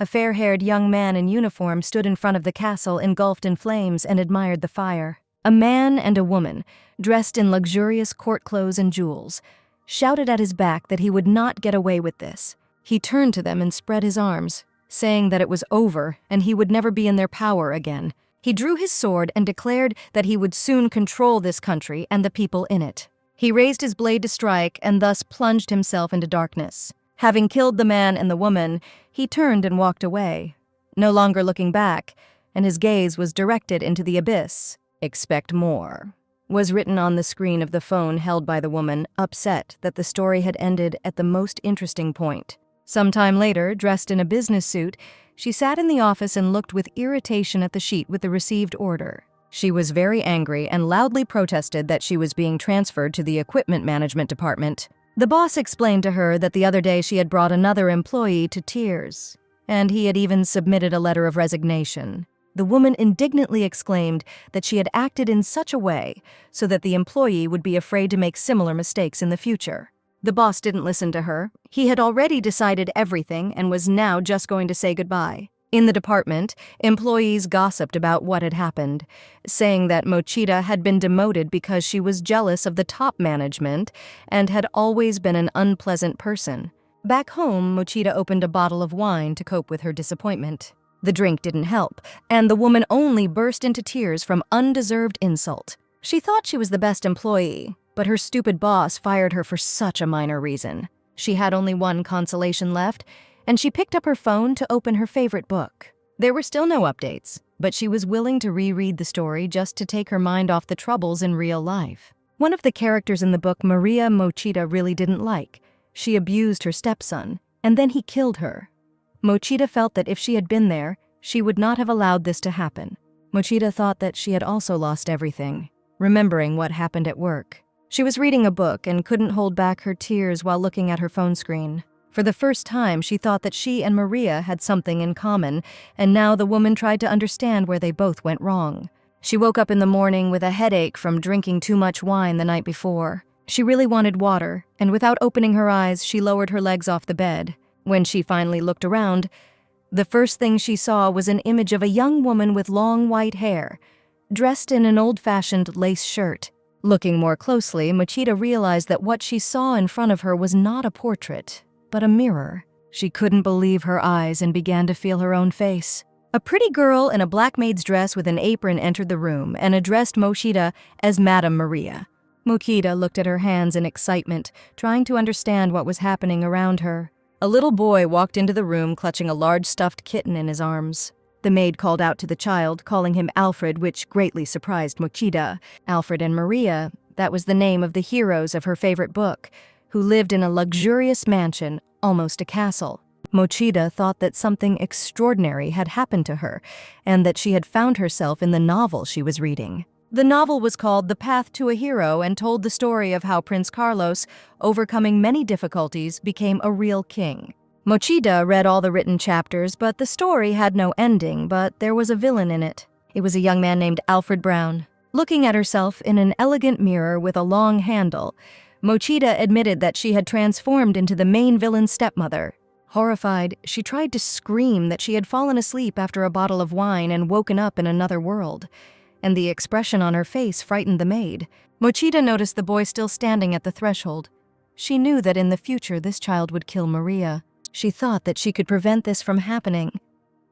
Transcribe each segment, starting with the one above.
A fair-haired young man in uniform stood in front of the castle engulfed in flames and admired the fire. A man and a woman, dressed in luxurious court clothes and jewels, shouted at his back that he would not get away with this. He turned to them and spread his arms, saying that it was over and he would never be in their power again. He drew his sword and declared that he would soon control this country and the people in it. He raised his blade to strike and thus plunged himself into darkness. Having killed the man and the woman, he turned and walked away, no longer looking back, and his gaze was directed into the abyss. "Expect more," was written on the screen of the phone held by the woman, upset that the story had ended at the most interesting point. Sometime later, dressed in a business suit, she sat in the office and looked with irritation at the sheet with the received order. She was very angry and loudly protested that she was being transferred to the equipment management department. The boss explained to her that the other day she had brought another employee to tears, and he had even submitted a letter of resignation. The woman indignantly exclaimed that she had acted in such a way so that the employee would be afraid to make similar mistakes in the future. The boss didn't listen to her. He had already decided everything and was now just going to say goodbye. In the department, employees gossiped about what had happened, saying that Mochida had been demoted because she was jealous of the top management and had always been an unpleasant person. Back home, Mochida opened a bottle of wine to cope with her disappointment. The drink didn't help, and the woman only burst into tears from undeserved insult. She thought she was the best employee, but her stupid boss fired her for such a minor reason. She had only one consolation left, and she picked up her phone to open her favorite book. There were still no updates, but she was willing to reread the story just to take her mind off the troubles in real life. One of the characters in the book Maria Mochida really didn't like. She abused her stepson, and then he killed her. Mochida felt that if she had been there, she would not have allowed this to happen. Mochida thought that she had also lost everything, remembering what happened at work. She was reading a book and couldn't hold back her tears while looking at her phone screen. For the first time, she thought that she and Maria had something in common, and now the woman tried to understand where they both went wrong. She woke up in the morning with a headache from drinking too much wine the night before. She really wanted water, and without opening her eyes, she lowered her legs off the bed. When she finally looked around, the first thing she saw was an image of a young woman with long white hair, dressed in an old-fashioned lace shirt. Looking more closely, Mochida realized that what she saw in front of her was not a portrait, but a mirror. She couldn't believe her eyes and began to feel her own face. A pretty girl in a black maid's dress with an apron entered the room and addressed Mochida as Madame Maria. Mochida looked at her hands in excitement, trying to understand what was happening around her. A little boy walked into the room clutching a large stuffed kitten in his arms. The maid called out to the child, calling him Alfred, which greatly surprised Mochida. Alfred and Maria, that was the name of the heroes of her favorite book, who lived in a luxurious mansion, almost a castle. Mochida thought that something extraordinary had happened to her, and that she had found herself in the novel she was reading. The novel was called The Path to a Hero and told the story of how Prince Carlos, overcoming many difficulties, became a real king. Mochida read all the written chapters, but the story had no ending, but there was a villain in it. It was a young man named Alfred Brown. Looking at herself in an elegant mirror with a long handle, Mochida admitted that she had transformed into the main villain's stepmother. Horrified, she tried to scream that she had fallen asleep after a bottle of wine and woken up in another world, and the expression on her face frightened the maid. Mochida noticed the boy still standing at the threshold. She knew that in the future this child would kill Maria. She thought that she could prevent this from happening.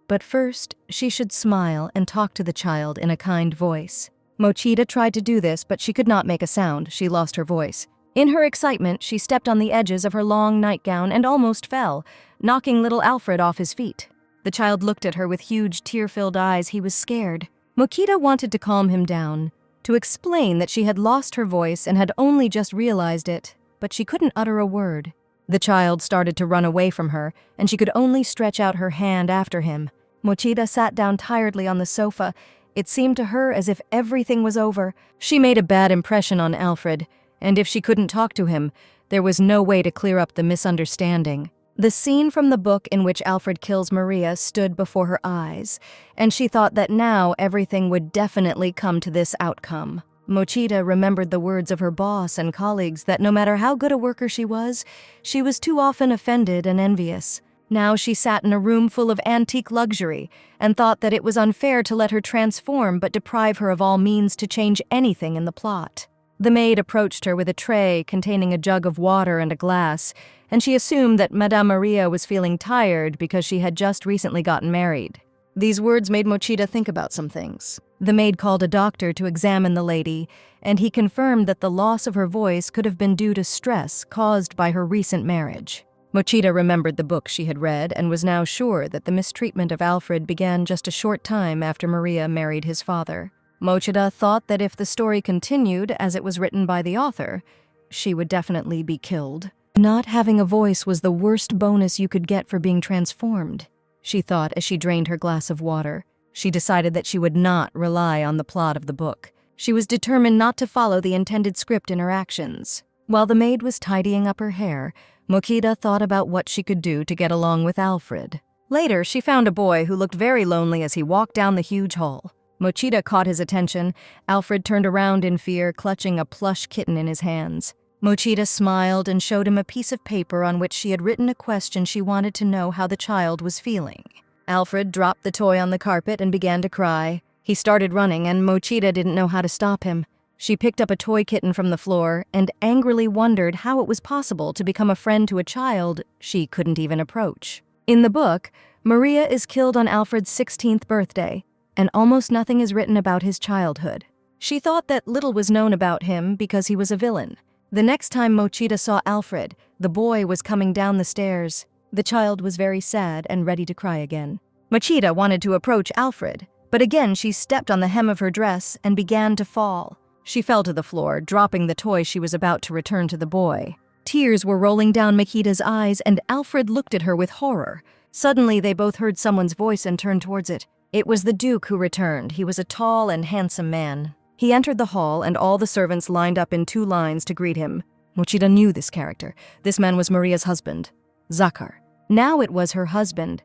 But first, she should smile and talk to the child in a kind voice. Mochida tried to do this, but she could not make a sound. She lost her voice. In her excitement, she stepped on the edges of her long nightgown and almost fell, knocking little Alfred off his feet. The child looked at her with huge, tear-filled eyes. He was scared. Mochida wanted to calm him down, to explain that she had lost her voice and had only just realized it, but she couldn't utter a word. The child started to run away from her, and she could only stretch out her hand after him. Mochida sat down tiredly on the sofa. It seemed to her as if everything was over. She made a bad impression on Alfred, and if she couldn't talk to him, there was no way to clear up the misunderstanding. The scene from the book in which Alfred kills Maria stood before her eyes, and she thought that now everything would definitely come to this outcome. Mochida remembered the words of her boss and colleagues that no matter how good a worker she was too often offended and envious. Now she sat in a room full of antique luxury and thought that it was unfair to let her transform but deprive her of all means to change anything in the plot. The maid approached her with a tray containing a jug of water and a glass, and she assumed that Madame Maria was feeling tired because she had just recently gotten married. These words made Mochida think about some things. The maid called a doctor to examine the lady, and he confirmed that the loss of her voice could have been due to stress caused by her recent marriage. Mochida remembered the book she had read and was now sure that the mistreatment of Alfred began just a short time after Maria married his father. Mochida thought that if the story continued as it was written by the author, she would definitely be killed. Not having a voice was the worst bonus you could get for being transformed, she thought as she drained her glass of water. She decided that she would not rely on the plot of the book. She was determined not to follow the intended script in her actions. While the maid was tidying up her hair, Mochida thought about what she could do to get along with Alfred. Later, she found a boy who looked very lonely as he walked down the huge hall. Mochida caught his attention. Alfred turned around in fear, clutching a plush kitten in his hands. Mochida smiled and showed him a piece of paper on which she had written a question she wanted to know how the child was feeling. Alfred dropped the toy on the carpet and began to cry. He started running, and Mochida didn't know how to stop him. She picked up a toy kitten from the floor and angrily wondered how it was possible to become a friend to a child she couldn't even approach. In the book, Maria is killed on Alfred's 16th birthday, and almost nothing is written about his childhood. She thought that little was known about him because he was a villain. The next time Mochida saw Alfred, the boy was coming down the stairs. The child was very sad and ready to cry again. Mochida wanted to approach Alfred, but again she stepped on the hem of her dress and began to fall. She fell to the floor, dropping the toy she was about to return to the boy. Tears were rolling down Mochida's eyes, and Alfred looked at her with horror. Suddenly, they both heard someone's voice and turned towards it. It was the Duke who returned. He was a tall and handsome man. He entered the hall, and all the servants lined up in 2 lines to greet him. Mochida knew this character. This man was Maria's husband, Zakar. Now it was her husband,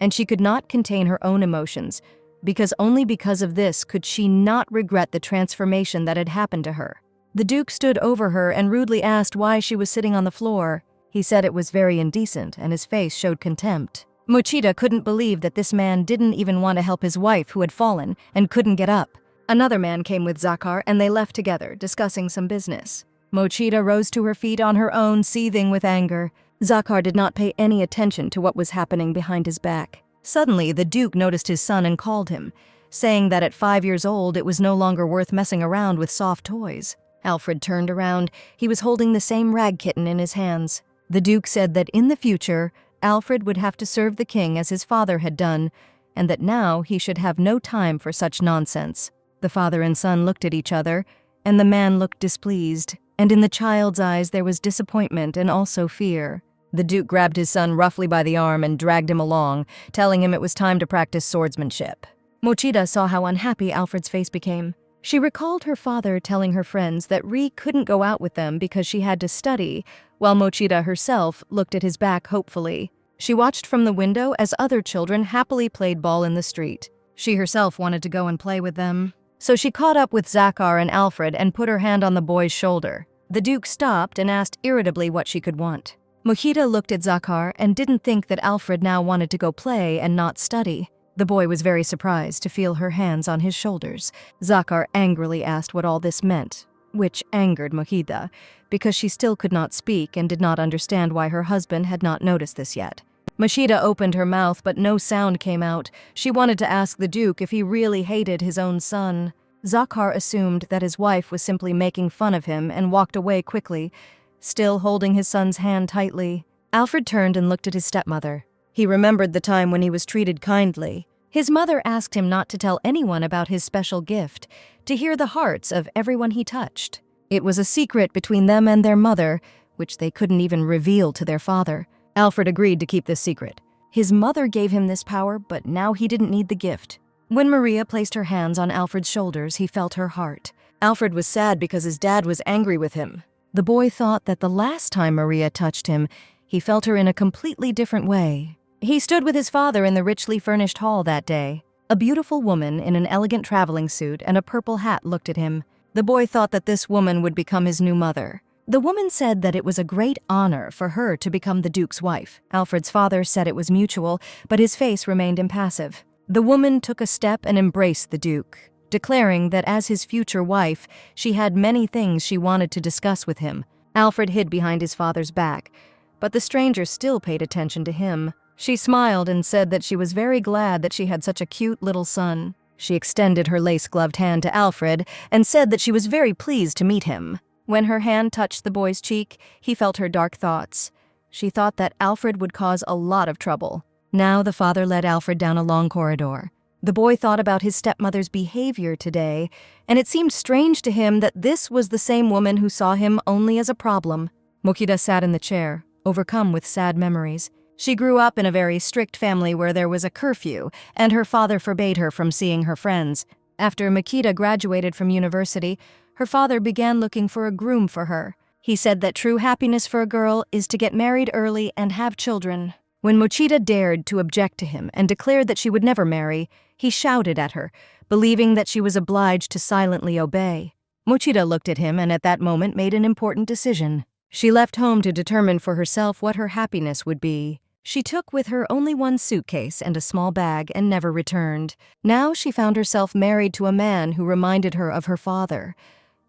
and she could not contain her own emotions, because only because of this could she not regret the transformation that had happened to her. The Duke stood over her and rudely asked why she was sitting on the floor. He said it was very indecent, and his face showed contempt. Mochida couldn't believe that this man didn't even want to help his wife who had fallen and couldn't get up. Another man came with Zakar, and they left together, discussing some business. Mochida rose to her feet on her own, seething with anger. Zakar did not pay any attention to what was happening behind his back. Suddenly, the Duke noticed his son and called him, saying that at 5 years old it was no longer worth messing around with soft toys. Alfred turned around. He was holding the same rag kitten in his hands. The Duke said that in the future, Alfred would have to serve the king as his father had done, and that now he should have no time for such nonsense. The father and son looked at each other, and the man looked displeased, and in the child's eyes there was disappointment and also fear. The Duke grabbed his son roughly by the arm and dragged him along, telling him it was time to practice swordsmanship. Mochida saw how unhappy Alfred's face became. She recalled her father telling her friends that Ri couldn't go out with them because she had to study, while Mochida herself looked at his back hopefully. She watched from the window as other children happily played ball in the street. She herself wanted to go and play with them. So she caught up with Zakar and Alfred and put her hand on the boy's shoulder. The Duke stopped and asked irritably what she could want. Mochida looked at Zakar and didn't think that Alfred now wanted to go play and not study. The boy was very surprised to feel her hands on his shoulders. Zakar angrily asked what all this meant, which angered Mochida, because she still could not speak and did not understand why her husband had not noticed this yet. Mochida opened her mouth, but no sound came out. She wanted to ask the Duke if he really hated his own son. Zakar assumed that his wife was simply making fun of him and walked away quickly, still holding his son's hand tightly. Alfred turned and looked at his stepmother. He remembered the time when he was treated kindly. His mother asked him not to tell anyone about his special gift, to hear the hearts of everyone he touched. It was a secret between them and their mother, which they couldn't even reveal to their father. Alfred agreed to keep this secret. His mother gave him this power, but now he didn't need the gift. When Maria placed her hands on Alfred's shoulders, he felt her heart. Alfred was sad because his dad was angry with him. The boy thought that the last time Maria touched him, he felt her in a completely different way. He stood with his father in the richly furnished hall that day. A beautiful woman in an elegant traveling suit and a purple hat looked at him. The boy thought that this woman would become his new mother. The woman said that it was a great honor for her to become the Duke's wife. Alfred's father said it was mutual, but his face remained impassive. The woman took a step and embraced the Duke, declaring that as his future wife, she had many things she wanted to discuss with him. Alfred hid behind his father's back, but the stranger still paid attention to him. She smiled and said that she was very glad that she had such a cute little son. She extended her lace-gloved hand to Alfred and said that she was very pleased to meet him. When her hand touched the boy's cheek, he felt her dark thoughts. She thought that Alfred would cause a lot of trouble. Now the father led Alfred down a long corridor. The boy thought about his stepmother's behavior today, and it seemed strange to him that this was the same woman who saw him only as a problem. Mokita sat in the chair, overcome with sad memories. She grew up in a very strict family where there was a curfew, and her father forbade her from seeing her friends. After Mokita graduated from university, her father began looking for a groom for her. He said that true happiness for a girl is to get married early and have children. When Mochida dared to object to him and declared that she would never marry, he shouted at her, believing that she was obliged to silently obey. Mochida looked at him and at that moment made an important decision. She left home to determine for herself what her happiness would be. She took with her only one suitcase and a small bag and never returned. Now she found herself married to a man who reminded her of her father,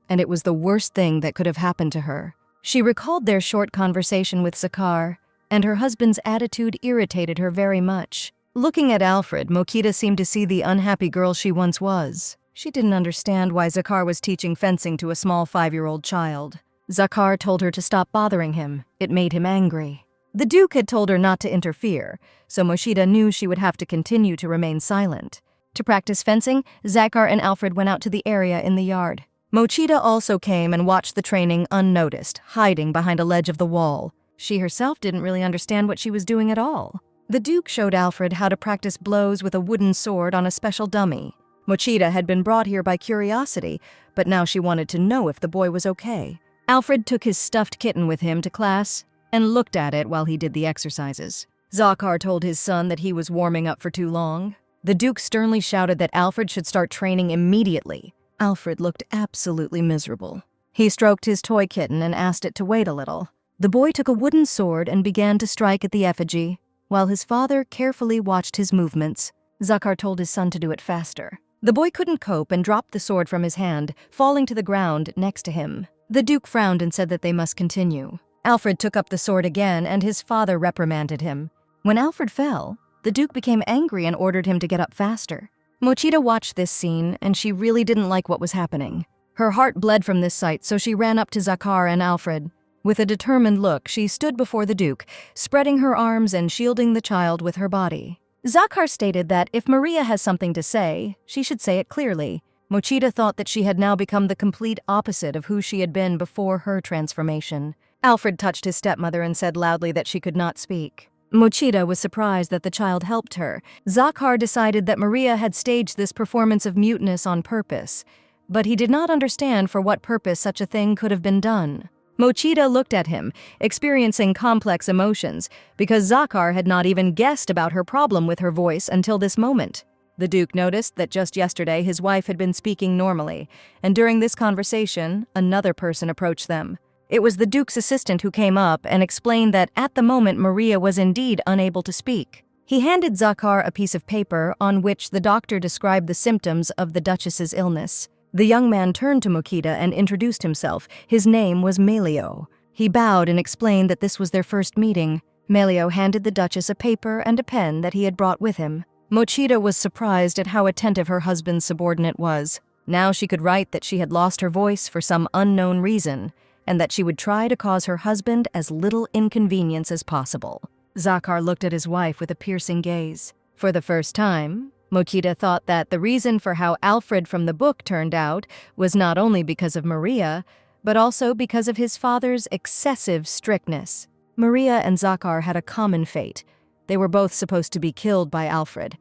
and it was the worst thing that could have happened to her. She recalled their short conversation with Zakar, and her husband's attitude irritated her very much. Looking at Alfred, Mokita seemed to see the unhappy girl she once was. She didn't understand why Zakar was teaching fencing to a small 5-year-old child. Zakar told her to stop bothering him. It made him angry. The Duke had told her not to interfere, so Mochida knew she would have to continue to remain silent. To practice fencing, Zakar and Alfred went out to the area in the yard. Mochida also came and watched the training unnoticed, hiding behind a ledge of the wall. She herself didn't really understand what she was doing at all. The Duke showed Alfred how to practice blows with a wooden sword on a special dummy. Mochida had been brought here by curiosity, but now she wanted to know if the boy was okay. Alfred took his stuffed kitten with him to class and looked at it while he did the exercises. Zakar told his son that he was warming up for too long. The Duke sternly shouted that Alfred should start training immediately. Alfred looked absolutely miserable. He stroked his toy kitten and asked it to wait a little. The boy took a wooden sword and began to strike at the effigy, while his father carefully watched his movements. Zakar told his son to do it faster. The boy couldn't cope and dropped the sword from his hand, falling to the ground next to him. The Duke frowned and said that they must continue. Alfred took up the sword again, and his father reprimanded him. When Alfred fell, the Duke became angry and ordered him to get up faster. Mochida watched this scene, and she really didn't like what was happening. Her heart bled from this sight, so she ran up to Zakar and Alfred. With a determined look, she stood before the Duke, spreading her arms and shielding the child with her body. Zakar stated that if Maria has something to say, she should say it clearly. Mochida thought that she had now become the complete opposite of who she had been before her transformation. Alfred touched his stepmother and said loudly that she could not speak. Mochida was surprised that the child helped her. Zakar decided that Maria had staged this performance of muteness on purpose, but he did not understand for what purpose such a thing could have been done. Mochida looked at him, experiencing complex emotions, because Zakar had not even guessed about her problem with her voice until this moment. The Duke noticed that just yesterday his wife had been speaking normally, and during this conversation, another person approached them. It was the Duke's assistant who came up and explained that at the moment Maria was indeed unable to speak. He handed Zakar a piece of paper on which the doctor described the symptoms of the Duchess's illness. The young man turned to Mokita and introduced himself. His name was Melio. He bowed and explained that this was their first meeting. Melio handed the Duchess a paper and a pen that he had brought with him. Mochida was surprised at how attentive her husband's subordinate was. Now she could write that she had lost her voice for some unknown reason, and that she would try to cause her husband as little inconvenience as possible. Zakar looked at his wife with a piercing gaze. For the first time, Mochida thought that the reason for how Alfred from the book turned out was not only because of Maria, but also because of his father's excessive strictness. Maria and Zakar had a common fate. They were both supposed to be killed by Alfred,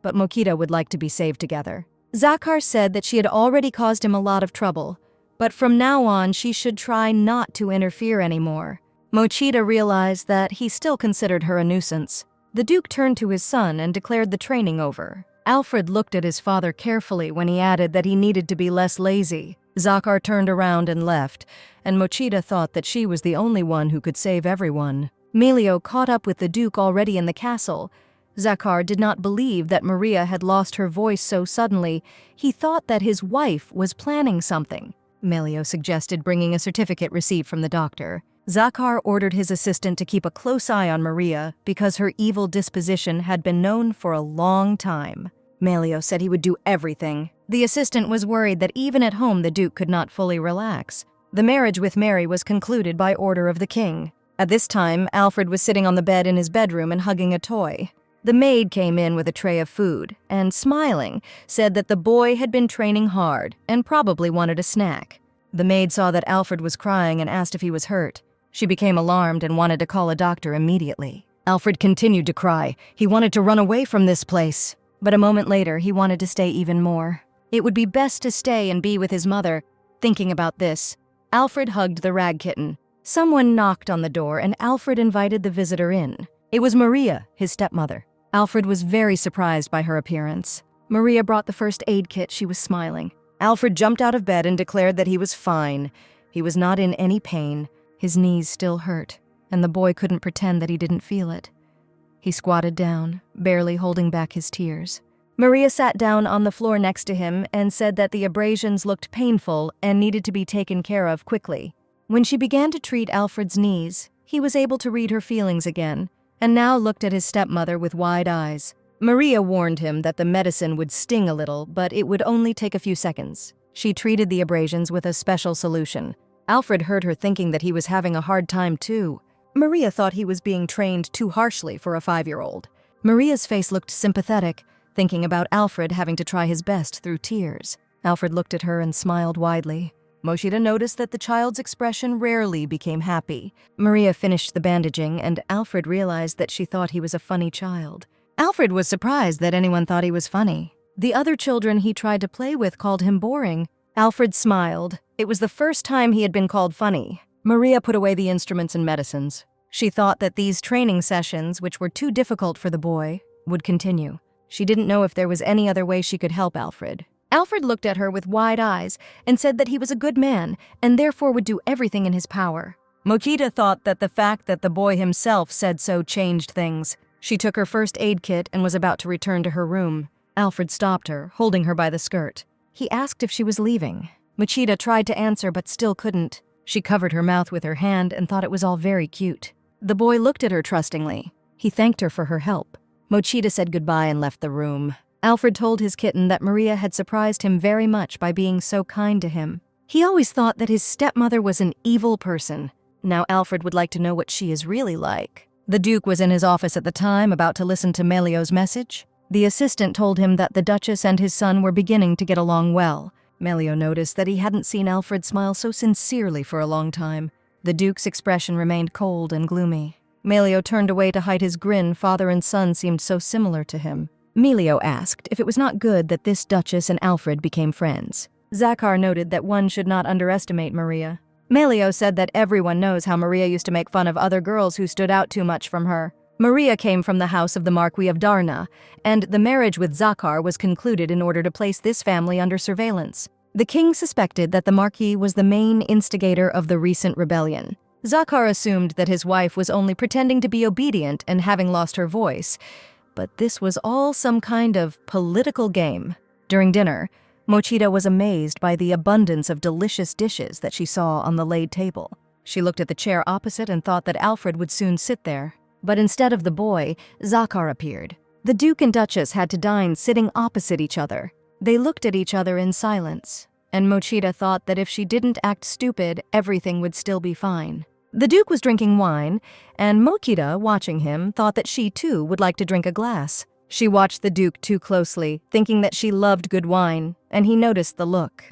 but Mokita would like to be saved together. Zakar said that she had already caused him a lot of trouble, but from now on she should try not to interfere anymore. Mochida realized that he still considered her a nuisance. The Duke turned to his son and declared the training over. Alfred looked at his father carefully when he added that he needed to be less lazy. Zakar turned around and left, and Mochida thought that she was the only one who could save everyone. Melio caught up with the Duke already in the castle. Zakar did not believe that Maria had lost her voice so suddenly. He thought that his wife was planning something. Melio suggested bringing a certificate receipt from the doctor. Zakar ordered his assistant to keep a close eye on Maria because her evil disposition had been known for a long time. Melio said he would do everything. The assistant was worried that even at home the Duke could not fully relax. The marriage with Mary was concluded by order of the king. At this time, Alfred was sitting on the bed in his bedroom and hugging a toy. The maid came in with a tray of food and, smiling, said that the boy had been training hard and probably wanted a snack. The maid saw that Alfred was crying and asked if he was hurt. She became alarmed and wanted to call a doctor immediately. Alfred continued to cry. He wanted to run away from this place. But a moment later, he wanted to stay even more. It would be best to stay and be with his mother. Thinking about this, Alfred hugged the rag kitten. Someone knocked on the door and Alfred invited the visitor in. It was Maria, his stepmother. Alfred was very surprised by her appearance. Maria brought the first aid kit. She was smiling. Alfred jumped out of bed and declared that he was fine. He was not in any pain. His knees still hurt, and the boy couldn't pretend that he didn't feel it. He squatted down, barely holding back his tears. Maria sat down on the floor next to him and said that the abrasions looked painful and needed to be taken care of quickly. When she began to treat Alfred's knees, he was able to read her feelings again, and now looked at his stepmother with wide eyes. Maria warned him that the medicine would sting a little, but it would only take a few seconds. She treated the abrasions with a special solution. Alfred heard her thinking that he was having a hard time too. Maria thought he was being trained too harshly for a 5-year-old. Maria's face looked sympathetic, thinking about Alfred having to try his best through tears. Alfred looked at her and smiled widely. Mochida noticed that the child's expression rarely became happy. Maria finished the bandaging, and Alfred realized that she thought he was a funny child. Alfred was surprised that anyone thought he was funny. The other children he tried to play with called him boring. Alfred smiled. It was the first time he had been called funny. Maria put away the instruments and medicines. She thought that these training sessions, which were too difficult for the boy, would continue. She didn't know if there was any other way she could help Alfred. Alfred looked at her with wide eyes and said that he was a good man and therefore would do everything in his power. Mochida thought that the fact that the boy himself said so changed things. She took her first aid kit and was about to return to her room. Alfred stopped her, holding her by the skirt. He asked if she was leaving. Mochida tried to answer but still couldn't. She covered her mouth with her hand and thought it was all very cute. The boy looked at her trustingly. He thanked her for her help. Mochida said goodbye and left the room. Alfred told his kitten that Maria had surprised him very much by being so kind to him. He always thought that his stepmother was an evil person. Now Alfred would like to know what she is really like. The Duke was in his office at the time, about to listen to Melio's message. The assistant told him that the Duchess and his son were beginning to get along well. Melio noticed that he hadn't seen Alfred smile so sincerely for a long time. The Duke's expression remained cold and gloomy. Melio turned away to hide his grin. Father and son seemed so similar to him. Melio asked if it was not good that this Duchess and Alfred became friends. Zakar noted that one should not underestimate Maria. Melio said that everyone knows how Maria used to make fun of other girls who stood out too much from her. Maria came from the house of the Marquis of Darna, and the marriage with Zakar was concluded in order to place this family under surveillance. The king suspected that the Marquis was the main instigator of the recent rebellion. Zakar assumed that his wife was only pretending to be obedient and having lost her voice, but this was all some kind of political game. During dinner, Mochida was amazed by the abundance of delicious dishes that she saw on the laid table. She looked at the chair opposite and thought that Alfred would soon sit there. But instead of the boy, Zakar appeared. The Duke and Duchess had to dine sitting opposite each other. They looked at each other in silence, and Mochida thought that if she didn't act stupid, everything would still be fine. The Duke was drinking wine, and Mochida, watching him, thought that she too would like to drink a glass. She watched the Duke too closely, thinking that she loved good wine, and he noticed the look.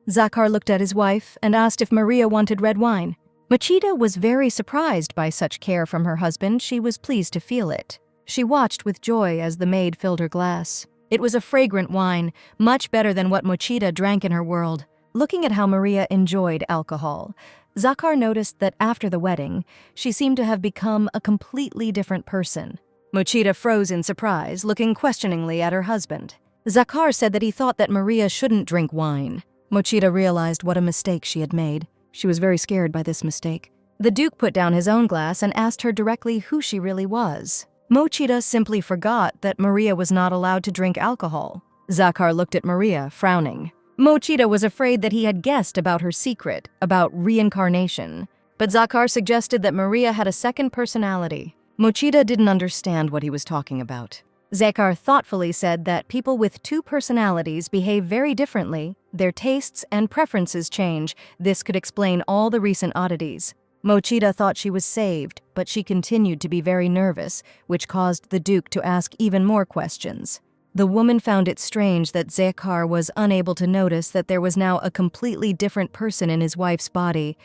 Zakar looked at his wife and asked if Maria wanted red wine. Mochida was very surprised by such care from her husband. She was pleased to feel it. She watched with joy as the maid filled her glass. It was a fragrant wine, much better than what Mochida drank in her world. Looking at how Maria enjoyed alcohol, Zakar noticed that after the wedding, she seemed to have become a completely different person. Mochida froze in surprise, looking questioningly at her husband. Zakar said that he thought that Maria shouldn't drink wine. Mochida realized what a mistake she had made. She was very scared by this mistake. The Duke put down his own glass and asked her directly who she really was. Mochida simply forgot that Maria was not allowed to drink alcohol. Zakar looked at Maria, frowning. Mochida was afraid that he had guessed about her secret, about reincarnation. But Zakar suggested that Maria had a second personality. Mochida didn't understand what he was talking about. Zakar thoughtfully said that people with two personalities behave very differently. Their tastes and preferences change. This could explain all the recent oddities. Mochida thought she was saved, but she continued to be very nervous, which caused the Duke to ask even more questions. The woman found it strange that Zakar was unable to notice that there was now a completely different person in his wife's body,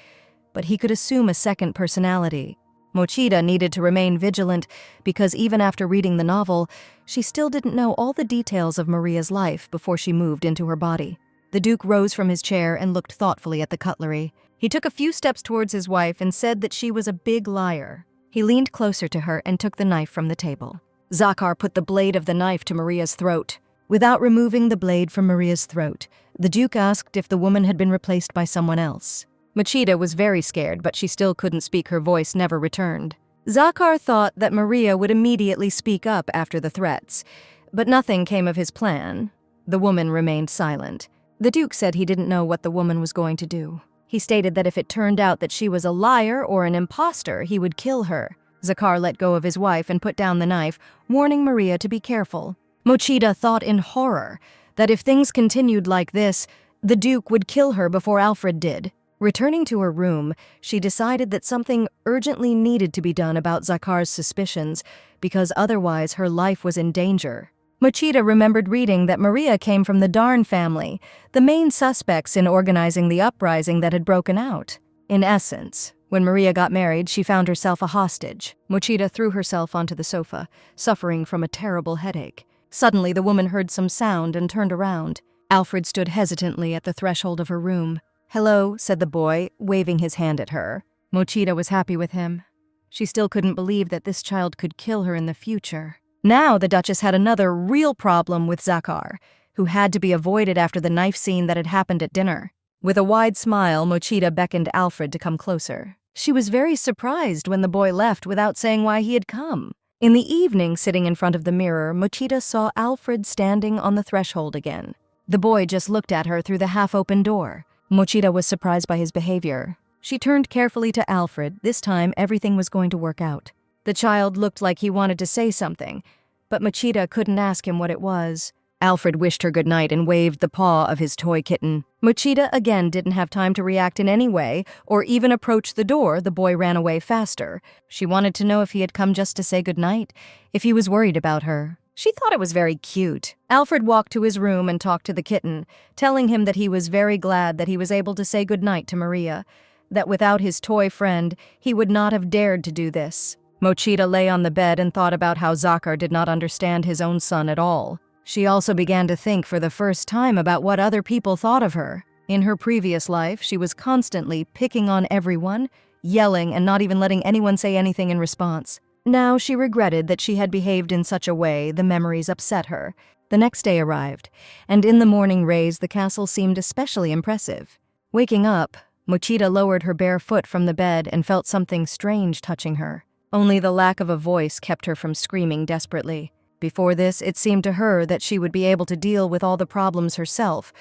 but he could assume a second personality. Mochida needed to remain vigilant because even after reading the novel, she still didn't know all the details of Maria's life before she moved into her body. The Duke rose from his chair and looked thoughtfully at the cutlery. He took a few steps towards his wife and said that she was a big liar. He leaned closer to her and took the knife from the table. Zakar put the blade of the knife to Maria's throat. Without removing the blade from Maria's throat, the Duke asked if the woman had been replaced by someone else. Mochida was very scared, but she still couldn't speak. Her voice never returned. Zakar thought that Maria would immediately speak up after the threats, but nothing came of his plan. The woman remained silent. The Duke said he didn't know what the woman was going to do. He stated that if it turned out that she was a liar or an imposter, he would kill her. Zakar let go of his wife and put down the knife, warning Maria to be careful. Mochida thought in horror that if things continued like this, the Duke would kill her before Alfred did. Returning to her room, she decided that something urgently needed to be done about Zakar's suspicions, because otherwise her life was in danger. Mochida remembered reading that Maria came from the Darn family, the main suspects in organizing the uprising that had broken out. In essence, when Maria got married, she found herself a hostage. Mochida threw herself onto the sofa, suffering from a terrible headache. Suddenly, the woman heard some sound and turned around. Alfred stood hesitantly at the threshold of her room. "Hello," said the boy, waving his hand at her. Mochida was happy with him. She still couldn't believe that this child could kill her in the future. Now the Duchess had another real problem with Zakar, who had to be avoided after the knife scene that had happened at dinner. With a wide smile, Mochida beckoned Alfred to come closer. She was very surprised when the boy left without saying why he had come. In the evening, sitting in front of the mirror, Mochida saw Alfred standing on the threshold again. The boy just looked at her through the half-open door. Mochida was surprised by his behavior. She turned carefully to Alfred. This time, everything was going to work out. The child looked like he wanted to say something, but Mochida couldn't ask him what it was. Alfred wished her good night and waved the paw of his toy kitten. Mochida again didn't have time to react in any way, or even approach the door. The boy ran away faster. She wanted to know if he had come just to say good night, if he was worried about her. She thought it was very cute. Alfred walked to his room and talked to the kitten, telling him that he was very glad that he was able to say goodnight to Maria, that without his toy friend, he would not have dared to do this. Mochida lay on the bed and thought about how Zakar did not understand his own son at all. She also began to think for the first time about what other people thought of her. In her previous life, she was constantly picking on everyone, yelling and not even letting anyone say anything in response. Now she regretted that she had behaved in such a way. The memories upset her. The next day arrived, and in the morning rays the castle seemed especially impressive. Waking up, Mochida lowered her bare foot from the bed and felt something strange touching her. Only the lack of a voice kept her from screaming desperately. Before this, it seemed to her that she would be able to deal with all the problems herself,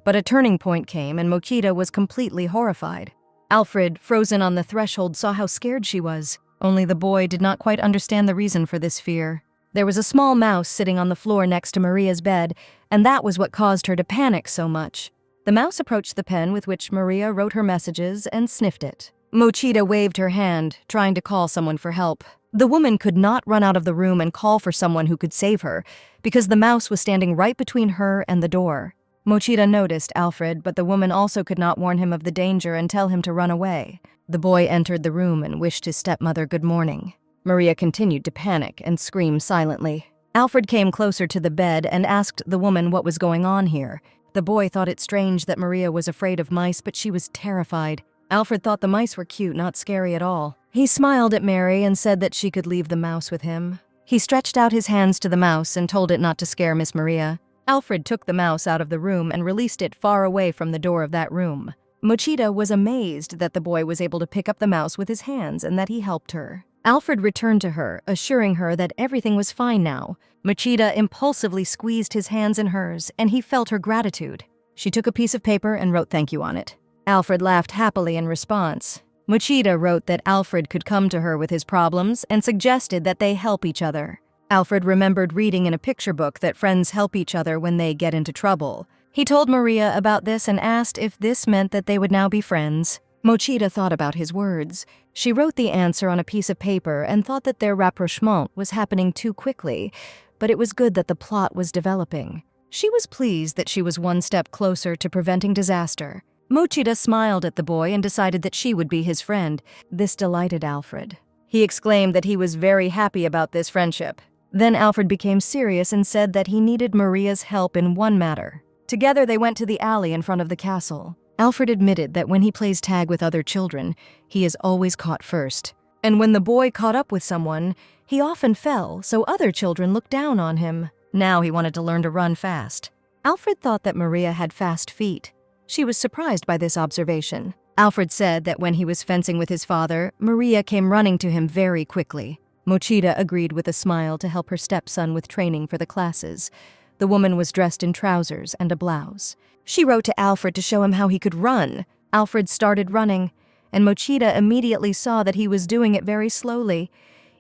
but a turning point came and Mochida was completely horrified. Alfred, frozen on the threshold, saw how scared she was. Only the boy did not quite understand the reason for this fear. There was a small mouse sitting on the floor next to Maria's bed, and that was what caused her to panic so much. The mouse approached the pen with which Maria wrote her messages and sniffed it. Mochida waved her hand, trying to call someone for help. The woman could not run out of the room and call for someone who could save her, because the mouse was standing right between her and the door. Mochida noticed Alfred, but the woman also could not warn him of the danger and tell him to run away. The boy entered the room and wished his stepmother good morning. Maria continued to panic and scream silently. Alfred came closer to the bed and asked the woman what was going on here. The boy thought it strange that Maria was afraid of mice, but she was terrified. Alfred thought the mice were cute, not scary at all. He smiled at Mary and said that she could leave the mouse with him. He stretched out his hands to the mouse and told it not to scare Miss Maria. Alfred took the mouse out of the room and released it far away from the door of that room. Mochida was amazed that the boy was able to pick up the mouse with his hands and that he helped her. Alfred returned to her, assuring her that everything was fine now. Mochida impulsively squeezed his hands in hers, and he felt her gratitude. She took a piece of paper and wrote thank you on it. Alfred laughed happily in response. Mochida wrote that Alfred could come to her with his problems and suggested that they help each other. Alfred remembered reading in a picture book that friends help each other when they get into trouble. He told Maria about this and asked if this meant that they would now be friends. Mochida thought about his words. She wrote the answer on a piece of paper and thought that their rapprochement was happening too quickly, but it was good that the plot was developing. She was pleased that she was one step closer to preventing disaster. Mochida smiled at the boy and decided that she would be his friend. This delighted Alfred. He exclaimed that he was very happy about this friendship. Then Alfred became serious and said that he needed Maria's help in one matter. Together they went to the alley in front of the castle. Alfred admitted that when he plays tag with other children, he is always caught first. And when the boy caught up with someone, he often fell, so other children looked down on him. Now he wanted to learn to run fast. Alfred thought that Maria had fast feet. She was surprised by this observation. Alfred said that when he was fencing with his father, Maria came running to him very quickly. Mochida agreed with a smile to help her stepson with training for the classes. The woman was dressed in trousers and a blouse. She wrote to Alfred to show him how he could run. Alfred started running, and Mochida immediately saw that he was doing it very slowly.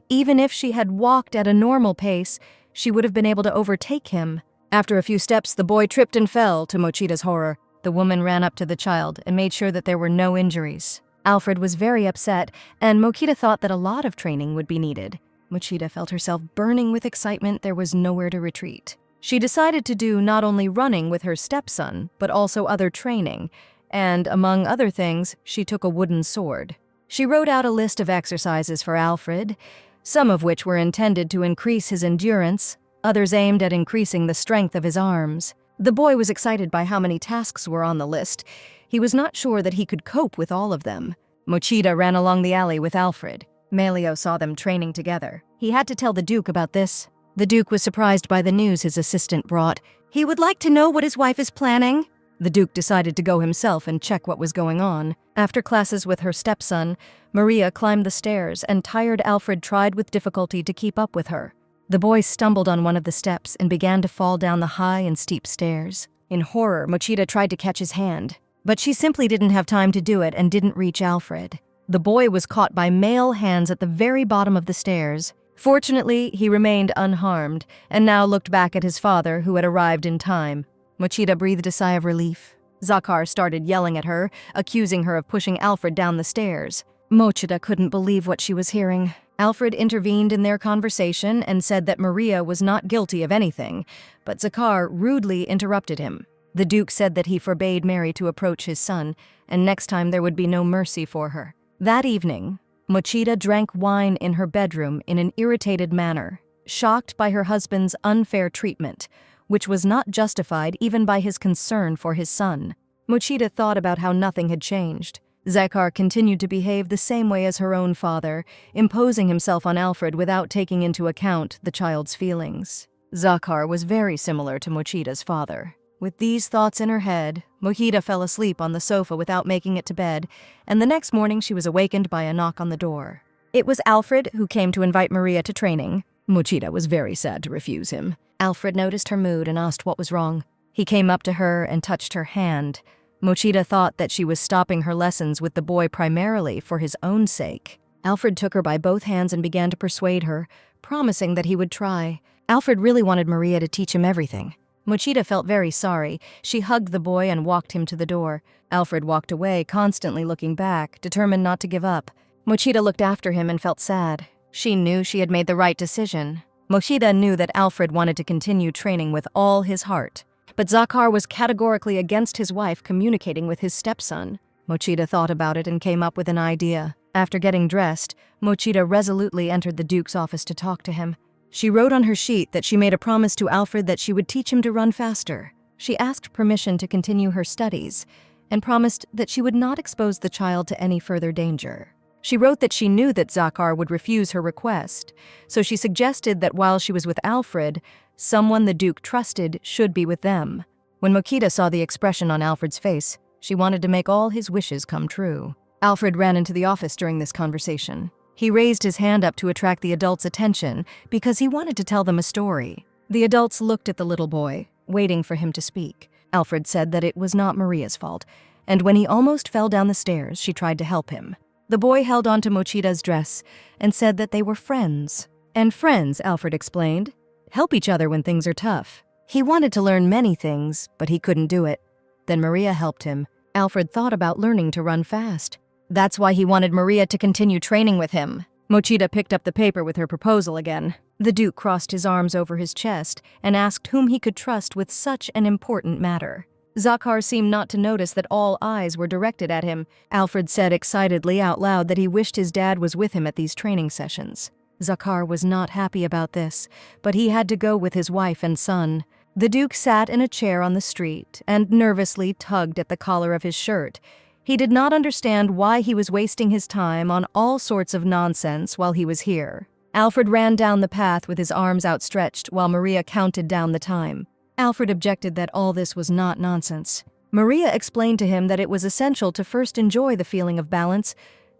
Even if she had walked at a normal pace, she would have been able to overtake him. After a few steps, the boy tripped and fell, to Mochida's horror. The woman ran up to the child and made sure that there were no injuries. Alfred was very upset, and Mochida thought that a lot of training would be needed. Mochida felt herself burning with excitement. There was nowhere to retreat. She decided to do not only running with her stepson, but also other training, and among other things, she took a wooden sword. She wrote out a list of exercises for Alfred, some of which were intended to increase his endurance, others aimed at increasing the strength of his arms. The boy was excited by how many tasks were on the list. He was not sure that he could cope with all of them. Mochida ran along the alley with Alfred. Melio saw them training together. He had to tell the Duke about this. The Duke was surprised by the news his assistant brought. He would like to know what his wife is planning. The Duke decided to go himself and check what was going on. After classes with her stepson, Maria climbed the stairs, and tired Alfred tried with difficulty to keep up with her. The boy stumbled on one of the steps and began to fall down the high and steep stairs. In horror, Mochida tried to catch his hand, but she simply didn't have time to do it and didn't reach Alfred. The boy was caught by male hands at the very bottom of the stairs. Fortunately, he remained unharmed, and now looked back at his father, who had arrived in time. Mochida breathed a sigh of relief. Zakar started yelling at her, accusing her of pushing Alfred down the stairs. Mochida couldn't believe what she was hearing. Alfred intervened in their conversation and said that Maria was not guilty of anything, but Zakar rudely interrupted him. The Duke said that he forbade Mary to approach his son, and next time there would be no mercy for her. That evening, Mochida drank wine in her bedroom in an irritated manner, shocked by her husband's unfair treatment, which was not justified even by his concern for his son. Mochida thought about how nothing had changed. Zakar continued to behave the same way as her own father, imposing himself on Alfred without taking into account the child's feelings. Zakar was very similar to Mochida's father. With these thoughts in her head, Mochida fell asleep on the sofa without making it to bed, and the next morning she was awakened by a knock on the door. It was Alfred, who came to invite Maria to training. Mochida was very sad to refuse him. Alfred noticed her mood and asked what was wrong. He came up to her and touched her hand. Mochida thought that she was stopping her lessons with the boy primarily for his own sake. Alfred took her by both hands and began to persuade her, promising that he would try. Alfred really wanted Maria to teach him everything. Mochida felt very sorry. She hugged the boy and walked him to the door. Alfred walked away, constantly looking back, determined not to give up. Mochida looked after him and felt sad. She knew she had made the right decision. Mochida knew that Alfred wanted to continue training with all his heart. But Zakar was categorically against his wife communicating with his stepson. Mochida thought about it and came up with an idea. After getting dressed, Mochida resolutely entered the Duke's office to talk to him. She wrote on her sheet that she made a promise to Alfred that she would teach him to run faster. She asked permission to continue her studies and promised that she would not expose the child to any further danger. She wrote that she knew that Zakar would refuse her request, so she suggested that while she was with Alfred, Someone the Duke trusted should be with them. When Mochida saw the expression on Alfred's face, she wanted to make all his wishes come true. Alfred ran into the office during this conversation. He raised his hand up to attract the adults' attention because he wanted to tell them a story. The adults looked at the little boy, waiting for him to speak. Alfred said that it was not Maria's fault, and when he almost fell down the stairs, she tried to help him. The boy held onto Mochida's dress and said that they were friends. And friends, Alfred explained, help each other when things are tough. He wanted to learn many things, but he couldn't do it. Then Maria helped him. Alfred thought about learning to run fast. That's why he wanted Maria to continue training with him. Mochida picked up the paper with her proposal again. The Duke crossed his arms over his chest and asked whom he could trust with such an important matter. Zakhar seemed not to notice that all eyes were directed at him. Alfred said excitedly out loud that he wished his dad was with him at these training sessions. Zakhar was not happy about this, but he had to go with his wife and son. The Duke sat in a chair on the street and nervously tugged at the collar of his shirt. He did not understand why he was wasting his time on all sorts of nonsense while he was here. Alfred ran down the path with his arms outstretched while Maria counted down the time. Alfred objected that all this was not nonsense. Maria explained to him that it was essential to first enjoy the feeling of balance.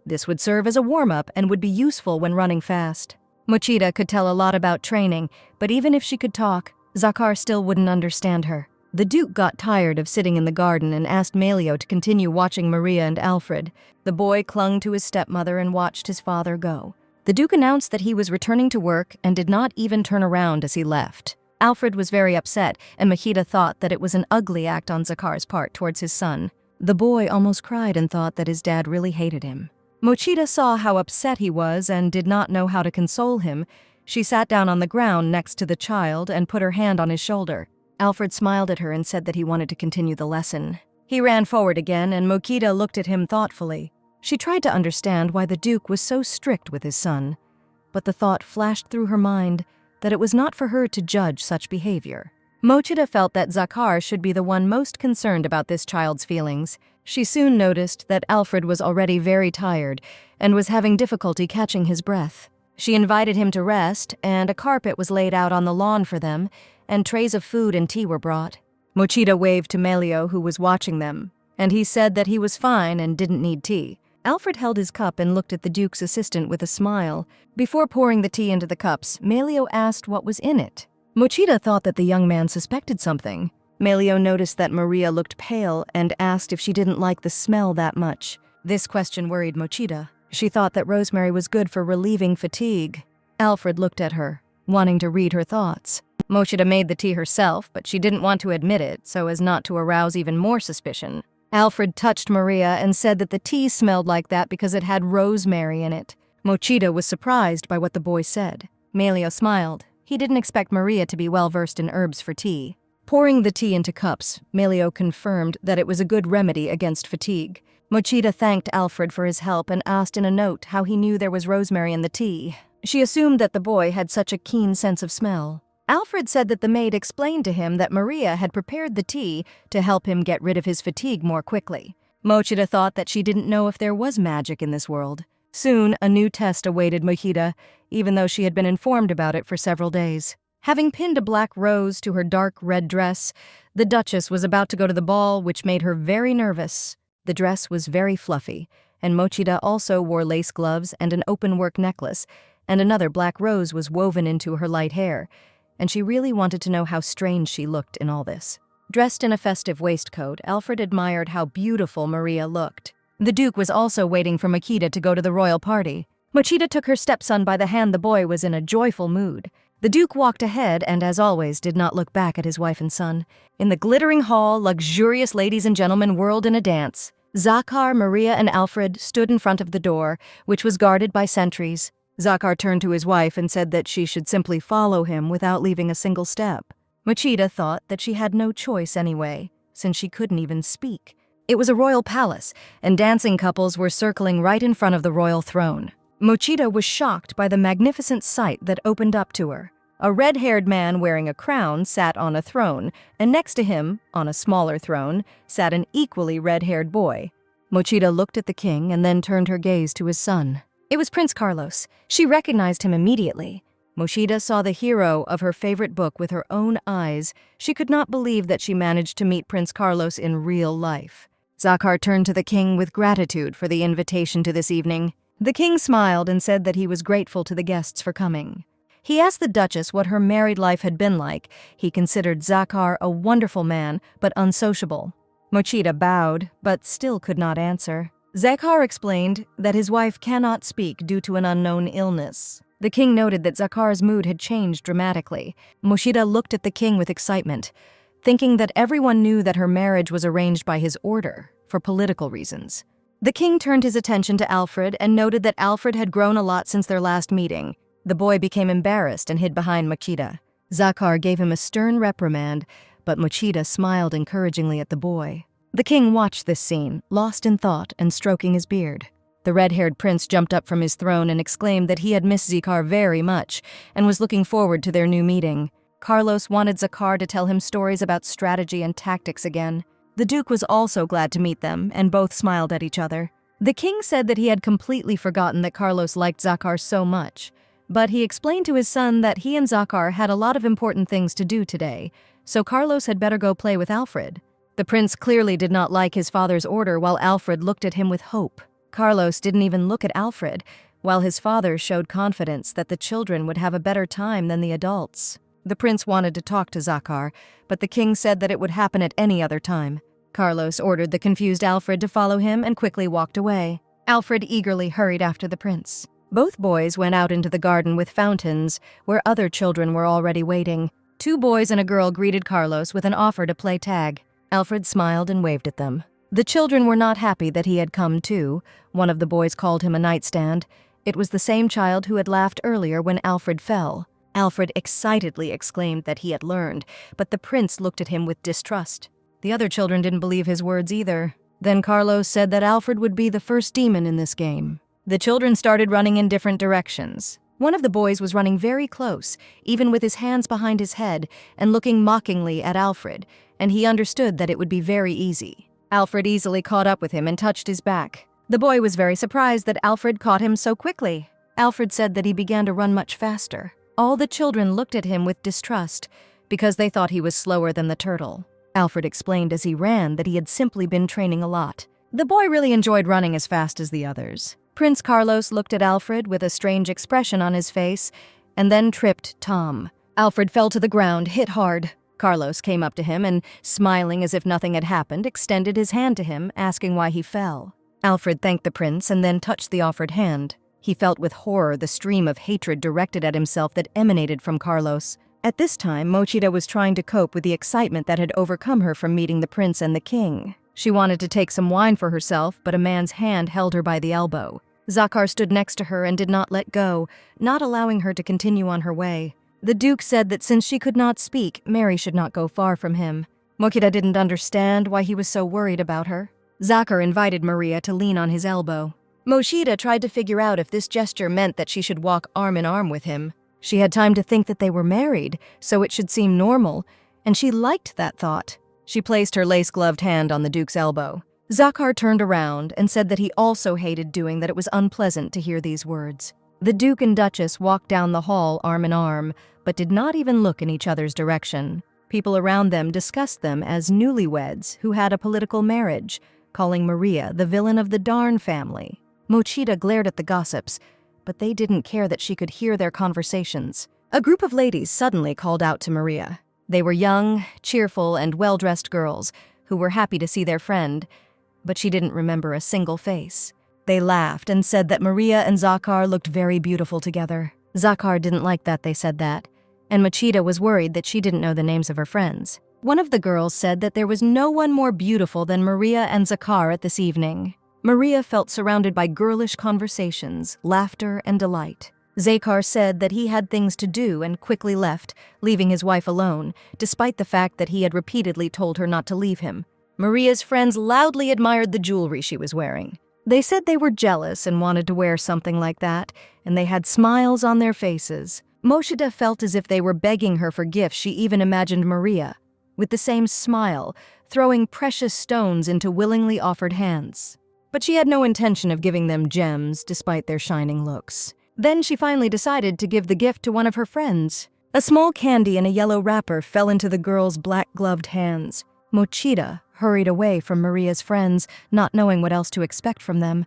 This would serve as a warm-up and would be useful when running fast. Mochida could tell a lot about training, but even if she could talk, Zakhar still wouldn't understand her. The Duke got tired of sitting in the garden and asked Melio to continue watching Maria and Alfred. The boy clung to his stepmother and watched his father go. The Duke announced that he was returning to work and did not even turn around as he left. Alfred was very upset, and Mochida thought that it was an ugly act on Zakhar's part towards his son. The boy almost cried and thought that his dad really hated him. Mochida saw how upset he was and did not know how to console him. She sat down on the ground next to the child and put her hand on his shoulder. Alfred smiled at her and said that he wanted to continue the lesson. He ran forward again, and Mochida looked at him thoughtfully. She tried to understand why the Duke was so strict with his son, but the thought flashed through her mind that it was not for her to judge such behavior. Mochida felt that Zakhar should be the one most concerned about this child's feelings. She soon noticed that Alfred was already very tired and was having difficulty catching his breath. She invited him to rest, and a carpet was laid out on the lawn for them, and trays of food and tea were brought. Mochida waved to Melio, who was watching them, and he said that he was fine and didn't need tea. Alfred held his cup and looked at the Duke's assistant with a smile. Before pouring the tea into the cups, Melio asked what was in it. Mochida thought that the young man suspected something. Melio noticed that Maria looked pale and asked if she didn't like the smell that much. This question worried Mochida. She thought that rosemary was good for relieving fatigue. Alfred looked at her, wanting to read her thoughts. Mochida made the tea herself, but she didn't want to admit it so as not to arouse even more suspicion. Alfred touched Maria and said that the tea smelled like that because it had rosemary in it. Mochida was surprised by what the boy said. Melio smiled. He didn't expect Maria to be well-versed in herbs for tea. Pouring the tea into cups, Melio confirmed that it was a good remedy against fatigue. Mochida thanked Alfred for his help and asked in a note how he knew there was rosemary in the tea. She assumed that the boy had such a keen sense of smell. Alfred said that the maid explained to him that Maria had prepared the tea to help him get rid of his fatigue more quickly. Mochida thought that she didn't know if there was magic in this world. Soon, a new test awaited Mochida, even though she had been informed about it for several days. Having pinned a black rose to her dark red dress, the Duchess was about to go to the ball, which made her very nervous. The dress was very fluffy, and Mochida also wore lace gloves and an open-work necklace, and another black rose was woven into her light hair, and she really wanted to know how strange she looked in all this. Dressed in a festive waistcoat, Alfred admired how beautiful Maria looked. The Duke was also waiting for Mochida to go to the royal party. Mochida took her stepson by the hand. The boy was in a joyful mood. The Duke walked ahead and, as always, did not look back at his wife and son. In the glittering hall, luxurious ladies and gentlemen whirled in a dance. Zakhar, Maria, and Alfred stood in front of the door, which was guarded by sentries. Zakhar turned to his wife and said that she should simply follow him without leaving a single step. Mochida thought that she had no choice anyway, since she couldn't even speak. It was a royal palace, and dancing couples were circling right in front of the royal throne. Mochida was shocked by the magnificent sight that opened up to her. A red-haired man wearing a crown sat on a throne, and next to him, on a smaller throne, sat an equally red-haired boy. Mochida looked at the king and then turned her gaze to his son. It was Prince Carlos. She recognized him immediately. Mochida saw the hero of her favorite book with her own eyes. She could not believe that she managed to meet Prince Carlos in real life. Zakar turned to the king with gratitude for the invitation to this evening. The king smiled and said that he was grateful to the guests for coming. He asked the Duchess what her married life had been like. He considered Zakar a wonderful man, but unsociable. Mochida bowed, but still could not answer. Zakar explained that his wife cannot speak due to an unknown illness. The king noted that Zakar's mood had changed dramatically. Mochida looked at the king with excitement, thinking that everyone knew that her marriage was arranged by his order, for political reasons. The king turned his attention to Alfred and noted that Alfred had grown a lot since their last meeting. The boy became embarrassed and hid behind Mochida. Zakar gave him a stern reprimand, but Mochida smiled encouragingly at the boy. The king watched this scene, lost in thought and stroking his beard. The red-haired prince jumped up from his throne and exclaimed that he had missed Zakar very much and was looking forward to their new meeting. Carlos wanted Zakar to tell him stories about strategy and tactics again. The Duke was also glad to meet them, and both smiled at each other. The king said that he had completely forgotten that Carlos liked Zakar so much, but he explained to his son that he and Zakar had a lot of important things to do today, so Carlos had better go play with Alfred. The prince clearly did not like his father's order, while Alfred looked at him with hope. Carlos didn't even look at Alfred, while his father showed confidence that the children would have a better time than the adults. The prince wanted to talk to Zakar, but the king said that it would happen at any other time. Carlos ordered the confused Alfred to follow him and quickly walked away. Alfred eagerly hurried after the prince. Both boys went out into the garden with fountains, where other children were already waiting. 2 boys and a girl greeted Carlos with an offer to play tag. Alfred smiled and waved at them. The children were not happy that he had come too. One of the boys called him a nightstand. It was the same child who had laughed earlier when Alfred fell. Alfred excitedly exclaimed that he had learned, but the prince looked at him with distrust. The other children didn't believe his words either. Then Carlos said that Alfred would be the first demon in this game. The children started running in different directions. One of the boys was running very close, even with his hands behind his head, and looking mockingly at Alfred, and he understood that it would be very easy. Alfred easily caught up with him and touched his back. The boy was very surprised that Alfred caught him so quickly. Alfred said that he began to run much faster. All the children looked at him with distrust because they thought he was slower than the turtle. Alfred explained as he ran that he had simply been training a lot. The boy really enjoyed running as fast as the others. Prince Carlos looked at Alfred with a strange expression on his face and then tripped Tom. Alfred fell to the ground, hit hard. Carlos came up to him and, smiling as if nothing had happened, extended his hand to him, asking why he fell. Alfred thanked the prince and then touched the offered hand. He felt with horror the stream of hatred directed at himself that emanated from Carlos. At this time, Mochida was trying to cope with the excitement that had overcome her from meeting the prince and the king. She wanted to take some wine for herself, but a man's hand held her by the elbow. Zakar stood next to her and did not let go, not allowing her to continue on her way. The Duke said that since she could not speak, Mary should not go far from him. Mochida didn't understand why he was so worried about her. Zakar invited Maria to lean on his elbow. Mochida tried to figure out if this gesture meant that she should walk arm in arm with him. She had time to think that they were married, so it should seem normal, and she liked that thought. She placed her lace-gloved hand on the Duke's elbow. Zakar turned around and said that he also hated doing that. It was unpleasant to hear these words. The Duke and Duchess walked down the hall arm in arm, but did not even look in each other's direction. People around them discussed them as newlyweds who had a political marriage, calling Maria the villain of the Darn family. Mochida glared at the gossips, but they didn't care that she could hear their conversations. A group of ladies suddenly called out to Maria. They were young, cheerful, and well-dressed girls who were happy to see their friend, but she didn't remember a single face. They laughed and said that Maria and Zakar looked very beautiful together. Zakar didn't like that they said that, and Mochida was worried that she didn't know the names of her friends. One of the girls said that there was no one more beautiful than Maria and Zakar at this evening. Maria felt surrounded by girlish conversations, laughter, and delight. Zakar said that he had things to do and quickly left, leaving his wife alone, despite the fact that he had repeatedly told her not to leave him. Maria's friends loudly admired the jewelry she was wearing. They said they were jealous and wanted to wear something like that, and they had smiles on their faces. Mochida felt as if they were begging her for gifts. She even imagined Maria, with the same smile, throwing precious stones into willingly offered hands. But she had no intention of giving them gems despite their shining looks. Then she finally decided to give the gift to one of her friends. A small candy in a yellow wrapper fell into the girl's black-gloved hands. Mochida hurried away from Maria's friends, not knowing what else to expect from them.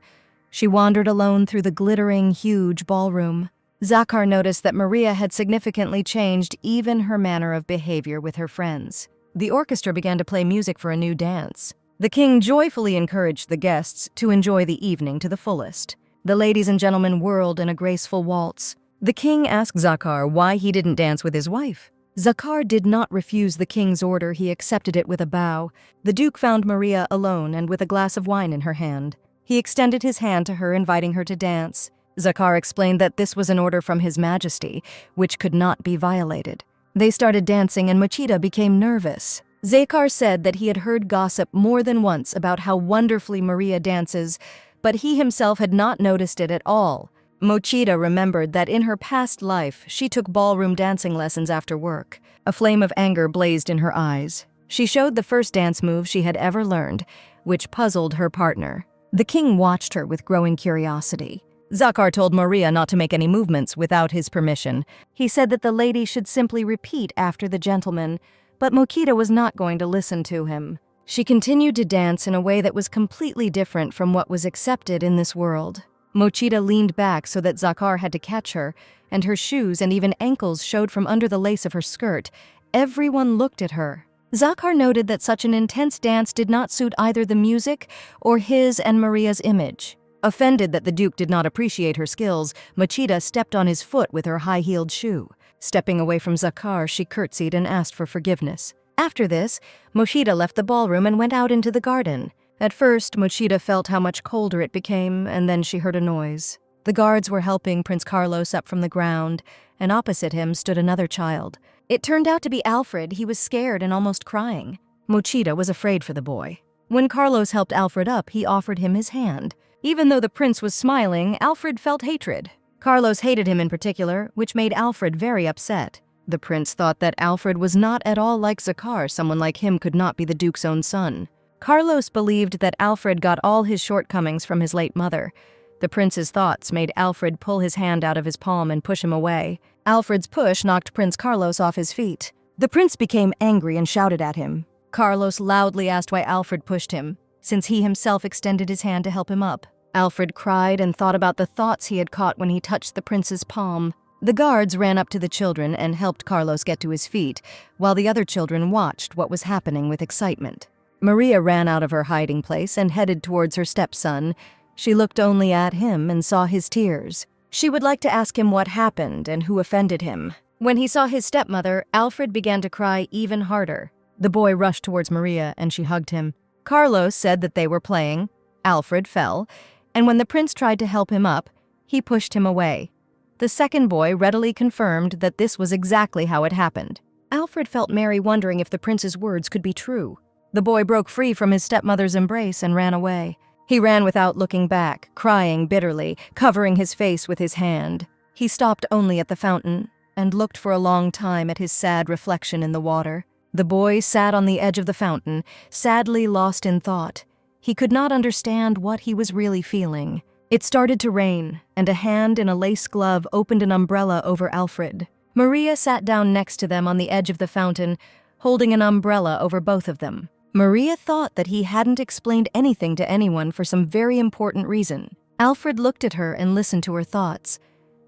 She wandered alone through the glittering, huge ballroom. Zakar noticed that Maria had significantly changed even her manner of behavior with her friends. The orchestra began to play music for a new dance. The king joyfully encouraged the guests to enjoy the evening to the fullest. The ladies and gentlemen whirled in a graceful waltz. The king asked Zakar why he didn't dance with his wife. Zakar did not refuse the king's order. He accepted it with a bow. The duke found Maria alone and with a glass of wine in her hand. He extended his hand to her, inviting her to dance. Zakar explained that this was an order from His Majesty, which could not be violated. They started dancing and Mochida became nervous. Zakar said that he had heard gossip more than once about how wonderfully Maria dances, but he himself had not noticed it at all. Mochida remembered that in her past life, she took ballroom dancing lessons after work. A flame of anger blazed in her eyes. She showed the first dance move she had ever learned, which puzzled her partner. The king watched her with growing curiosity. Zakar told Maria not to make any movements without his permission. He said that the lady should simply repeat after the gentleman, but Mochida was not going to listen to him. She continued to dance in a way that was completely different from what was accepted in this world. Mochida leaned back so that Zakar had to catch her, and her shoes and even ankles showed from under the lace of her skirt. Everyone looked at her. Zakar noted that such an intense dance did not suit either the music or his and Maria's image. Offended that the duke did not appreciate her skills, Mochida stepped on his foot with her high-heeled shoe. Stepping away from Zakar, she curtsied and asked for forgiveness. After this, Mochida left the ballroom and went out into the garden. At first, Mochida felt how much colder it became, and then she heard a noise. The guards were helping Prince Carlos up from the ground, and opposite him stood another child. It turned out to be Alfred. He was scared and almost crying. Mochida was afraid for the boy. When Carlos helped Alfred up, he offered him his hand. Even though the prince was smiling, Alfred felt hatred. Carlos hated him in particular, which made Alfred very upset. The prince thought that Alfred was not at all like Zakar. Someone like him could not be the duke's own son. Carlos believed that Alfred got all his shortcomings from his late mother. The prince's thoughts made Alfred pull his hand out of his palm and push him away. Alfred's push knocked Prince Carlos off his feet. The prince became angry and shouted at him. Carlos loudly asked why Alfred pushed him, since he himself extended his hand to help him up. Alfred cried and thought about the thoughts he had caught when he touched the prince's palm. The guards ran up to the children and helped Carlos get to his feet, while the other children watched what was happening with excitement. Maria ran out of her hiding place and headed towards her stepson. She looked only at him and saw his tears. She would like to ask him what happened and who offended him. When he saw his stepmother, Alfred began to cry even harder. The boy rushed towards Maria and she hugged him. Carlos said that they were playing. Alfred fell, and when the prince tried to help him up, he pushed him away. The second boy readily confirmed that this was exactly how it happened. Alfred felt Mary wondering if the prince's words could be true. The boy broke free from his stepmother's embrace and ran away. He ran without looking back, crying bitterly, covering his face with his hand. He stopped only at the fountain and looked for a long time at his sad reflection in the water. The boy sat on the edge of the fountain, sadly lost in thought. He could not understand what he was really feeling. It started to rain, and a hand in a lace glove opened an umbrella over Alfred. Maria sat down next to them on the edge of the fountain, holding an umbrella over both of them. Maria thought that he hadn't explained anything to anyone for some very important reason. Alfred looked at her and listened to her thoughts.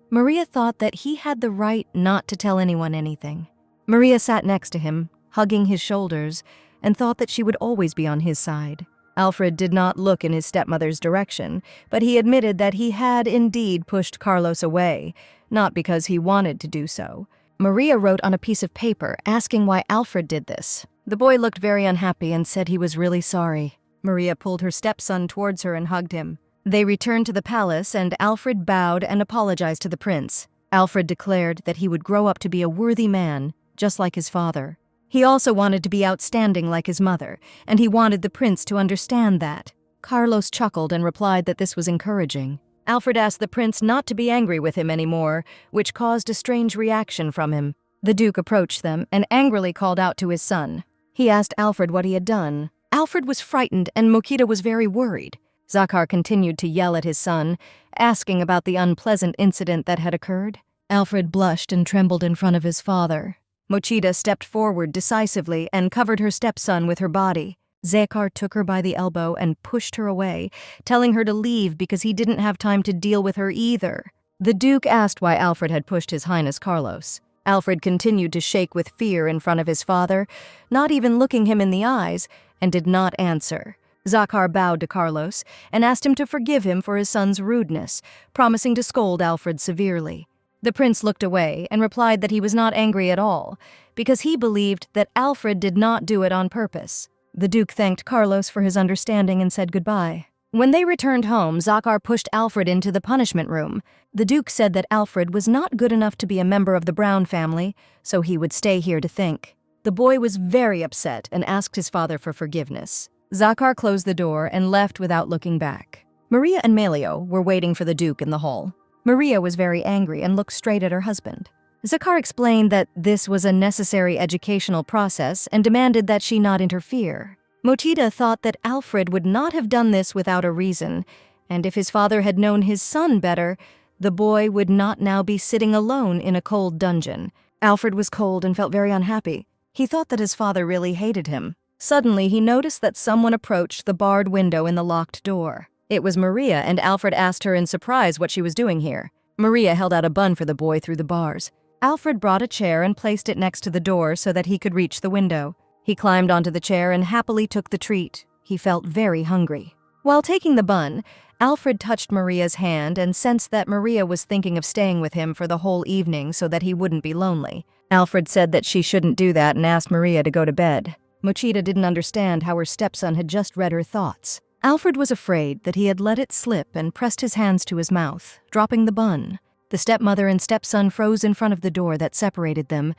Maria thought that he had the right not to tell anyone anything. Maria sat next to him, hugging his shoulders, and thought that she would always be on his side. Alfred did not look in his stepmother's direction, but he admitted that he had indeed pushed Carlos away, not because he wanted to do so. Maria wrote on a piece of paper asking why Alfred did this. The boy looked very unhappy and said he was really sorry. Maria pulled her stepson towards her and hugged him. They returned to the palace, and Alfred bowed and apologized to the prince. Alfred declared that he would grow up to be a worthy man, just like his father. He also wanted to be outstanding like his mother, and he wanted the prince to understand that. Carlos chuckled and replied that this was encouraging. Alfred asked the prince not to be angry with him anymore, which caused a strange reaction from him. The duke approached them and angrily called out to his son. He asked Alfred what he had done. Alfred was frightened and Mochida was very worried. Zakar continued to yell at his son, asking about the unpleasant incident that had occurred. Alfred blushed and trembled in front of his father. Mochida stepped forward decisively and covered her stepson with her body. Zakar took her by the elbow and pushed her away, telling her to leave because he didn't have time to deal with her either. The Duke asked why Alfred had pushed His Highness Carlos. Alfred continued to shake with fear in front of his father, not even looking him in the eyes, and did not answer. Zakar bowed to Carlos and asked him to forgive him for his son's rudeness, promising to scold Alfred severely. The prince looked away and replied that he was not angry at all, because he believed that Alfred did not do it on purpose. The Duke thanked Carlos for his understanding and said goodbye. When they returned home, Zakar pushed Alfred into the punishment room. The Duke said that Alfred was not good enough to be a member of the Brown family, so he would stay here to think. The boy was very upset and asked his father for forgiveness. Zakar closed the door and left without looking back. Maria and Melio were waiting for the Duke in the hall. Maria was very angry and looked straight at her husband. Zakar explained that this was a necessary educational process and demanded that she not interfere. Mochida thought that Alfred would not have done this without a reason, and if his father had known his son better, the boy would not now be sitting alone in a cold dungeon. Alfred was cold and felt very unhappy. He thought that his father really hated him. Suddenly, he noticed that someone approached the barred window in the locked door. It was Maria, and Alfred asked her in surprise what she was doing here. Maria held out a bun for the boy through the bars. Alfred brought a chair and placed it next to the door so that he could reach the window. He climbed onto the chair and happily took the treat. He felt very hungry. While taking the bun, Alfred touched Maria's hand and sensed that Maria was thinking of staying with him for the whole evening so that he wouldn't be lonely. Alfred said that she shouldn't do that and asked Maria to go to bed. Mochida didn't understand how her stepson had just read her thoughts. Alfred was afraid that he had let it slip and pressed his hands to his mouth, dropping the bun. The stepmother and stepson froze in front of the door that separated them,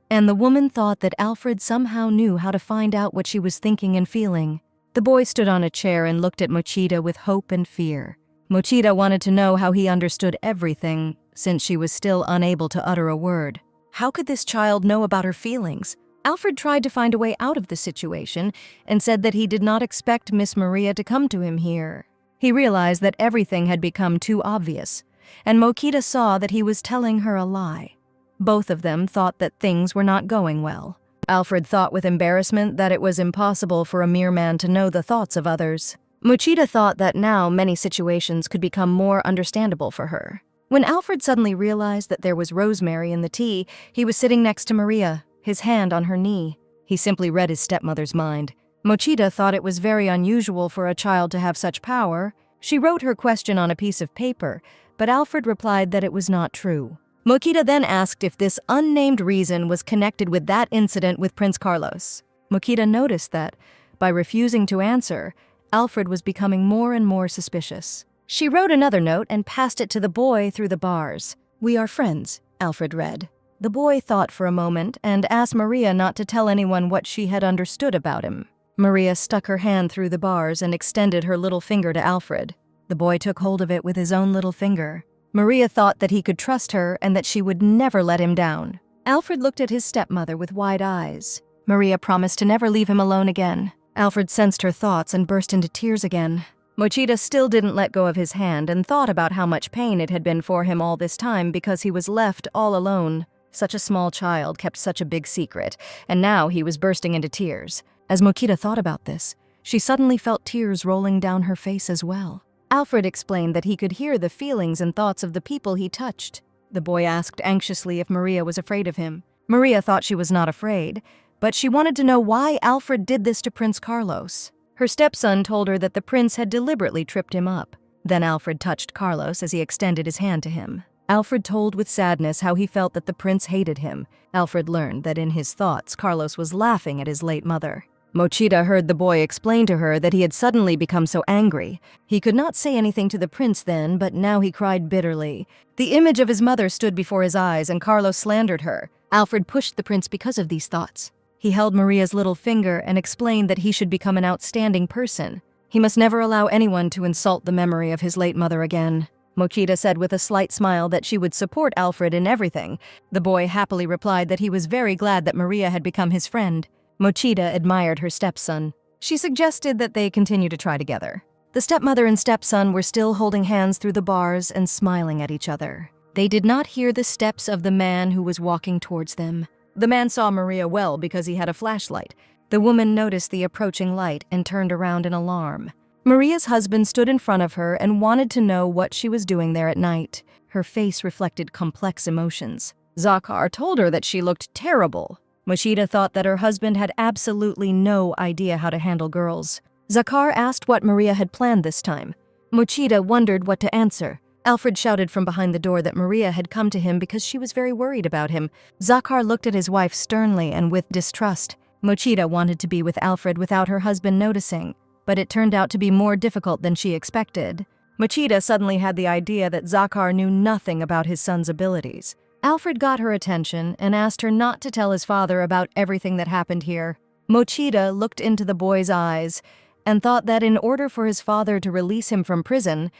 and the woman thought that Alfred somehow knew how to find out what she was thinking and feeling. The boy stood on a chair and looked at Mochida with hope and fear. Mochida wanted to know how he understood everything, since she was still unable to utter a word. How could this child know about her feelings? Alfred tried to find a way out of the situation and said that he did not expect Miss Maria to come to him here. He realized that everything had become too obvious, and Mochida saw that he was telling her a lie. Both of them thought that things were not going well. Alfred thought with embarrassment that it was impossible for a mere man to know the thoughts of others. Mochida thought that now many situations could become more understandable for her. When Alfred suddenly realized that there was rosemary in the tea, he was sitting next to Maria, his hand on her knee. He simply read his stepmother's mind. Mochida thought it was very unusual for a child to have such power. She wrote her question on a piece of paper, but Alfred replied that it was not true. Mochida then asked if this unnamed reason was connected with that incident with Prince Carlos. Mochida noticed that, by refusing to answer, Alfred was becoming more and more suspicious. She wrote another note and passed it to the boy through the bars. "We are friends," Alfred read. The boy thought for a moment and asked Maria not to tell anyone what she had understood about him. Maria stuck her hand through the bars and extended her little finger to Alfred. The boy took hold of it with his own little finger. Maria thought that he could trust her and that she would never let him down. Alfred looked at his stepmother with wide eyes. Maria promised to never leave him alone again. Alfred sensed her thoughts and burst into tears again. Mochida still didn't let go of his hand and thought about how much pain it had been for him all this time because he was left all alone. Such a small child kept such a big secret, and now he was bursting into tears. As Mochida thought about this, she suddenly felt tears rolling down her face as well. Alfred explained that he could hear the feelings and thoughts of the people he touched. The boy asked anxiously if Maria was afraid of him. Maria thought she was not afraid, but she wanted to know why Alfred did this to Prince Carlos. Her stepson told her that the prince had deliberately tripped him up. Then Alfred touched Carlos as he extended his hand to him. Alfred told with sadness how he felt that the prince hated him. Alfred learned that in his thoughts, Carlos was laughing at his late mother. Mochida heard the boy explain to her that he had suddenly become so angry. He could not say anything to the prince then, but now he cried bitterly. The image of his mother stood before his eyes, and Carlos slandered her. Alfred pushed the prince because of these thoughts. He held Maria's little finger and explained that he should become an outstanding person. He must never allow anyone to insult the memory of his late mother again. Mochida said with a slight smile that she would support Alfred in everything. The boy happily replied that he was very glad that Maria had become his friend. Mochida admired her stepson. She suggested that they continue to try together. The stepmother and stepson were still holding hands through the bars and smiling at each other. They did not hear the steps of the man who was walking towards them. The man saw Maria well because he had a flashlight. The woman noticed the approaching light and turned around in alarm. Maria's husband stood in front of her and wanted to know what she was doing there at night. Her face reflected complex emotions. Zakar told her that she looked terrible. Mochida thought that her husband had absolutely no idea how to handle girls. Zakar asked what Maria had planned this time. Mochida wondered what to answer. Alfred shouted from behind the door that Maria had come to him because she was very worried about him. Zakar looked at his wife sternly and with distrust. Mochida wanted to be with Alfred without her husband noticing, but it turned out to be more difficult than she expected. Mochida suddenly had the idea that Zakar knew nothing about his son's abilities. Alfred got her attention and asked her not to tell his father about everything that happened here. Mochida looked into the boy's eyes and thought that in order for his father to release him from prison,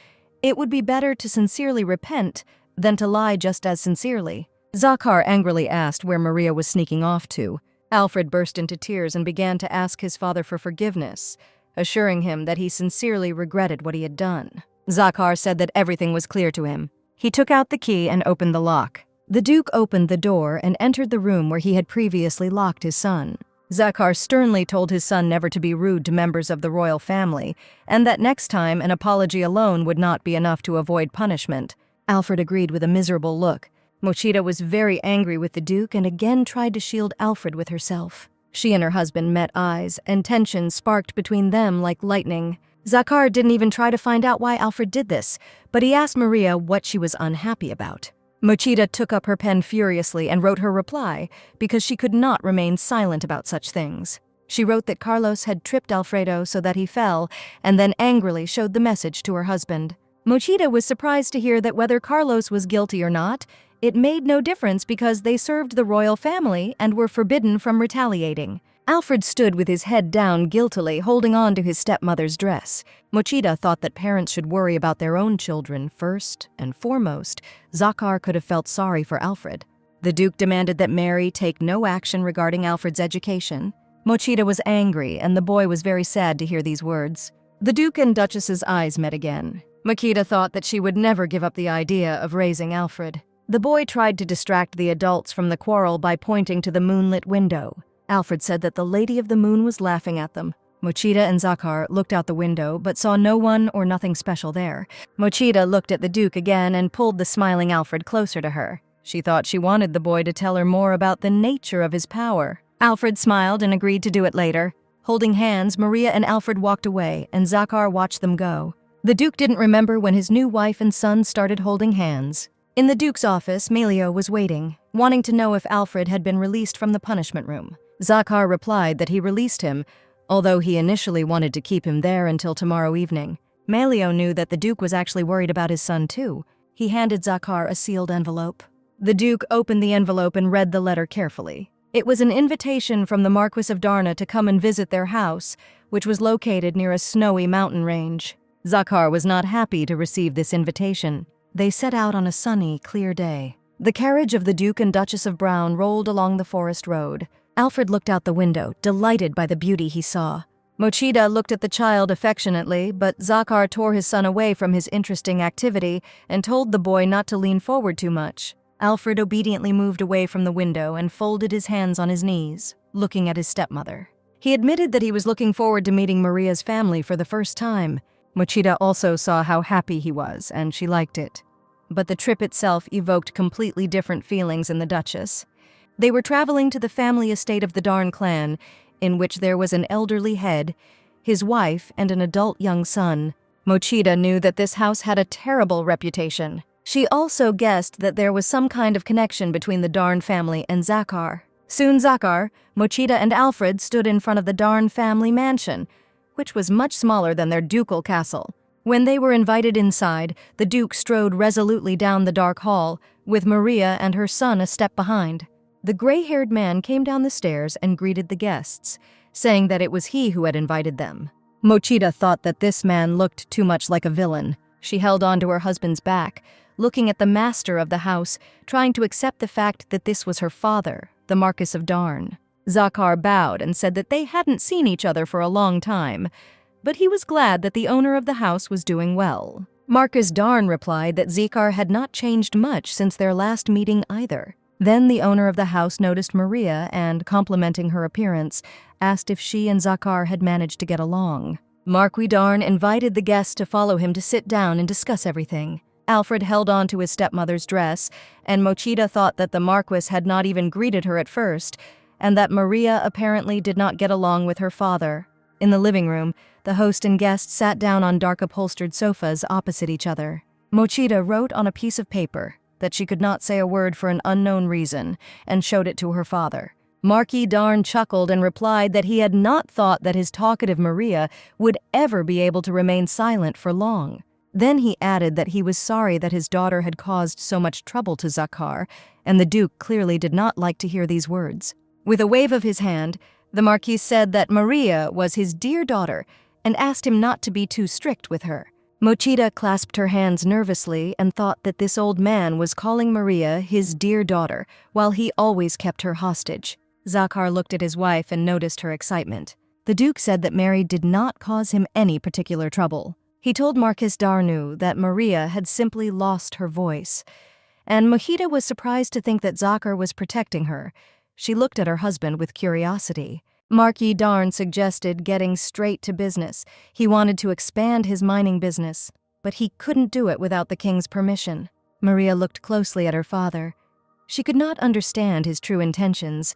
it would be better to sincerely repent than to lie just as sincerely. Zakar angrily asked where Maria was sneaking off to. Alfred burst into tears and began to ask his father for forgiveness, assuring him that he sincerely regretted what he had done. Zakar said that everything was clear to him. He took out the key and opened the lock. The Duke opened the door and entered the room where he had previously locked his son. Zakar sternly told his son never to be rude to members of the royal family, and that next time an apology alone would not be enough to avoid punishment. Alfred agreed with a miserable look. Mochida was very angry with the Duke and again tried to shield Alfred with herself. She and her husband met eyes, and tension sparked between them like lightning. Zakar didn't even try to find out why Alfred did this, but he asked Maria what she was unhappy about. Mochida took up her pen furiously and wrote her reply because she could not remain silent about such things. She wrote that Carlos had tripped Alfredo so that he fell, and then angrily showed the message to her husband. Mochida was surprised to hear that whether Carlos was guilty or not, it made no difference because they served the royal family and were forbidden from retaliating. Alfred stood with his head down guiltily, holding on to his stepmother's dress. Mochida thought that parents should worry about their own children first and foremost. Zakar could have felt sorry for Alfred. The Duke demanded that Mary take no action regarding Alfred's education. Mochida was angry, and the boy was very sad to hear these words. The Duke and Duchess's eyes met again. Mochida thought that she would never give up the idea of raising Alfred. The boy tried to distract the adults from the quarrel by pointing to the moonlit window. Alfred said that the Lady of the Moon was laughing at them. Mochida and Zakar looked out the window but saw no one or nothing special there. Mochida looked at the Duke again and pulled the smiling Alfred closer to her. She thought she wanted the boy to tell her more about the nature of his power. Alfred smiled and agreed to do it later. Holding hands, Maria and Alfred walked away, and Zakar watched them go. The Duke didn't remember when his new wife and son started holding hands. In the Duke's office, Melio was waiting, wanting to know if Alfred had been released from the punishment room. Zakar replied that he released him, although he initially wanted to keep him there until tomorrow evening. Melio knew that the Duke was actually worried about his son too. He handed Zakar a sealed envelope. The Duke opened the envelope and read the letter carefully. It was an invitation from the Marquis of Darna to come and visit their house, which was located near a snowy mountain range. Zakar was not happy to receive this invitation. They set out on a sunny, clear day. The carriage of the Duke and Duchess of Brown rolled along the forest road. Alfred looked out the window, delighted by the beauty he saw. Mochida looked at the child affectionately, but Zakar tore his son away from his interesting activity and told the boy not to lean forward too much. Alfred obediently moved away from the window and folded his hands on his knees, looking at his stepmother. He admitted that he was looking forward to meeting Maria's family for the first time. Mochida also saw how happy he was, and she liked it. But the trip itself evoked completely different feelings in the Duchess. They were traveling to the family estate of the Darn clan, in which there was an elderly head, his wife, and an adult young son. Mochida knew that this house had a terrible reputation. She also guessed that there was some kind of connection between the Darn family and Zakar. Soon Zakar, Mochida, and Alfred stood in front of the Darn family mansion, which was much smaller than their ducal castle. When they were invited inside, the Duke strode resolutely down the dark hall, with Maria and her son a step behind. The gray-haired man came down the stairs and greeted the guests, saying that it was he who had invited them. Mochida thought that this man looked too much like a villain. She held on to her husband's back, looking at the master of the house, trying to accept the fact that this was her father, the Marquis of Darn. Zakar bowed and said that they hadn't seen each other for a long time, but he was glad that the owner of the house was doing well. Marcus Darn replied that Zakar had not changed much since their last meeting either. Then the owner of the house noticed Maria and, complimenting her appearance, asked if she and Zakar had managed to get along. Marquis Darn invited the guests to follow him to sit down and discuss everything. Alfred held on to his stepmother's dress, and Mochida thought that the Marquis had not even greeted her at first, and that Maria apparently did not get along with her father. In the living room, the host and guests sat down on dark upholstered sofas opposite each other. Mochida wrote on a piece of paper that she could not say a word for an unknown reason, and showed it to her father. Marquis Darn chuckled and replied that he had not thought that his talkative Maria would ever be able to remain silent for long. Then he added that he was sorry that his daughter had caused so much trouble to Zakar, and the Duke clearly did not like to hear these words. With a wave of his hand, the Marquis said that Maria was his dear daughter and asked him not to be too strict with her. Mochida clasped her hands nervously and thought that this old man was calling Maria his dear daughter, while he always kept her hostage. Zakar looked at his wife and noticed her excitement. The Duke said that Mary did not cause him any particular trouble. He told Marquis Darnu that Maria had simply lost her voice, and Mochida was surprised to think that Zakar was protecting her. She looked at her husband with curiosity. Marquis Darn suggested getting straight to business. He wanted to expand his mining business, but he couldn't do it without the king's permission. Maria looked closely at her father. She could not understand his true intentions.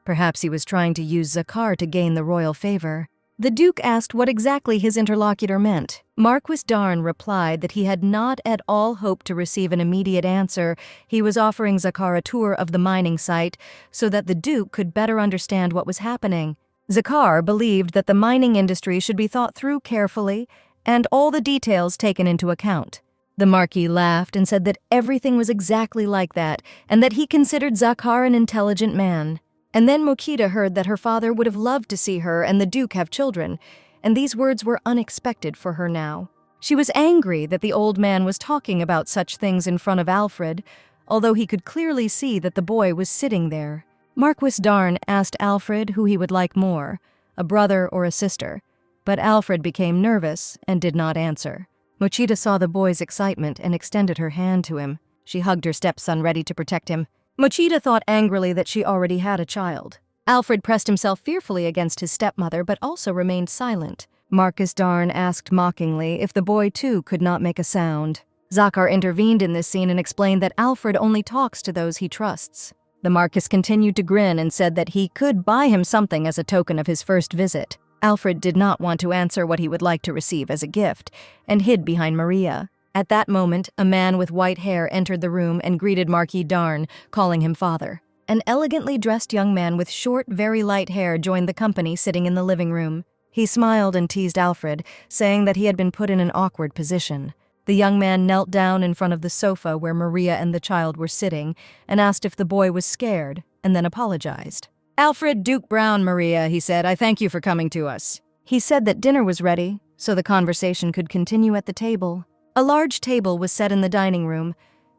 Perhaps he was trying to use Zakar to gain the royal favor. The Duke asked what exactly his interlocutor meant. Marquis Darn replied that he had not at all hoped to receive an immediate answer. He was offering Zakar a tour of the mining site so that the Duke could better understand what was happening. Zakar believed that the mining industry should be thought through carefully and all the details taken into account. The Marquis laughed and said that everything was exactly like that and that he considered Zakar an intelligent man. And then Mochida heard that her father would have loved to see her and the Duke have children, and these words were unexpected for her now. She was angry that the old man was talking about such things in front of Alfred, although he could clearly see that the boy was sitting there. Marquis Darn asked Alfred who he would like more, a brother or a sister, but Alfred became nervous and did not answer. Mochida saw the boy's excitement and extended her hand to him. She hugged her stepson, ready to protect him. Mochida thought angrily that she already had a child. Alfred pressed himself fearfully against his stepmother, but also remained silent. Marquis Darn asked mockingly if the boy too could not make a sound. Zakar intervened in this scene and explained that Alfred only talks to those he trusts. The Marquis continued to grin and said that he could buy him something as a token of his first visit. Alfred did not want to answer what he would like to receive as a gift, and hid behind Maria. At that moment, a man with white hair entered the room and greeted Marquis Darn, calling him father. An elegantly dressed young man with short, very light hair joined the company sitting in the living room. He smiled and teased Alfred, saying that he had been put in an awkward position. The young man knelt down in front of the sofa where Maria and the child were sitting and asked if the boy was scared, and then apologized. "Alfred Duke Brown, Maria," he said, "I thank you for coming to us." He said that dinner was ready, so the conversation could continue at the table. A large table was set in the dining room,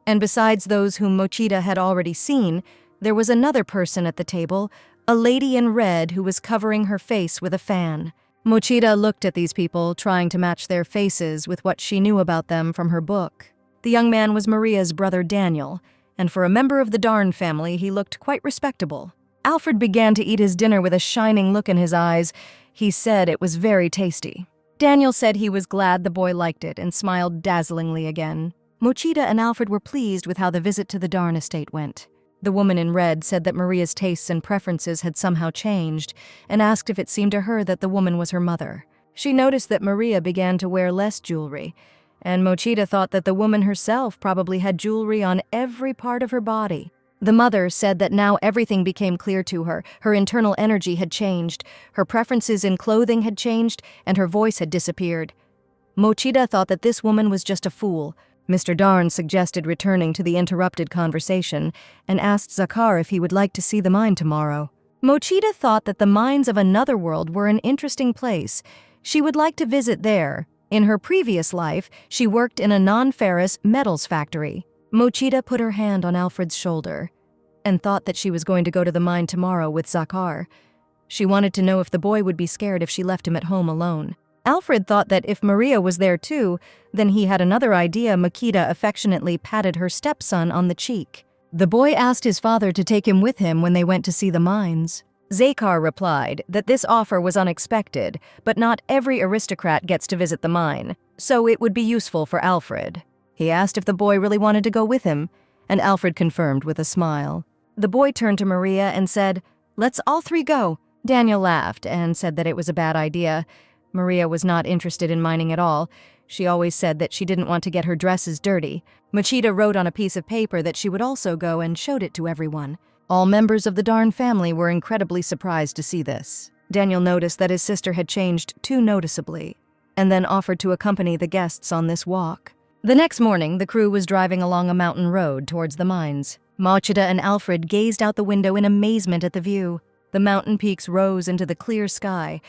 and besides those whom Mochida had already seen, there was another person at the table, a lady in red who was covering her face with a fan. Mochida looked at these people, trying to match their faces with what she knew about them from her book. The young man was Maria's brother Daniel, and for a member of the Darn family, he looked quite respectable. Alfred began to eat his dinner with a shining look in his eyes. He said it was very tasty. Daniel said he was glad the boy liked it and smiled dazzlingly again. Mochida and Alfred were pleased with how the visit to the Darn estate went. The woman in red said that Maria's tastes and preferences had somehow changed and asked if it seemed to her that the woman was her mother. She noticed that Maria began to wear less jewelry, and Mochida thought that the woman herself probably had jewelry on every part of her body. The mother said that now everything became clear to her. Her internal energy had changed, her preferences in clothing had changed, and her voice had disappeared. Mochida thought that this woman was just a fool. Mr. Darn suggested returning to the interrupted conversation and asked Zakar if he would like to see the mine tomorrow. Mochida thought that the mines of another world were an interesting place. She would like to visit there. In her previous life, she worked in a non-ferrous metals factory. Mochida put her hand on Alfred's shoulder and thought that she was going to go to the mine tomorrow with Zakar. She wanted to know if the boy would be scared if she left him at home alone. Alfred thought that if Maria was there too, then he had another idea. Makita affectionately patted her stepson on the cheek. The boy asked his father to take him with him when they went to see the mines. Zakar replied that this offer was unexpected, but not every aristocrat gets to visit the mine, so it would be useful for Alfred. He asked if the boy really wanted to go with him, and Alfred confirmed with a smile. The boy turned to Maria and said, "Let's all three go." Daniel laughed and said that it was a bad idea. Maria was not interested in mining at all. She always said that she didn't want to get her dresses dirty. Machida wrote on a piece of paper that she would also go and showed it to everyone. All members of the Darn family were incredibly surprised to see this. Daniel noticed that his sister had changed too noticeably, and then offered to accompany the guests on this walk. The next morning, the crew was driving along a mountain road towards the mines. Machida and Alfred gazed out the window in amazement at the view. The mountain peaks rose into the clear sky.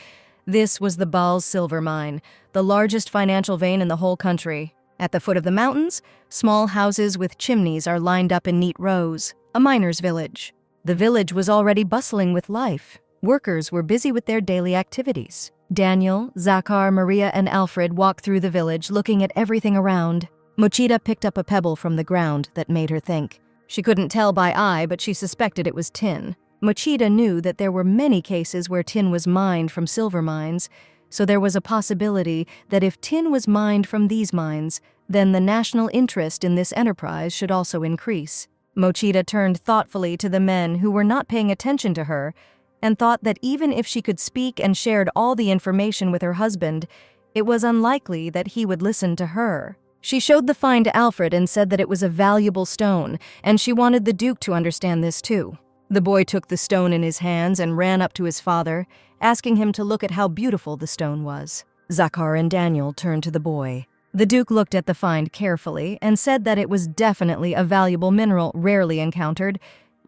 This was the Baal's silver mine, the largest financial vein in the whole country. At the foot of the mountains, small houses with chimneys are lined up in neat rows, a miner's village. The village was already bustling with life. Workers were busy with their daily activities. Daniel, Zakar, Maria, and Alfred walked through the village, looking at everything around. Mochida picked up a pebble from the ground that made her think. She couldn't tell by eye, but she suspected it was tin. Mochida knew that there were many cases where tin was mined from silver mines, so there was a possibility that if tin was mined from these mines, then the national interest in this enterprise should also increase. Mochida turned thoughtfully to the men who were not paying attention to her and thought that even if she could speak and shared all the information with her husband, it was unlikely that he would listen to her. She showed the find to Alfred and said that it was a valuable stone, and she wanted the Duke to understand this too. The boy took the stone in his hands and ran up to his father, asking him to look at how beautiful the stone was. Zakar and Daniel turned to the boy. The Duke looked at the find carefully and said that it was definitely a valuable mineral rarely encountered.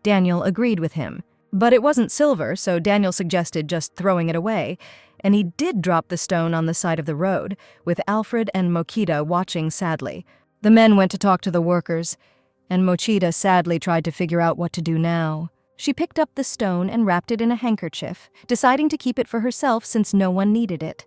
Daniel agreed with him. But it wasn't silver, so Daniel suggested just throwing it away, and he did drop the stone on the side of the road, with Alfred and Mochida watching sadly. The men went to talk to the workers, and Mochida sadly tried to figure out what to do now. She picked up the stone and wrapped it in a handkerchief, deciding to keep it for herself since no one needed it.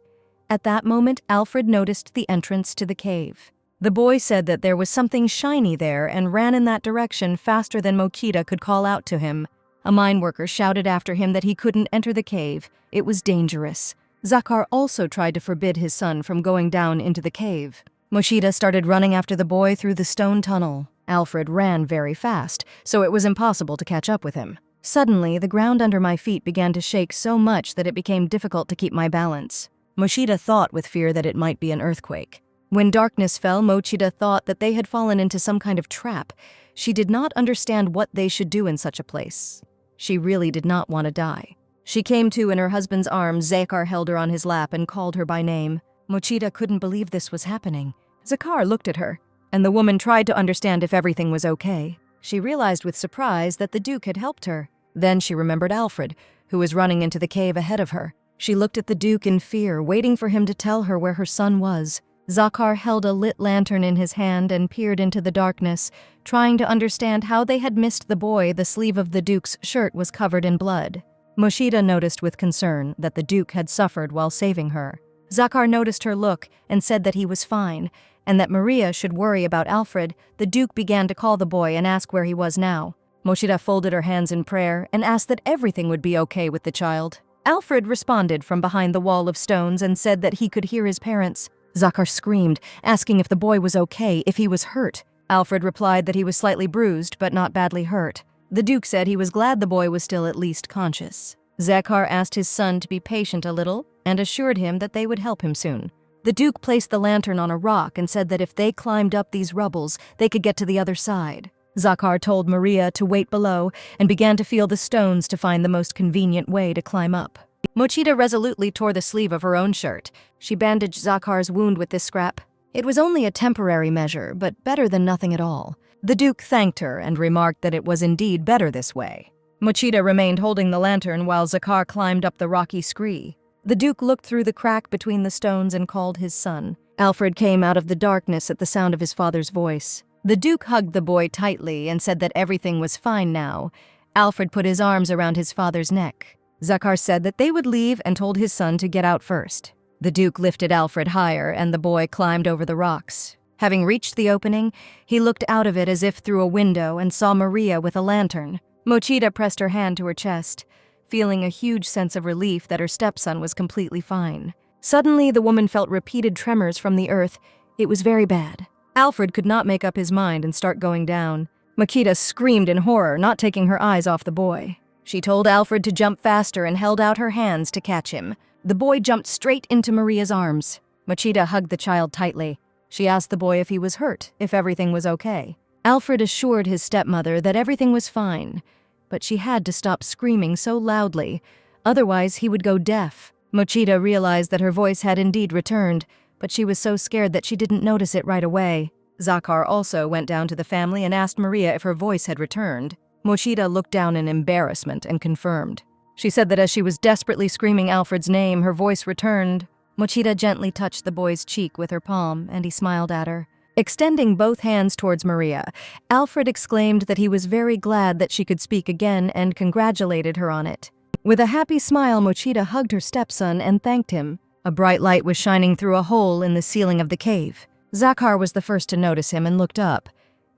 At that moment, Alfred noticed the entrance to the cave. The boy said that there was something shiny there and ran in that direction faster than Mochida could call out to him. A mine worker shouted after him that he couldn't enter the cave. It was dangerous. Zakar also tried to forbid his son from going down into the cave. Mochida started running after the boy through the stone tunnel. Alfred ran very fast, so it was impossible to catch up with him. Suddenly, the ground under my feet began to shake so much that it became difficult to keep my balance. Mochida thought with fear that it might be an earthquake. When darkness fell, Mochida thought that they had fallen into some kind of trap. She did not understand what they should do in such a place. She really did not want to die. She came to in her husband's arms. Zakar held her on his lap and called her by name. Mochida couldn't believe this was happening. Zakar looked at her, and the woman tried to understand if everything was okay. She realized with surprise that the Duke had helped her. Then she remembered Alfred, who was running into the cave ahead of her. She looked at the Duke in fear, waiting for him to tell her where her son was. Zakar held a lit lantern in his hand and peered into the darkness, trying to understand how they had missed the boy. The sleeve of the Duke's shirt was covered in blood. Mochida noticed with concern that the Duke had suffered while saving her. Zakar noticed her look and said that he was fine, and that Maria should worry about Alfred. The Duke began to call the boy and ask where he was now. Mochida folded her hands in prayer and asked that everything would be okay with the child. Alfred responded from behind the wall of stones and said that he could hear his parents. Zakar screamed, asking if the boy was okay, if he was hurt. Alfred replied that he was slightly bruised but not badly hurt. The Duke said he was glad the boy was still at least conscious. Zakar asked his son to be patient a little and assured him that they would help him soon. The Duke placed the lantern on a rock and said that if they climbed up these rubbles, they could get to the other side. Zakar told Maria to wait below and began to feel the stones to find the most convenient way to climb up. Mochida resolutely tore the sleeve of her own shirt. She bandaged Zakar's wound with this scrap. It was only a temporary measure, but better than nothing at all. The Duke thanked her and remarked that it was indeed better this way. Mochida remained holding the lantern while Zakar climbed up the rocky scree. The Duke looked through the crack between the stones and called his son. Alfred came out of the darkness at the sound of his father's voice. The Duke hugged the boy tightly and said that everything was fine now. Alfred put his arms around his father's neck. Zakar said that they would leave and told his son to get out first. The Duke lifted Alfred higher, and the boy climbed over the rocks. Having reached the opening, he looked out of it as if through a window and saw Maria with a lantern. Mochida pressed her hand to her chest, feeling a huge sense of relief that her stepson was completely fine. Suddenly, the woman felt repeated tremors from the earth. It was very bad. Alfred could not make up his mind and start going down. Mochida screamed in horror, not taking her eyes off the boy. She told Alfred to jump faster and held out her hands to catch him. The boy jumped straight into Maria's arms. Mochida hugged the child tightly. She asked the boy if he was hurt, if everything was okay. Alfred assured his stepmother that everything was fine, but she had to stop screaming so loudly, otherwise he would go deaf. Mochida realized that her voice had indeed returned, but she was so scared that she didn't notice it right away. Zakar also went down to the family and asked Maria if her voice had returned. Mochida looked down in embarrassment and confirmed. She said that as she was desperately screaming Alfred's name, her voice returned. Mochida gently touched the boy's cheek with her palm, and he smiled at her. Extending both hands towards Maria, Alfred exclaimed that he was very glad that she could speak again and congratulated her on it. With a happy smile, Mochida hugged her stepson and thanked him. A bright light was shining through a hole in the ceiling of the cave. Zakar was the first to notice him and looked up.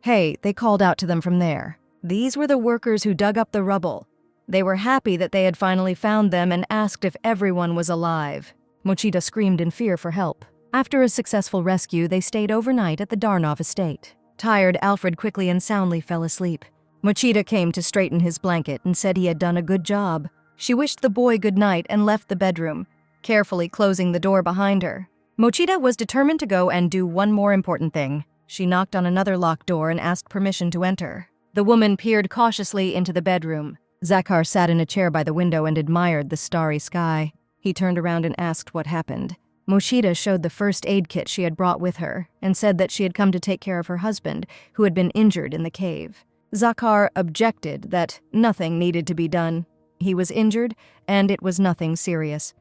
Hey, they called out to them from there. These were the workers who dug up the rubble. They were happy that they had finally found them and asked if everyone was alive. Mochida screamed in fear for help. After a successful rescue, they stayed overnight at the Darnov estate. Tired, Alfred quickly and soundly fell asleep. Mochida came to straighten his blanket and said he had done a good job. She wished the boy good night and left the bedroom, carefully closing the door behind her. Mochida was determined to go and do one more important thing. She knocked on another locked door and asked permission to enter. The woman peered cautiously into the bedroom. Zakar sat in a chair by the window and admired the starry sky. He turned around and asked what happened. Mochida showed the first aid kit she had brought with her and said that she had come to take care of her husband, who had been injured in the cave. Zakar objected that nothing needed to be done. He was injured, and it was nothing serious.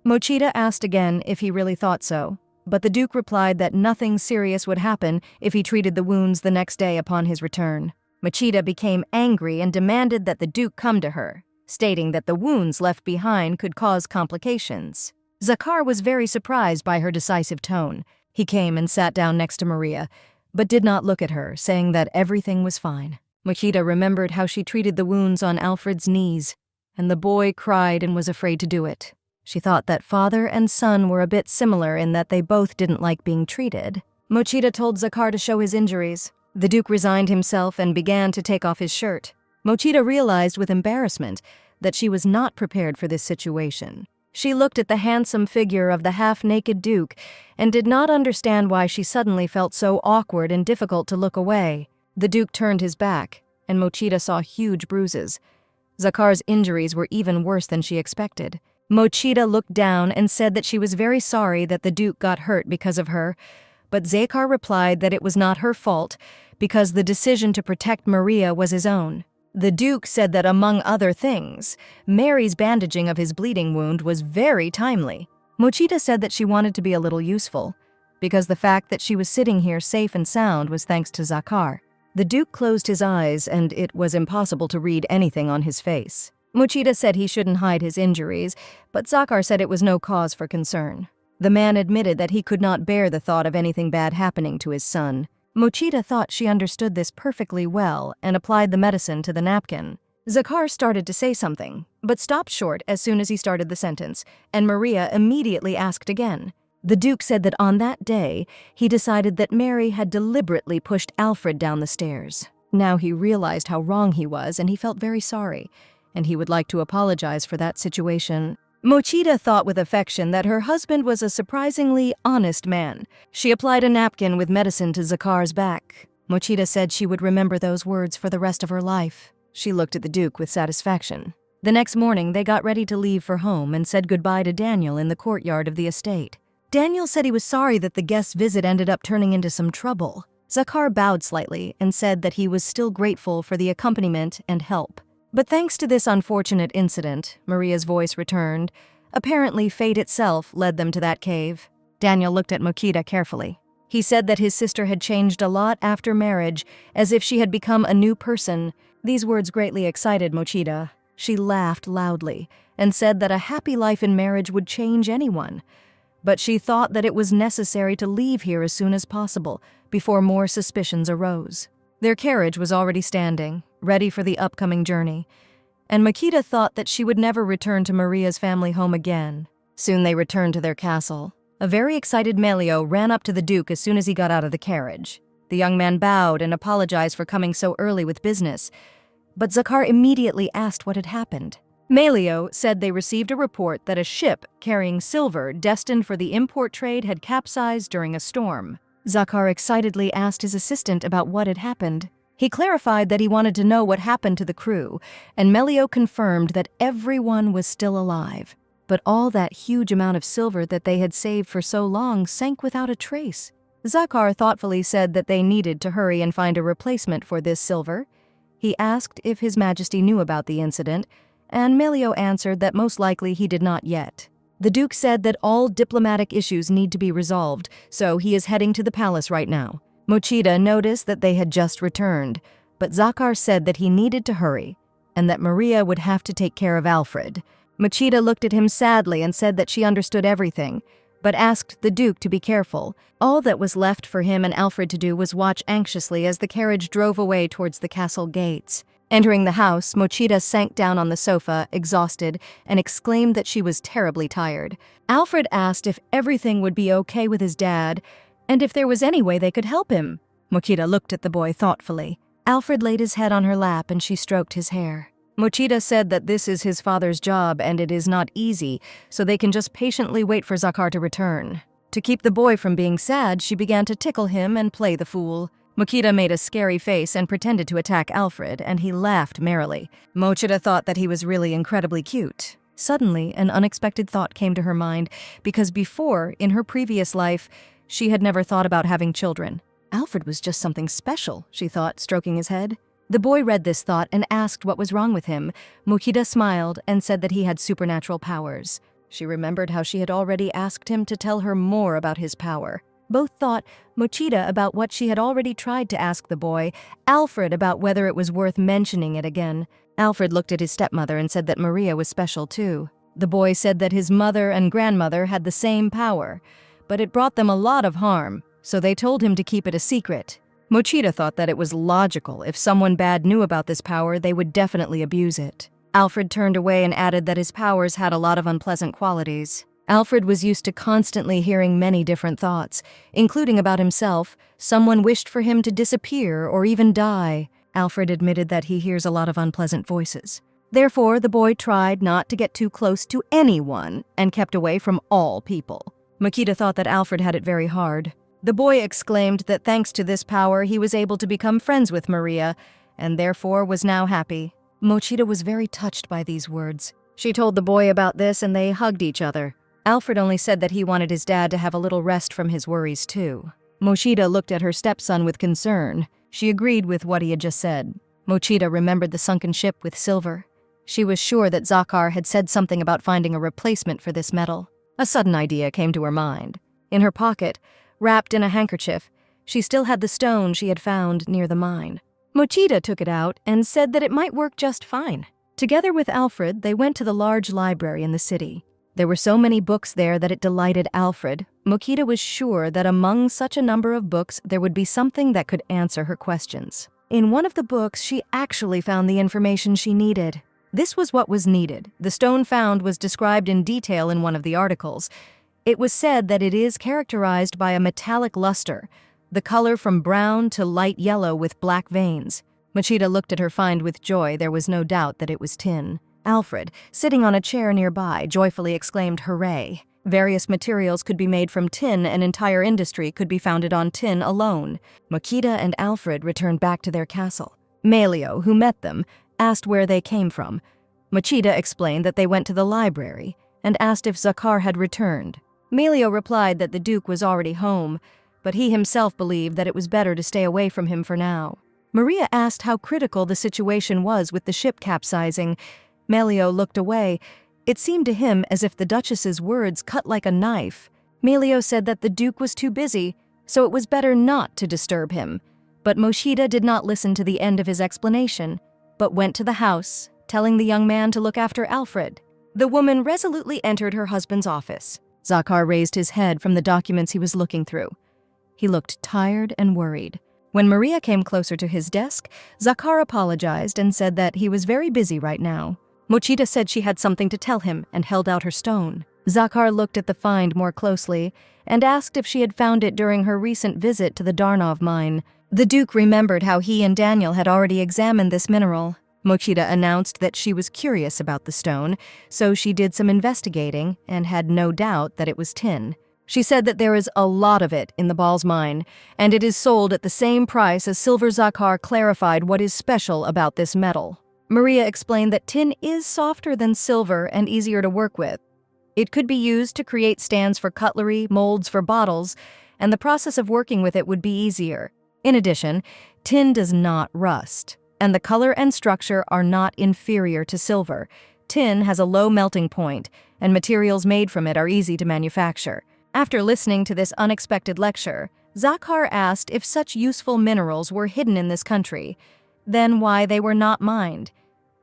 Mochida asked again if he really thought so, but the Duke replied that nothing serious would happen if he treated the wounds the next day upon his return. Mochida became angry and demanded that the Duke come to her, stating that the wounds left behind could cause complications. Zakar was very surprised by her decisive tone. He came and sat down next to Maria, but did not look at her, saying that everything was fine. Mochida remembered how she treated the wounds on Alfred's knees, and the boy cried and was afraid to do it. She thought that father and son were a bit similar in that they both didn't like being treated. Mochida told Zakar to show his injuries. The Duke resigned himself and began to take off his shirt. Mochida realized with embarrassment that she was not prepared for this situation. She looked at the handsome figure of the half-naked Duke and did not understand why she suddenly felt so awkward and difficult to look away. The Duke turned his back, and Mochida saw huge bruises. Zakar's injuries were even worse than she expected. Mochida looked down and said that she was very sorry that the Duke got hurt because of her, but Zakar replied that it was not her fault because the decision to protect Maria was his own. The Duke said that, among other things, Mary's bandaging of his bleeding wound was very timely. Mochida said that she wanted to be a little useful, because the fact that she was sitting here safe and sound was thanks to Zakar. The Duke closed his eyes, and it was impossible to read anything on his face. Mochida said he shouldn't hide his injuries, but Zakar said it was no cause for concern. The man admitted that he could not bear the thought of anything bad happening to his son. Mochida thought she understood this perfectly well and applied the medicine to the napkin. Zakar started to say something, but stopped short as soon as he started the sentence, and Maria immediately asked again. The Duke said that on that day, he decided that Mary had deliberately pushed Alfred down the stairs. Now he realized how wrong he was, and he felt very sorry, and he would like to apologize for that situation. Mochida thought with affection that her husband was a surprisingly honest man. She applied a napkin with medicine to Zakar's back. Mochida said she would remember those words for the rest of her life. She looked at the Duke with satisfaction. The next morning, they got ready to leave for home and said goodbye to Daniel in the courtyard of the estate. Daniel said he was sorry that the guest's visit ended up turning into some trouble. Zakar bowed slightly and said that he was still grateful for the accompaniment and help. But thanks to this unfortunate incident, Maria's voice returned. Apparently, fate itself led them to that cave. Daniel looked at Mochida carefully. He said that his sister had changed a lot after marriage, as if she had become a new person. These words greatly excited Mochida. She laughed loudly and said that a happy life in marriage would change anyone. But she thought that it was necessary to leave here as soon as possible, before more suspicions arose. Their carriage was already standing, ready for the upcoming journey, and Makita thought that she would never return to Maria's family home again. Soon they returned to their castle. A very excited Melio ran up to the Duke as soon as he got out of the carriage. The young man bowed and apologized for coming so early with business, but Zakar immediately asked what had happened. Melio said they received a report that a ship carrying silver destined for the import trade had capsized during a storm. Zakar excitedly asked his assistant about what had happened. He clarified that he wanted to know what happened to the crew, and Melio confirmed that everyone was still alive. But all that huge amount of silver that they had saved for so long sank without a trace. Zakar thoughtfully said that they needed to hurry and find a replacement for this silver. He asked if His Majesty knew about the incident, and Melio answered that most likely he did not yet. The Duke said that all diplomatic issues need to be resolved, so he is heading to the palace right now. Mochida noticed that they had just returned, but Zakar said that he needed to hurry, and that Maria would have to take care of Alfred. Mochida looked at him sadly and said that she understood everything, but asked the Duke to be careful. All that was left for him and Alfred to do was watch anxiously as the carriage drove away towards the castle gates. Entering the house, Mochida sank down on the sofa, exhausted, and exclaimed that she was terribly tired. Alfred asked if everything would be okay with his dad, and if there was any way they could help him. Mochida looked at the boy thoughtfully. Alfred laid his head on her lap and she stroked his hair. Mochida said that this is his father's job and it is not easy, so they can just patiently wait for Zakar to return. To keep the boy from being sad, she began to tickle him and play the fool. Mochida made a scary face and pretended to attack Alfred, and he laughed merrily. Mochida thought that he was really incredibly cute. Suddenly, an unexpected thought came to her mind, because before, in her previous life, she had never thought about having children. Alfred was just something special, she thought, stroking his head. The boy read this thought and asked what was wrong with him. Mochida smiled and said that he had supernatural powers. She remembered how she had already asked him to tell her more about his power. Both thought, Mochida about what she had already tried to ask the boy, Alfred about whether it was worth mentioning it again. Alfred looked at his stepmother and said that Maria was special too. The boy said that his mother and grandmother had the same power, but it brought them a lot of harm, so they told him to keep it a secret. Mochida thought that it was logical. If someone bad knew about this power, they would definitely abuse it. Alfred turned away and added that his powers had a lot of unpleasant qualities. Alfred was used to constantly hearing many different thoughts, including about himself. Someone wished for him to disappear or even die. Alfred admitted that he hears a lot of unpleasant voices. Therefore, the boy tried not to get too close to anyone and kept away from all people. Mochida thought that Alfred had it very hard. The boy exclaimed that thanks to this power he was able to become friends with Maria, and therefore was now happy. Mochida was very touched by these words. She told the boy about this and they hugged each other. Alfred only said that he wanted his dad to have a little rest from his worries too. Mochida looked at her stepson with concern. She agreed with what he had just said. Mochida remembered the sunken ship with silver. She was sure that Zakar had said something about finding a replacement for this metal. A sudden idea came to her mind. In her pocket, wrapped in a handkerchief, she still had the stone she had found near the mine. Mochida took it out and said that it might work just fine. Together with Alfred, they went to the large library in the city. There were so many books there that it delighted Alfred. Mochida was sure that among such a number of books there would be something that could answer her questions. In one of the books, she actually found the information she needed. This was what was needed. The stone found was described in detail in one of the articles. It was said that it is characterized by a metallic luster, the color from brown to light yellow with black veins. Mochida looked at her find with joy. There was no doubt that it was tin. Alfred, sitting on a chair nearby, joyfully exclaimed, "Hooray!" Various materials could be made from tin. An entire industry could be founded on tin alone. Mochida and Alfred returned back to their castle. Melio, who met them, asked where they came from. Mochida explained that they went to the library and asked if Zakar had returned. Melio replied that the Duke was already home, but he himself believed that it was better to stay away from him for now. Maria asked how critical the situation was with the ship capsizing. Melio looked away. It seemed to him as if the Duchess's words cut like a knife. Melio said that the Duke was too busy, so it was better not to disturb him. But Mochida did not listen to the end of his explanation, but went to the house, telling the young man to look after Alfred. The woman resolutely entered her husband's office. Zakar raised his head from the documents he was looking through. He looked tired and worried. When Maria came closer to his desk, Zakar apologized and said that he was very busy right now. Mochida said she had something to tell him and held out her stone. Zakar looked at the find more closely and asked if she had found it during her recent visit to the Darnov mine. The Duke remembered how he and Daniel had already examined this mineral. Mochida announced that she was curious about the stone, so she did some investigating and had no doubt that it was tin. She said that there is a lot of it in the Ball's mine, and it is sold at the same price as silver. Zakar clarified what is special about this metal. Maria explained that tin is softer than silver and easier to work with. It could be used to create stands for cutlery, molds for bottles, and the process of working with it would be easier. In addition, tin does not rust, and the color and structure are not inferior to silver. Tin has a low melting point, and materials made from it are easy to manufacture. After listening to this unexpected lecture, Zakar asked if such useful minerals were hidden in this country, then why they were not mined.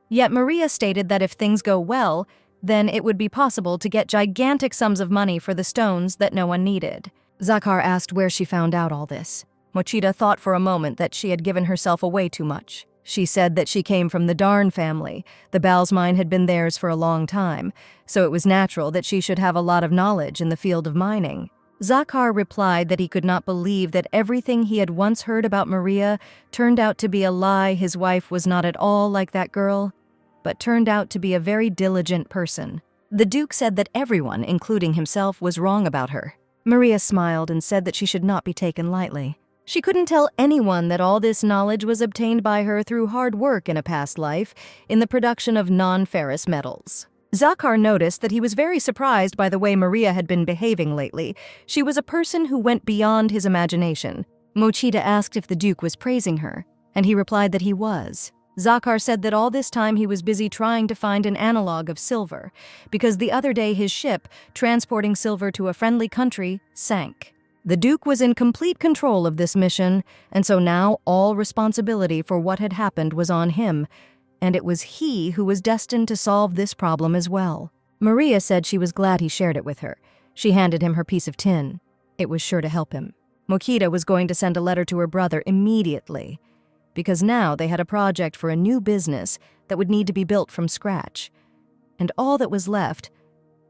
Yet Maria stated that if things go well, then it would be possible to get gigantic sums of money for the stones that no one needed. Zakar asked where she found out all this. Mochida thought for a moment that she had given herself away too much. She said that she came from the Darn family. The Ball's mine had been theirs for a long time, so it was natural that she should have a lot of knowledge in the field of mining. Zakar replied that he could not believe that everything he had once heard about Maria turned out to be a lie. His wife was not at all like that girl, but turned out to be a very diligent person. The Duke said that everyone, including himself, was wrong about her. Maria smiled and said that she should not be taken lightly. She couldn't tell anyone that all this knowledge was obtained by her through hard work in a past life in the production of non-ferrous metals. Zakar noticed that he was very surprised by the way Maria had been behaving lately. She was a person who went beyond his imagination. Mochida asked if the Duke was praising her, and he replied that he was. Zakar said that all this time he was busy trying to find an analog of silver, because the other day his ship, transporting silver to a friendly country, sank. The Duke was in complete control of this mission, and so now all responsibility for what had happened was on him, and it was he who was destined to solve this problem as well. Maria said she was glad he shared it with her. She handed him her piece of tin. It was sure to help him. Mochida was going to send a letter to her brother immediately, because now they had a project for a new business that would need to be built from scratch, and all that was left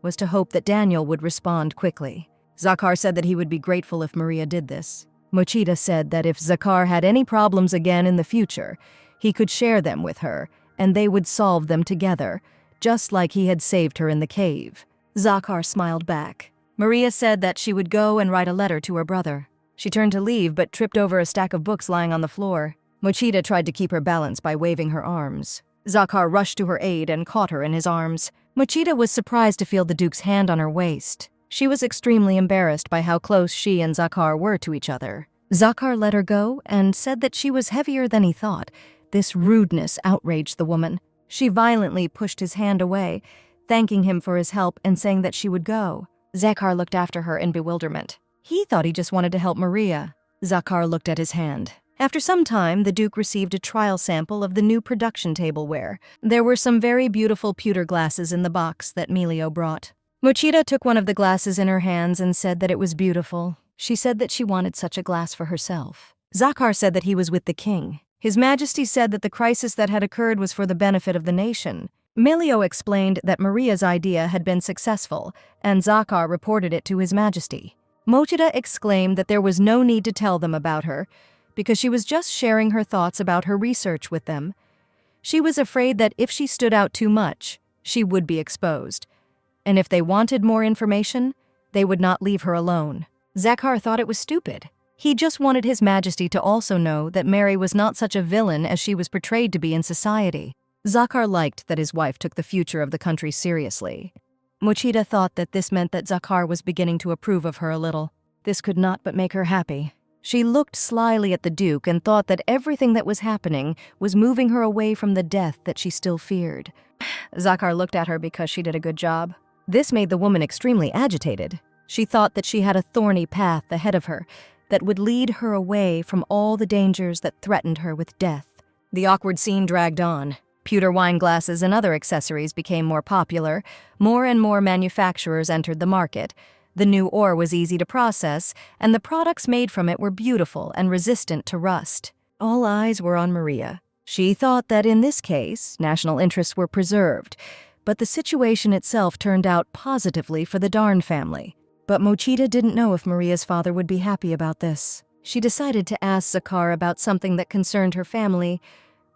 was to hope that Daniel would respond quickly. Zakar said that he would be grateful if Maria did this. Mochida said that if Zakar had any problems again in the future, he could share them with her, and they would solve them together, just like he had saved her in the cave. Zakar smiled back. Maria said that she would go and write a letter to her brother. She turned to leave but tripped over a stack of books lying on the floor. Mochida tried to keep her balance by waving her arms. Zakar rushed to her aid and caught her in his arms. Mochida was surprised to feel the Duke's hand on her waist. She was extremely embarrassed by how close she and Zakar were to each other. Zakar let her go and said that she was heavier than he thought. This rudeness outraged the woman. She violently pushed his hand away, thanking him for his help and saying that she would go. Zakar looked after her in bewilderment. He thought he just wanted to help Maria. Zakar looked at his hand. After some time, the Duke received a trial sample of the new production tableware. There were some very beautiful pewter glasses in the box that Melio brought. Mochida took one of the glasses in her hands and said that it was beautiful. She said that she wanted such a glass for herself. Zakar said that he was with the king. His Majesty said that the crisis that had occurred was for the benefit of the nation. Melio explained that Maria's idea had been successful, and Zakar reported it to His Majesty. Mochida exclaimed that there was no need to tell them about her, because she was just sharing her thoughts about her research with them. She was afraid that if she stood out too much, she would be exposed. And if they wanted more information, they would not leave her alone. Zakar thought it was stupid. He just wanted His Majesty to also know that Mary was not such a villain as she was portrayed to be in society. Zakar liked that his wife took the future of the country seriously. Mochida thought that this meant that Zakar was beginning to approve of her a little. This could not but make her happy. She looked slyly at the Duke and thought that everything that was happening was moving her away from the death that she still feared. Zakar looked at her because she did a good job. This made the woman extremely agitated. She thought that she had a thorny path ahead of her that would lead her away from all the dangers that threatened her with death. The awkward scene dragged on. Pewter wine glasses and other accessories became more popular. More and more manufacturers entered the market. The new ore was easy to process, and the products made from it were beautiful and resistant to rust. All eyes were on Maria. She thought that in this case, national interests were preserved, but the situation itself turned out positively for the Darn family. But Mochida didn't know if Maria's father would be happy about this. She decided to ask Zakar about something that concerned her family,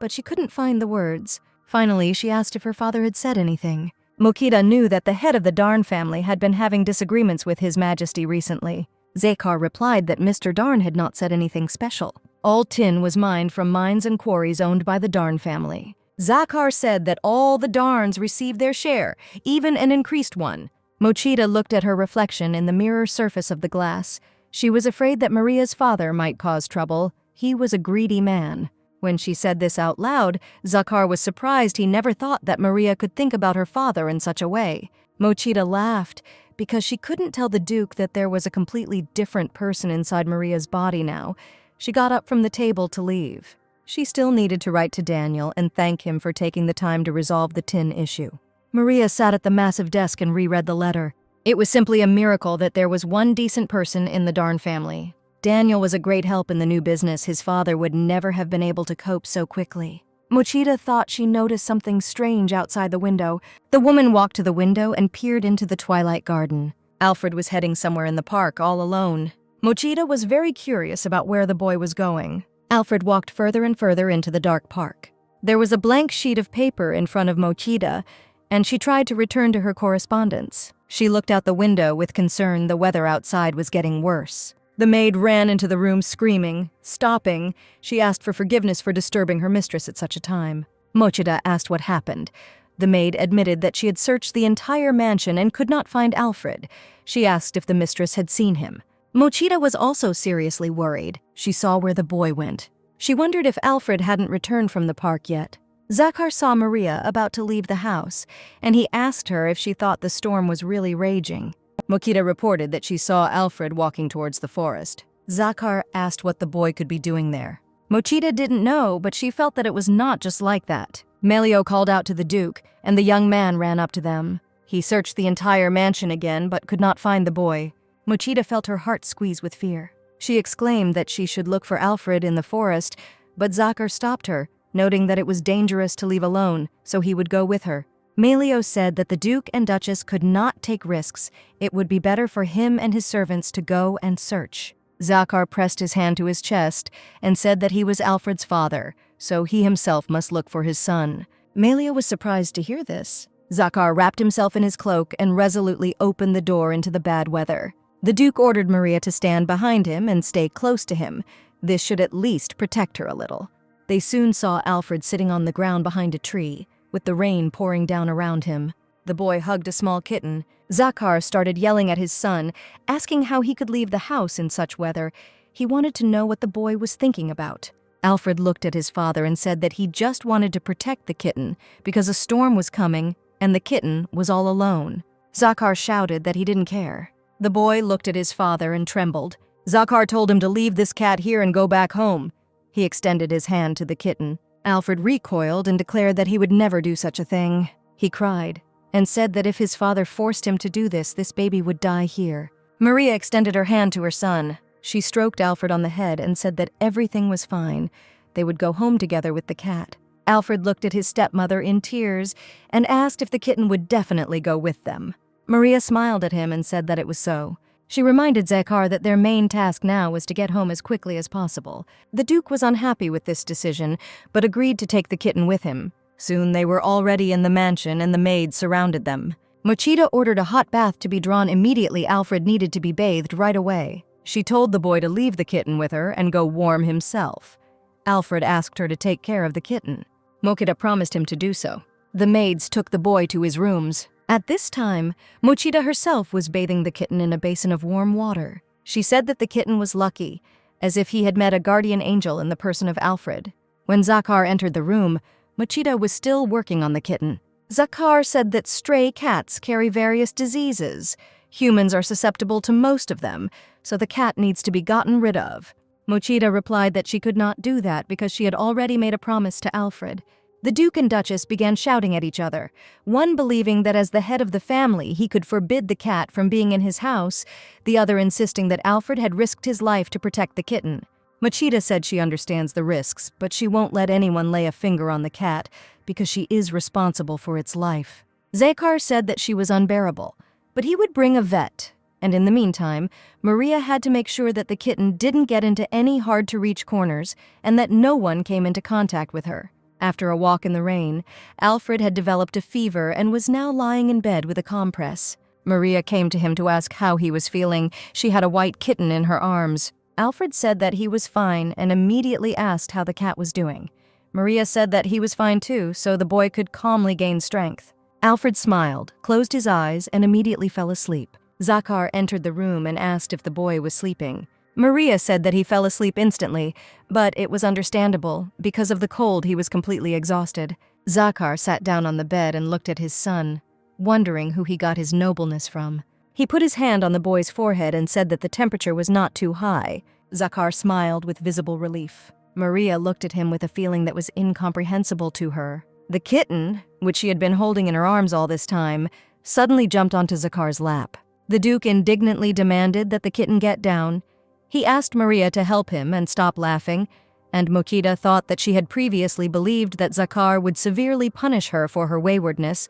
but she couldn't find the words. Finally, she asked if her father had said anything. Mochida knew that the head of the Darn family had been having disagreements with His Majesty recently. Zakar replied that Mr. Darn had not said anything special. All tin was mined from mines and quarries owned by the Darn family. Zakar said that all the Darns received their share, even an increased one. Mochida looked at her reflection in the mirror surface of the glass. She was afraid that Maria's father might cause trouble. He was a greedy man. When she said this out loud, Zakar was surprised he never thought that Maria could think about her father in such a way. Mochida laughed because she couldn't tell the Duke that there was a completely different person inside Maria's body now. She got up from the table to leave. She still needed to write to Daniel and thank him for taking the time to resolve the tin issue. Maria sat at the massive desk and reread the letter. It was simply a miracle that there was one decent person in the Darn family. Daniel was a great help in the new business. His father would never have been able to cope so quickly. Mochida thought she noticed something strange outside the window. The woman walked to the window and peered into the twilight garden. Alfred was heading somewhere in the park all alone. Mochida was very curious about where the boy was going. Alfred walked further and further into the dark park. There was a blank sheet of paper in front of Mochida, and she tried to return to her correspondence. She looked out the window with concern. The weather outside was getting worse. The maid ran into the room screaming. Stopping, she asked for forgiveness for disturbing her mistress at such a time. Mochida asked what happened. The maid admitted that she had searched the entire mansion and could not find Alfred. She asked if the mistress had seen him. Mochida was also seriously worried. She saw where the boy went. She wondered if Alfred hadn't returned from the park yet. Zakar saw Maria about to leave the house, and he asked her if she thought the storm was really raging. Mochida reported that she saw Alfred walking towards the forest. Zakar asked what the boy could be doing there. Mochida didn't know, but she felt that it was not just like that. Melio called out to the Duke, and the young man ran up to them. He searched the entire mansion again, but could not find the boy. Mochida felt her heart squeeze with fear. She exclaimed that she should look for Alfred in the forest, but Zakar stopped her, noting that it was dangerous to leave alone, so he would go with her. Melio said that the Duke and Duchess could not take risks. It would be better for him and his servants to go and search. Zakar pressed his hand to his chest and said that he was Alfred's father, so he himself must look for his son. Melio was surprised to hear this. Zakar wrapped himself in his cloak and resolutely opened the door into the bad weather. The Duke ordered Maria to stand behind him and stay close to him. This should at least protect her a little. They soon saw Alfred sitting on the ground behind a tree, with the rain pouring down around him. The boy hugged a small kitten. Zakar started yelling at his son, asking how he could leave the house in such weather. He wanted to know what the boy was thinking about. Alfred looked at his father and said that he just wanted to protect the kitten because a storm was coming and the kitten was all alone. Zakar shouted that he didn't care. The boy looked at his father and trembled. Zakar told him to leave this cat here and go back home. He extended his hand to the kitten. Alfred recoiled and declared that he would never do such a thing. He cried and said that if his father forced him to do this baby would die here. Maria extended her hand to her son. She stroked Alfred on the head and said that everything was fine. They would go home together with the cat. Alfred looked at his stepmother in tears and asked if the kitten would definitely go with them. Maria smiled at him and said that it was so. She reminded Zakar that their main task now was to get home as quickly as possible. The Duke was unhappy with this decision, but agreed to take the kitten with him. Soon they were already in the mansion and the maids surrounded them. Mochida ordered a hot bath to be drawn immediately. Alfred needed to be bathed right away. She told the boy to leave the kitten with her and go warm himself. Alfred asked her to take care of the kitten. Mochida promised him to do so. The maids took the boy to his rooms. At this time, Mochida herself was bathing the kitten in a basin of warm water. She said that the kitten was lucky, as if he had met a guardian angel in the person of Alfred. When Zakar entered the room, Mochida was still working on the kitten. Zakar said that stray cats carry various diseases. Humans are susceptible to most of them, so the cat needs to be gotten rid of. Mochida replied that she could not do that because she had already made a promise to Alfred. The Duke and Duchess began shouting at each other, one believing that as the head of the family he could forbid the cat from being in his house, the other insisting that Alfred had risked his life to protect the kitten. Machida said she understands the risks, but she won't let anyone lay a finger on the cat because she is responsible for its life. Zakar said that she was unbearable, but he would bring a vet, and in the meantime, Maria had to make sure that the kitten didn't get into any hard-to-reach corners and that no one came into contact with her. After a walk in the rain, Alfred had developed a fever and was now lying in bed with a compress. Maria came to him to ask how he was feeling. She had a white kitten in her arms. Alfred said that he was fine and immediately asked how the cat was doing. Maria said that he was fine too, so the boy could calmly gain strength. Alfred smiled, closed his eyes, and immediately fell asleep. Zakar entered the room and asked if the boy was sleeping. Maria said that he fell asleep instantly, but it was understandable. Because of the cold, he was completely exhausted. Zakar sat down on the bed and looked at his son, wondering who he got his nobleness from. He put his hand on the boy's forehead and said that the temperature was not too high. Zakar smiled with visible relief. Maria looked at him with a feeling that was incomprehensible to her. The kitten, which she had been holding in her arms all this time, suddenly jumped onto Zakar's lap. The Duke indignantly demanded that the kitten get down. He asked Maria to help him and stop laughing, and Mokita thought that she had previously believed that Zakar would severely punish her for her waywardness,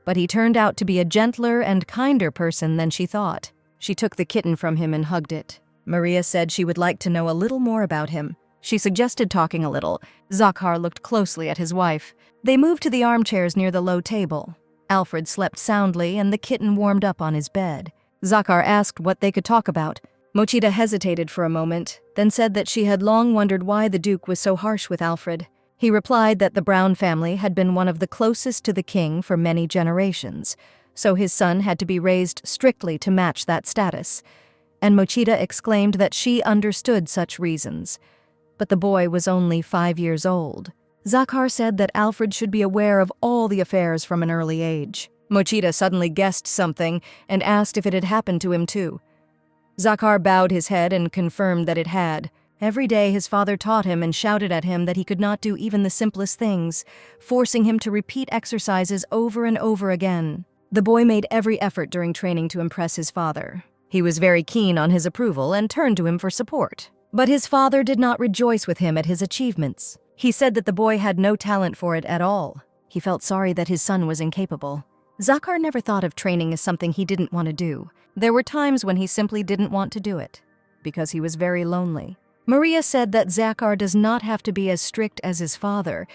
but he turned out to be a gentler and kinder person than she thought. She took the kitten from him and hugged it. Maria said she would like to know a little more about him. She suggested talking a little. Zakar looked closely at his wife. They moved to the armchairs near the low table. Alfred slept soundly and the kitten warmed up on his bed. Zakar asked what they could talk about. Mochida hesitated for a moment, then said that she had long wondered why the Duke was so harsh with Alfred. He replied that the Brown family had been one of the closest to the king for many generations, so his son had to be raised strictly to match that status. And Mochida exclaimed that she understood such reasons. But the boy was only 5 years old. Zakar said that Alfred should be aware of all the affairs from an early age. Mochida suddenly guessed something and asked if it had happened to him too. Zakar bowed his head and confirmed that it had. Every day his father taught him and shouted at him that he could not do even the simplest things, forcing him to repeat exercises over and over again. The boy made every effort during training to impress his father. He was very keen on his approval and turned to him for support. But his father did not rejoice with him at his achievements. He said that the boy had no talent for it at all. He felt sorry that his son was incapable. Zakar never thought of training as something he didn't want to do. There were times when he simply didn't want to do it, because he was very lonely. Maria said that Zakar does not have to be as strict as his father,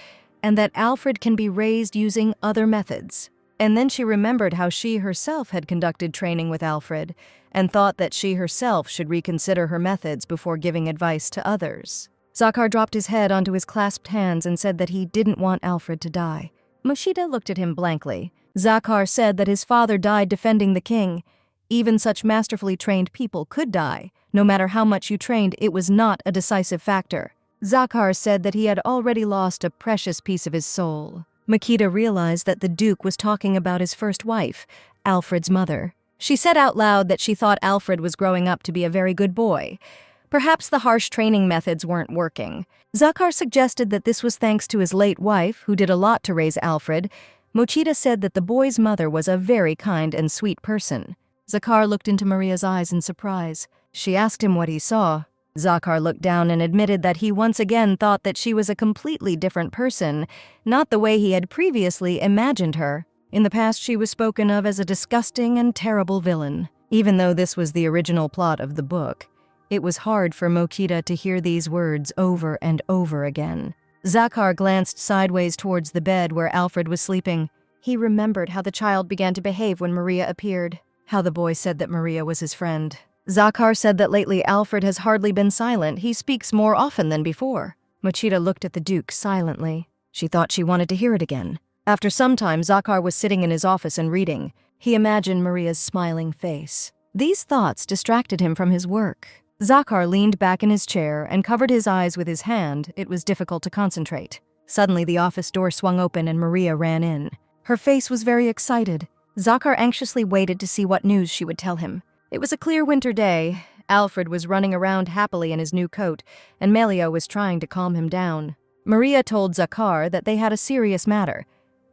and that Alfred can be raised using other methods. And then she remembered how she herself had conducted training with Alfred, and thought that she herself should reconsider her methods before giving advice to others. Zakar dropped his head onto his clasped hands and said that he didn't want Alfred to die. Mochida looked at him blankly. Zakar said that his father died defending the king. Even such masterfully trained people could die. No matter how much you trained, it was not a decisive factor. Zakar said that he had already lost a precious piece of his soul. Makita realized that the Duke was talking about his first wife, Alfred's mother. She said out loud that she thought Alfred was growing up to be a very good boy. Perhaps the harsh training methods weren't working. Zakar suggested that this was thanks to his late wife, who did a lot to raise Alfred. Mochida said that the boy's mother was a very kind and sweet person. Zakar looked into Maria's eyes in surprise. She asked him what he saw. Zakar looked down and admitted that he once again thought that she was a completely different person, not the way he had previously imagined her. In the past, she was spoken of as a disgusting and terrible villain. Even though this was the original plot of the book, it was hard for Mochida to hear these words over and over again. Zakar glanced sideways towards the bed where Alfred was sleeping. He remembered how the child began to behave when Maria appeared, how the boy said that Maria was his friend. Zakar said that lately Alfred has hardly been silent. He speaks more often than before. Mochida looked at the Duke silently. She thought she wanted to hear it again. After some time, Zakar was sitting in his office and reading. He imagined Maria's smiling face. These thoughts distracted him from his work. Zakar leaned back in his chair and covered his eyes with his hand. It was difficult to concentrate. Suddenly, the office door swung open and Maria ran in. Her face was very excited. Zakar anxiously waited to see what news she would tell him. It was a clear winter day. Alfred was running around happily in his new coat, and Melio was trying to calm him down. Maria told Zakar that they had a serious matter.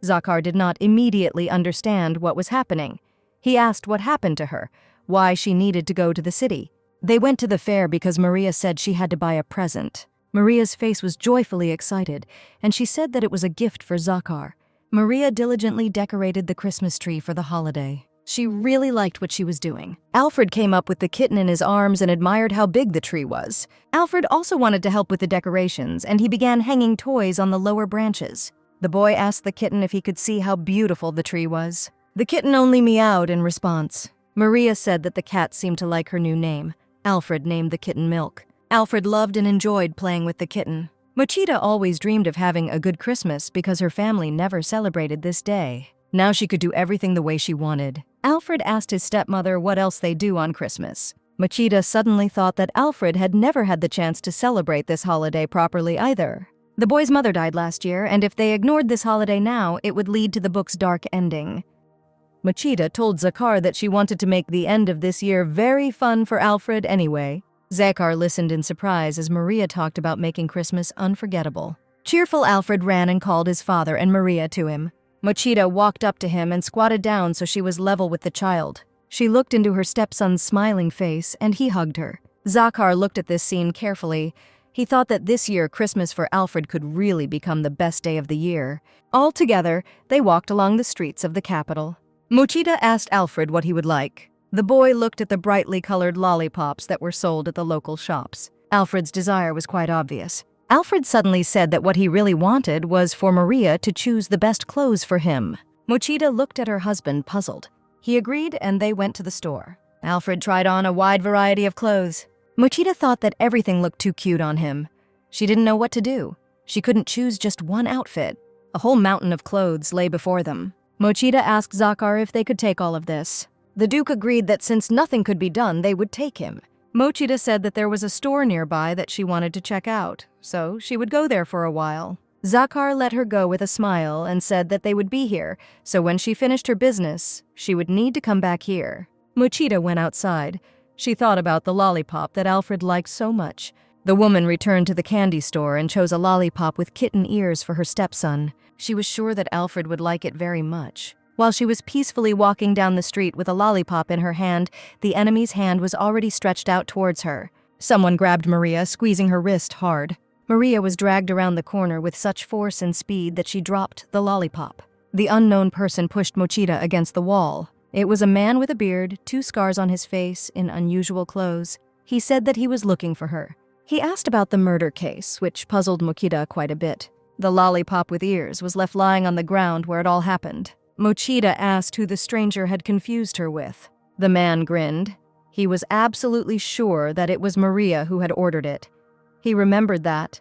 Zakar did not immediately understand what was happening. He asked what happened to her, why she needed to go to the city. They went to the fair because Maria said she had to buy a present. Maria's face was joyfully excited, and she said that it was a gift for Zakar. Maria diligently decorated the Christmas tree for the holiday. She really liked what she was doing. Alfred came up with the kitten in his arms and admired how big the tree was. Alfred also wanted to help with the decorations, and he began hanging toys on the lower branches. The boy asked the kitten if he could see how beautiful the tree was. The kitten only meowed in response. Maria said that the cat seemed to like her new name. Alfred named the kitten Milk. Alfred loved and enjoyed playing with the kitten. Mochita always dreamed of having a good Christmas because her family never celebrated this day. Now she could do everything the way she wanted. Alfred asked his stepmother what else they do on Christmas. Mochita suddenly thought that Alfred had never had the chance to celebrate this holiday properly either. The boy's mother died last year, and if they ignored this holiday now, it would lead to the book's dark ending. Mochita told Zakar that she wanted to make the end of this year very fun for Alfred anyway. Zakar listened in surprise as Maria talked about making Christmas unforgettable. Cheerful Alfred ran and called his father and Maria to him. Mochita walked up to him and squatted down so she was level with the child. She looked into her stepson's smiling face, and he hugged her. Zakar looked at this scene carefully. He thought that this year Christmas for Alfred could really become the best day of the year. All together, they walked along the streets of the capital. Mochita asked Alfred what he would like. The boy looked at the brightly colored lollipops that were sold at the local shops. Alfred's desire was quite obvious. Alfred suddenly said that what he really wanted was for Maria to choose the best clothes for him. Mochita looked at her husband, puzzled. He agreed, and they went to the store. Alfred tried on a wide variety of clothes. Mochita thought that everything looked too cute on him. She didn't know what to do. She couldn't choose just one outfit. A whole mountain of clothes lay before them. Mochita asked Zakar if they could take all of this. The Duke agreed that since nothing could be done, they would take him. Mochita said that there was a store nearby that she wanted to check out, so she would go there for a while. Zakar let her go with a smile and said that they would be here, so when she finished her business, she would need to come back here. Mochita went outside. She thought about the lollipop that Alfred liked so much. The woman returned to the candy store and chose a lollipop with kitten ears for her stepson. She was sure that Alfred would like it very much. While she was peacefully walking down the street with a lollipop in her hand, the enemy's hand was already stretched out towards her. Someone grabbed Maria, squeezing her wrist hard. Maria was dragged around the corner with such force and speed that she dropped the lollipop. The unknown person pushed Mochita against the wall. It was a man with a beard, 2 scars on his face, in unusual clothes. He said that he was looking for her. He asked about the murder case, which puzzled Mochita quite a bit. The lollipop with ears was left lying on the ground where it all happened. Mochita asked who the stranger had confused her with. The man grinned. He was absolutely sure that it was Maria who had ordered it. He remembered that,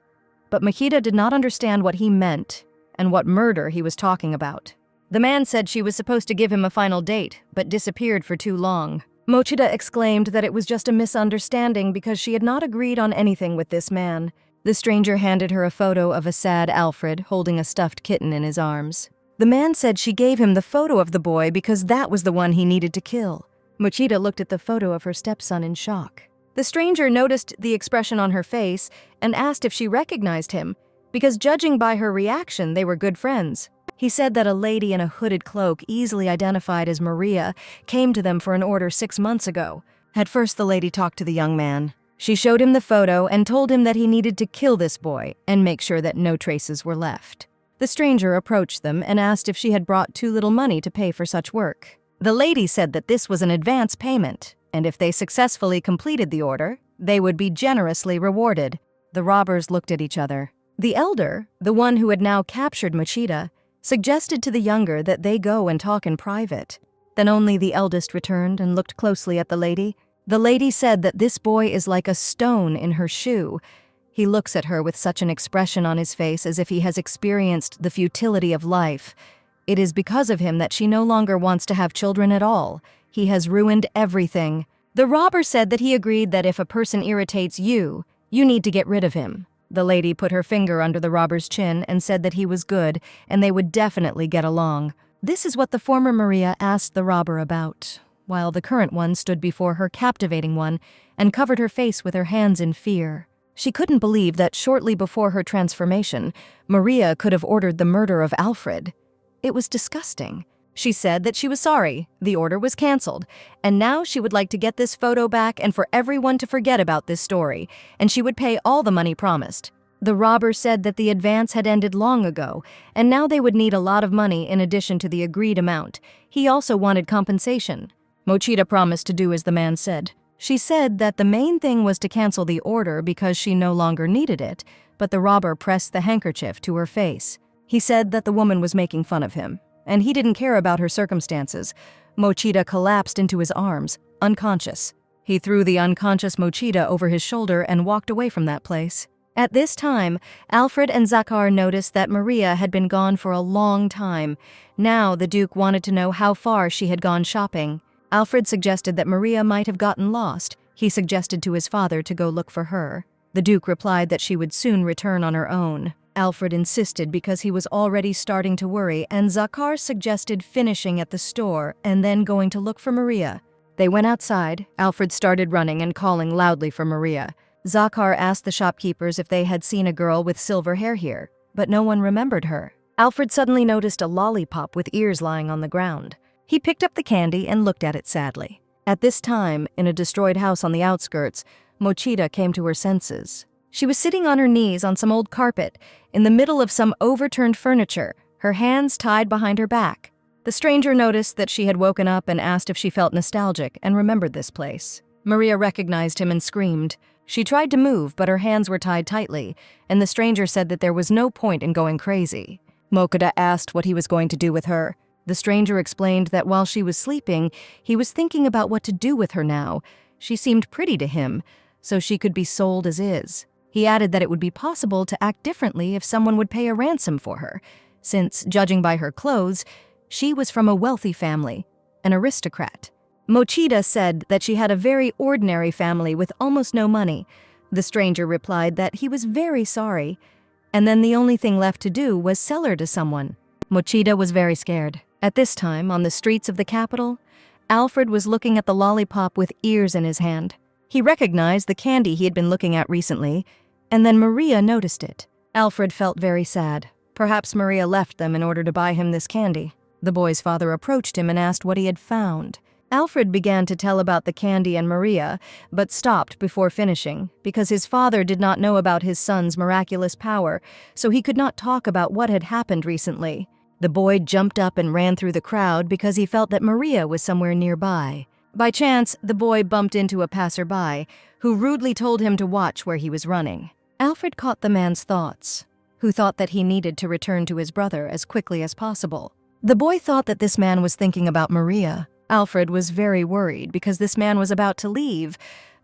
but Mochita did not understand what he meant and what murder he was talking about. The man said she was supposed to give him a final date, but disappeared for too long. Mochita exclaimed that it was just a misunderstanding because she had not agreed on anything with this man. The stranger handed her a photo of a sad Alfred holding a stuffed kitten in his arms. The man said she gave him the photo of the boy because that was the one he needed to kill. Mochita looked at the photo of her stepson in shock. The stranger noticed the expression on her face and asked if she recognized him, because judging by her reaction, they were good friends. He said that a lady in a hooded cloak, easily identified as Maria, came to them for an order 6 months ago. At first, the lady talked to the young man. She showed him the photo and told him that he needed to kill this boy and make sure that no traces were left. The stranger approached them and asked if she had brought too little money to pay for such work. The lady said that this was an advance payment, and if they successfully completed the order, they would be generously rewarded. The robbers looked at each other. The elder, the one who had now captured Mochita, suggested to the younger that they go and talk in private. Then only the eldest returned and looked closely at the lady. The lady said that this boy is like a stone in her shoe. He looks at her with such an expression on his face as if he has experienced the futility of life. It is because of him that she no longer wants to have children at all. He has ruined everything. The robber said that he agreed that if a person irritates you, you need to get rid of him. The lady put her finger under the robber's chin and said that he was good and they would definitely get along. This is what the former Maria asked the robber about, while the current one stood before her captivating one and covered her face with her hands in fear. She couldn't believe that shortly before her transformation, Maria could have ordered the murder of Alfred. It was disgusting. She said that she was sorry, the order was cancelled, and now she would like to get this photo back and for everyone to forget about this story, and she would pay all the money promised. The robber said that the advance had ended long ago, and now they would need a lot of money in addition to the agreed amount. He also wanted compensation. Mochida promised to do as the man said. She said that the main thing was to cancel the order because she no longer needed it, but the robber pressed the handkerchief to her face. He said that the woman was making fun of him, and he didn't care about her circumstances. Mochida collapsed into his arms, unconscious. He threw the unconscious Mochida over his shoulder and walked away from that place. At this time, Alfred and Zakar noticed that Maria had been gone for a long time. Now the Duke wanted to know how far she had gone shopping. Alfred suggested that Maria might have gotten lost. He suggested to his father to go look for her. The Duke replied that she would soon return on her own. Alfred insisted because he was already starting to worry, and Zakar suggested finishing at the store and then going to look for Maria. They went outside. Alfred started running and calling loudly for Maria. Zakar asked the shopkeepers if they had seen a girl with silver hair here, but no one remembered her. Alfred suddenly noticed a lollipop with ears lying on the ground. He picked up the candy and looked at it sadly. At this time, in a destroyed house on the outskirts, Mochida came to her senses. She was sitting on her knees on some old carpet, in the middle of some overturned furniture, her hands tied behind her back. The stranger noticed that she had woken up and asked if she felt nostalgic and remembered this place. Maria recognized him and screamed. She tried to move, but her hands were tied tightly, and the stranger said that there was no point in going crazy. Mochida asked what he was going to do with her. The stranger explained that while she was sleeping, he was thinking about what to do with her now. She seemed pretty to him, so she could be sold as is. He added that it would be possible to act differently if someone would pay a ransom for her, since, judging by her clothes, she was from a wealthy family, an aristocrat. Mochida said that she had a very ordinary family with almost no money. The stranger replied that he was very sorry, and then the only thing left to do was sell her to someone. Mochida was very scared. At this time, on the streets of the capital, Alfred was looking at the lollipop with ears in his hand. He recognized the candy he had been looking at recently, and then Maria noticed it. Alfred felt very sad. Perhaps Maria left them in order to buy him this candy. The boy's father approached him and asked what he had found. Alfred began to tell about the candy and Maria, but stopped before finishing, because his father did not know about his son's miraculous power, so he could not talk about what had happened recently. The boy jumped up and ran through the crowd because he felt that Maria was somewhere nearby. By chance, the boy bumped into a passerby, who rudely told him to watch where he was running. Alfred caught the man's thoughts, who thought that he needed to return to his brother as quickly as possible. The boy thought that this man was thinking about Maria. Alfred was very worried because this man was about to leave,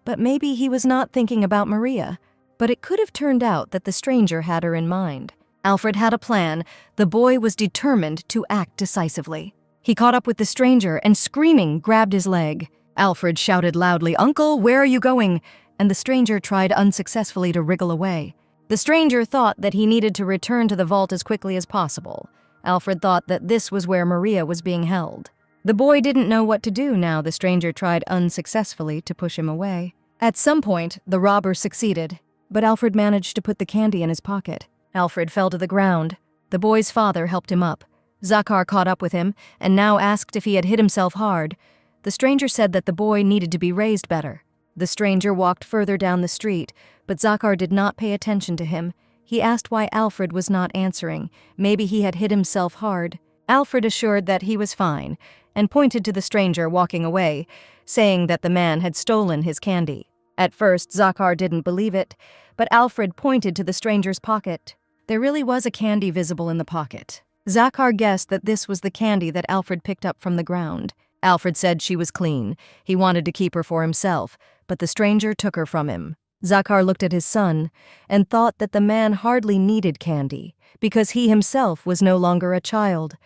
but maybe he was not thinking about Maria. But it could have turned out that the stranger had her in mind. Alfred had a plan. The boy was determined to act decisively. He caught up with the stranger and, screaming, grabbed his leg. Alfred shouted loudly, "Uncle, where are you going?" And the stranger tried unsuccessfully to wriggle away. The stranger thought that he needed to return to the vault as quickly as possible. Alfred thought that this was where Maria was being held. The boy didn't know what to do now the stranger tried unsuccessfully to push him away. At some point, the robber succeeded, but Alfred managed to put the candy in his pocket. Alfred fell to the ground. The boy's father helped him up. Zakar caught up with him and now asked if he had hit himself hard. The stranger said that the boy needed to be raised better. The stranger walked further down the street, but Zakar did not pay attention to him. He asked why Alfred was not answering. Maybe he had hit himself hard. Alfred assured that he was fine, and pointed to the stranger walking away, saying that the man had stolen his candy. At first, Zakar didn't believe it, but Alfred pointed to the stranger's pocket. There really was a candy visible in the pocket. Zakar guessed that this was the candy that Alfred picked up from the ground. Alfred said she was clean. He wanted to keep her for himself, but the stranger took her from him. Zakar looked at his son and thought that the man hardly needed candy, because he himself was no longer a child.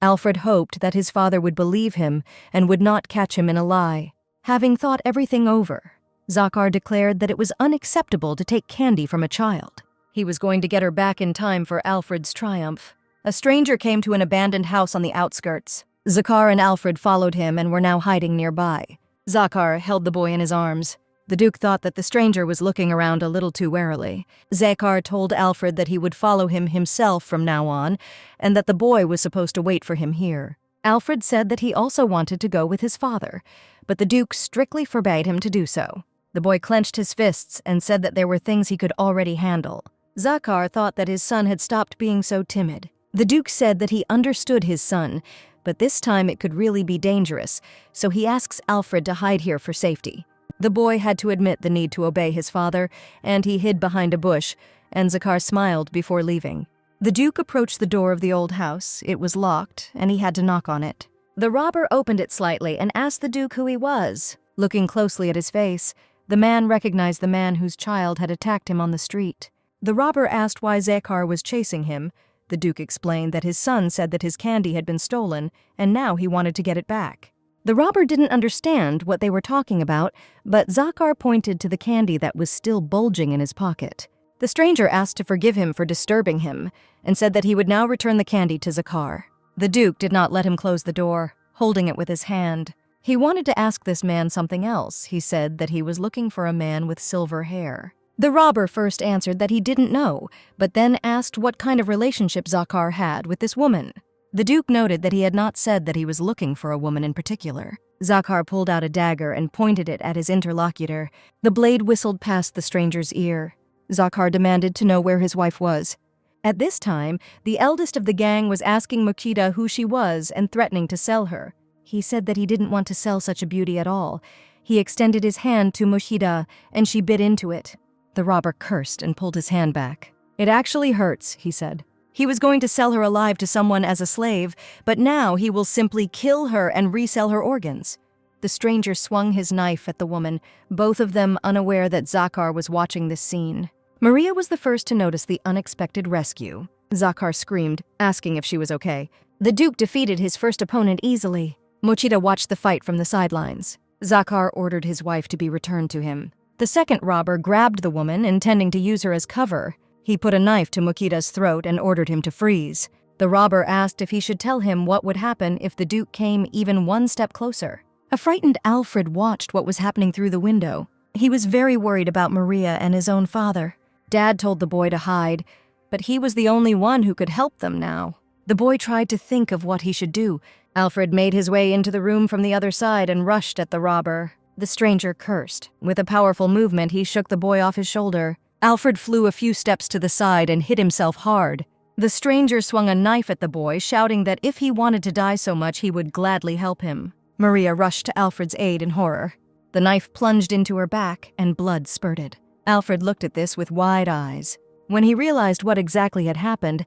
Alfred hoped that his father would believe him and would not catch him in a lie. Having thought everything over, Zakar declared that it was unacceptable to take candy from a child. He was going to get her back in time for Alfred's triumph. A stranger came to an abandoned house on the outskirts. Zakar and Alfred followed him and were now hiding nearby. Zakar held the boy in his arms. The Duke thought that the stranger was looking around a little too warily. Zakar told Alfred that he would follow him himself from now on, and that the boy was supposed to wait for him here. Alfred said that he also wanted to go with his father, but the Duke strictly forbade him to do so. The boy clenched his fists and said that there were things he could already handle. Zakar thought that his son had stopped being so timid. The Duke said that he understood his son, but this time it could really be dangerous, so he asks Alfred to hide here for safety. The boy had to admit the need to obey his father, and he hid behind a bush, and Zakar smiled before leaving. The Duke approached the door of the old house. It was locked, and he had to knock on it. The robber opened it slightly and asked the Duke who he was. Looking closely at his face, the man recognized the man whose child had attacked him on the street. The robber asked why Zakar was chasing him. The Duke explained that his son said that his candy had been stolen, and now he wanted to get it back. The robber didn't understand what they were talking about, but Zakar pointed to the candy that was still bulging in his pocket. The stranger asked to forgive him for disturbing him, and said that he would now return the candy to Zakar. The Duke did not let him close the door, holding it with his hand. He wanted to ask this man something else. He said that he was looking for a man with silver hair. The robber first answered that he didn't know, but then asked what kind of relationship Zakar had with this woman. The Duke noted that he had not said that he was looking for a woman in particular. Zakar pulled out a dagger and pointed it at his interlocutor. The blade whistled past the stranger's ear. Zakar demanded to know where his wife was. At this time, the eldest of the gang was asking Mochida who she was and threatening to sell her. He said that he didn't want to sell such a beauty at all. He extended his hand to Mochida, and she bit into it. The robber cursed and pulled his hand back. "It actually hurts," he said. He was going to sell her alive to someone as a slave, but now he will simply kill her and resell her organs. The stranger swung his knife at the woman, both of them unaware that Zakar was watching this scene. Maria was the first to notice the unexpected rescue. Zakar screamed, asking if she was okay. The Duke defeated his first opponent easily. Mochida watched the fight from the sidelines. Zakar ordered his wife to be returned to him. The second robber grabbed the woman, intending to use her as cover. He put a knife to Mochida's throat and ordered him to freeze. The robber asked if he should tell him what would happen if the Duke came even one step closer. A frightened Alfred watched what was happening through the window. He was very worried about Maria and his own father. Dad told the boy to hide, but he was the only one who could help them now. The boy tried to think of what he should do. Alfred made his way into the room from the other side and rushed at the robber. The stranger cursed. With a powerful movement, he shook the boy off his shoulder. Alfred flew a few steps to the side and hit himself hard. The stranger swung a knife at the boy, shouting that if he wanted to die so much, he would gladly help him. Maria rushed to Alfred's aid in horror. The knife plunged into her back, and blood spurted. Alfred looked at this with wide eyes. When he realized what exactly had happened,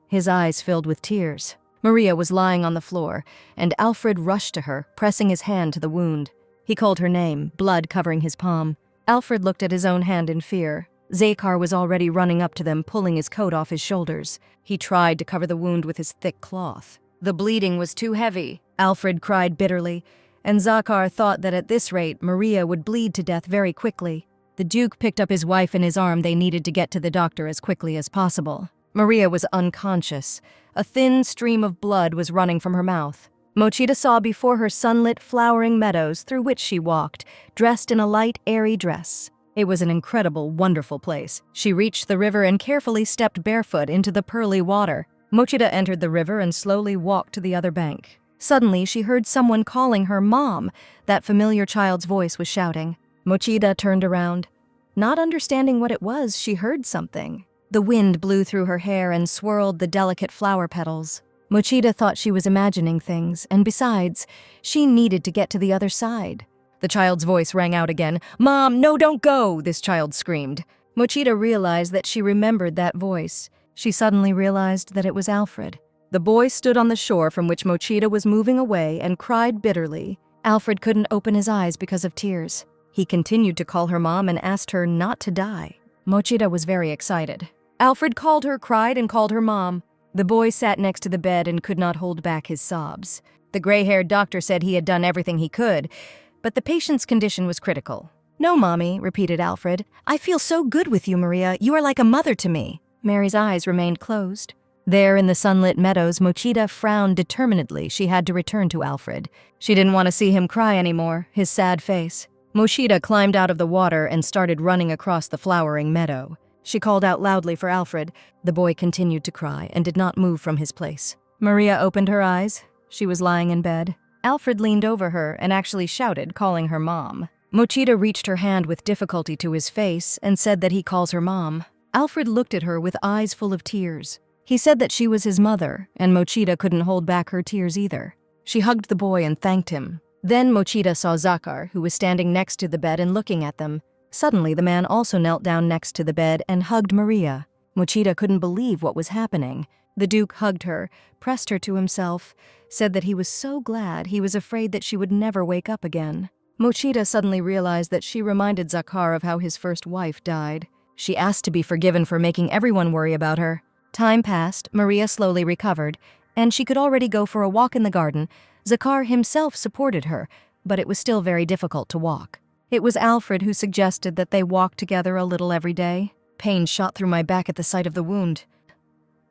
his eyes filled with tears. Maria was lying on the floor, and Alfred rushed to her, pressing his hand to the wound. He called her name, blood covering his palm. Alfred looked at his own hand in fear. Zakar was already running up to them, pulling his coat off his shoulders. He tried to cover the wound with his thick cloth. The bleeding was too heavy. Alfred cried bitterly, and Zakar thought that at this rate, Maria would bleed to death very quickly. The Duke picked up his wife in his arm. They needed to get to the doctor as quickly as possible. Maria was unconscious. A thin stream of blood was running from her mouth. Mochida saw before her sunlit, flowering meadows through which she walked, dressed in a light, airy dress. It was an incredible, wonderful place. She reached the river and carefully stepped barefoot into the pearly water. Mochida entered the river and slowly walked to the other bank. Suddenly, she heard someone calling her Mom. That familiar child's voice was shouting. Mochida turned around. Not understanding what it was, she heard something. The wind blew through her hair and swirled the delicate flower petals. Mochida thought she was imagining things, and besides, she needed to get to the other side. The child's voice rang out again. "Mom, no, don't go!" this child screamed. Mochida realized that she remembered that voice. She suddenly realized that it was Alfred. The boy stood on the shore from which Mochida was moving away and cried bitterly. Alfred couldn't open his eyes because of tears. He continued to call her mom and asked her not to die. Mochida was very excited. Alfred called her, cried, and called her mom. The boy sat next to the bed and could not hold back his sobs. The gray-haired doctor said he had done everything he could, but the patient's condition was critical. "No, Mommy," repeated Alfred. "I feel so good with you, Maria. You are like a mother to me." Mary's eyes remained closed. There in the sunlit meadows, Mochida frowned determinedly. She had to return to Alfred. She didn't want to see him cry anymore, his sad face. Mochida climbed out of the water and started running across the flowering meadow. She called out loudly for Alfred. The boy continued to cry and did not move from his place. Maria opened her eyes. She was lying in bed. Alfred leaned over her and actually shouted, calling her mom. Mochida reached her hand with difficulty to his face and said that he calls her mom. Alfred looked at her with eyes full of tears. He said that she was his mother, and Mochida couldn't hold back her tears either. She hugged the boy and thanked him. Then Mochida saw Zakar, who was standing next to the bed and looking at them. Suddenly, the man also knelt down next to the bed and hugged Maria. Mochida couldn't believe what was happening. The Duke hugged her, pressed her to himself, said that he was so glad he was afraid that she would never wake up again. Mochida suddenly realized that she reminded Zakar of how his first wife died. She asked to be forgiven for making everyone worry about her. Time passed, Maria slowly recovered, and she could already go for a walk in the garden. Zakar himself supported her, but it was still very difficult to walk. It was Alfred who suggested that they walk together a little every day. Pain shot through my back at the sight of the wound.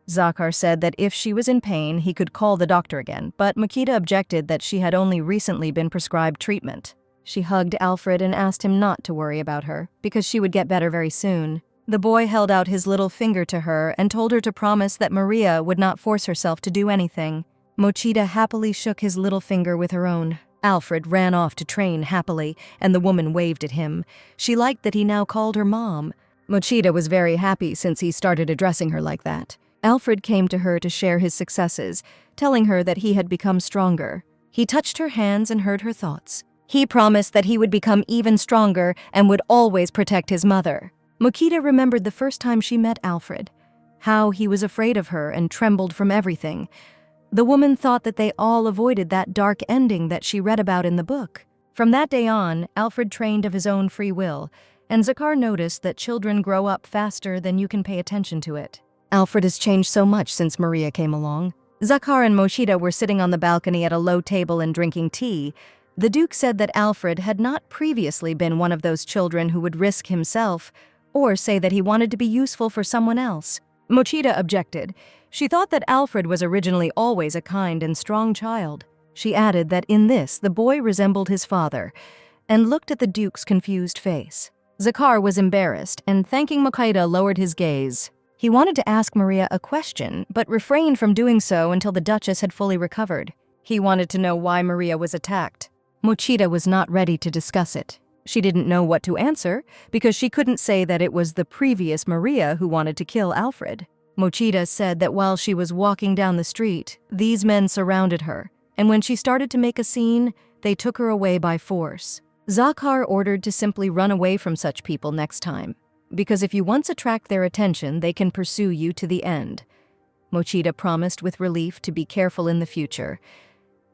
Zakar said that if she was in pain, he could call the doctor again, but Mochida objected that she had only recently been prescribed treatment. She hugged Alfred and asked him not to worry about her, because she would get better very soon. The boy held out his little finger to her and told her to promise that Maria would not force herself to do anything. Mochida happily shook his little finger with her own. Alfred ran off to train happily, and the woman waved at him. She liked that he now called her mom. Mochida was very happy since he started addressing her like that. Alfred came to her to share his successes, telling her that he had become stronger. He touched her hands and heard her thoughts. He promised that he would become even stronger and would always protect his mother. Mochida remembered the first time she met Alfred, how he was afraid of her and trembled from everything. The woman thought that they all avoided that dark ending that she read about in the book. From that day on, Alfred trained of his own free will, and Zakar noticed that children grow up faster than you can pay attention to it. Alfred has changed so much since Maria came along. Zakar and Mochida were sitting on the balcony at a low table and drinking tea. The Duke said that Alfred had not previously been one of those children who would risk himself or say that he wanted to be useful for someone else. Mochida objected. She thought that Alfred was originally always a kind and strong child. She added that in this, the boy resembled his father, and looked at the Duke's confused face. Zakar was embarrassed, and thanking Mochida lowered his gaze. He wanted to ask Maria a question, but refrained from doing so until the Duchess had fully recovered. He wanted to know why Maria was attacked. Mochida was not ready to discuss it. She didn't know what to answer, because she couldn't say that it was the previous Maria who wanted to kill Alfred. Mochida said that while she was walking down the street, these men surrounded her, and when she started to make a scene, they took her away by force. Zakar ordered to simply run away from such people next time, because if you once attract their attention, they can pursue you to the end. Mochida promised with relief to be careful in the future,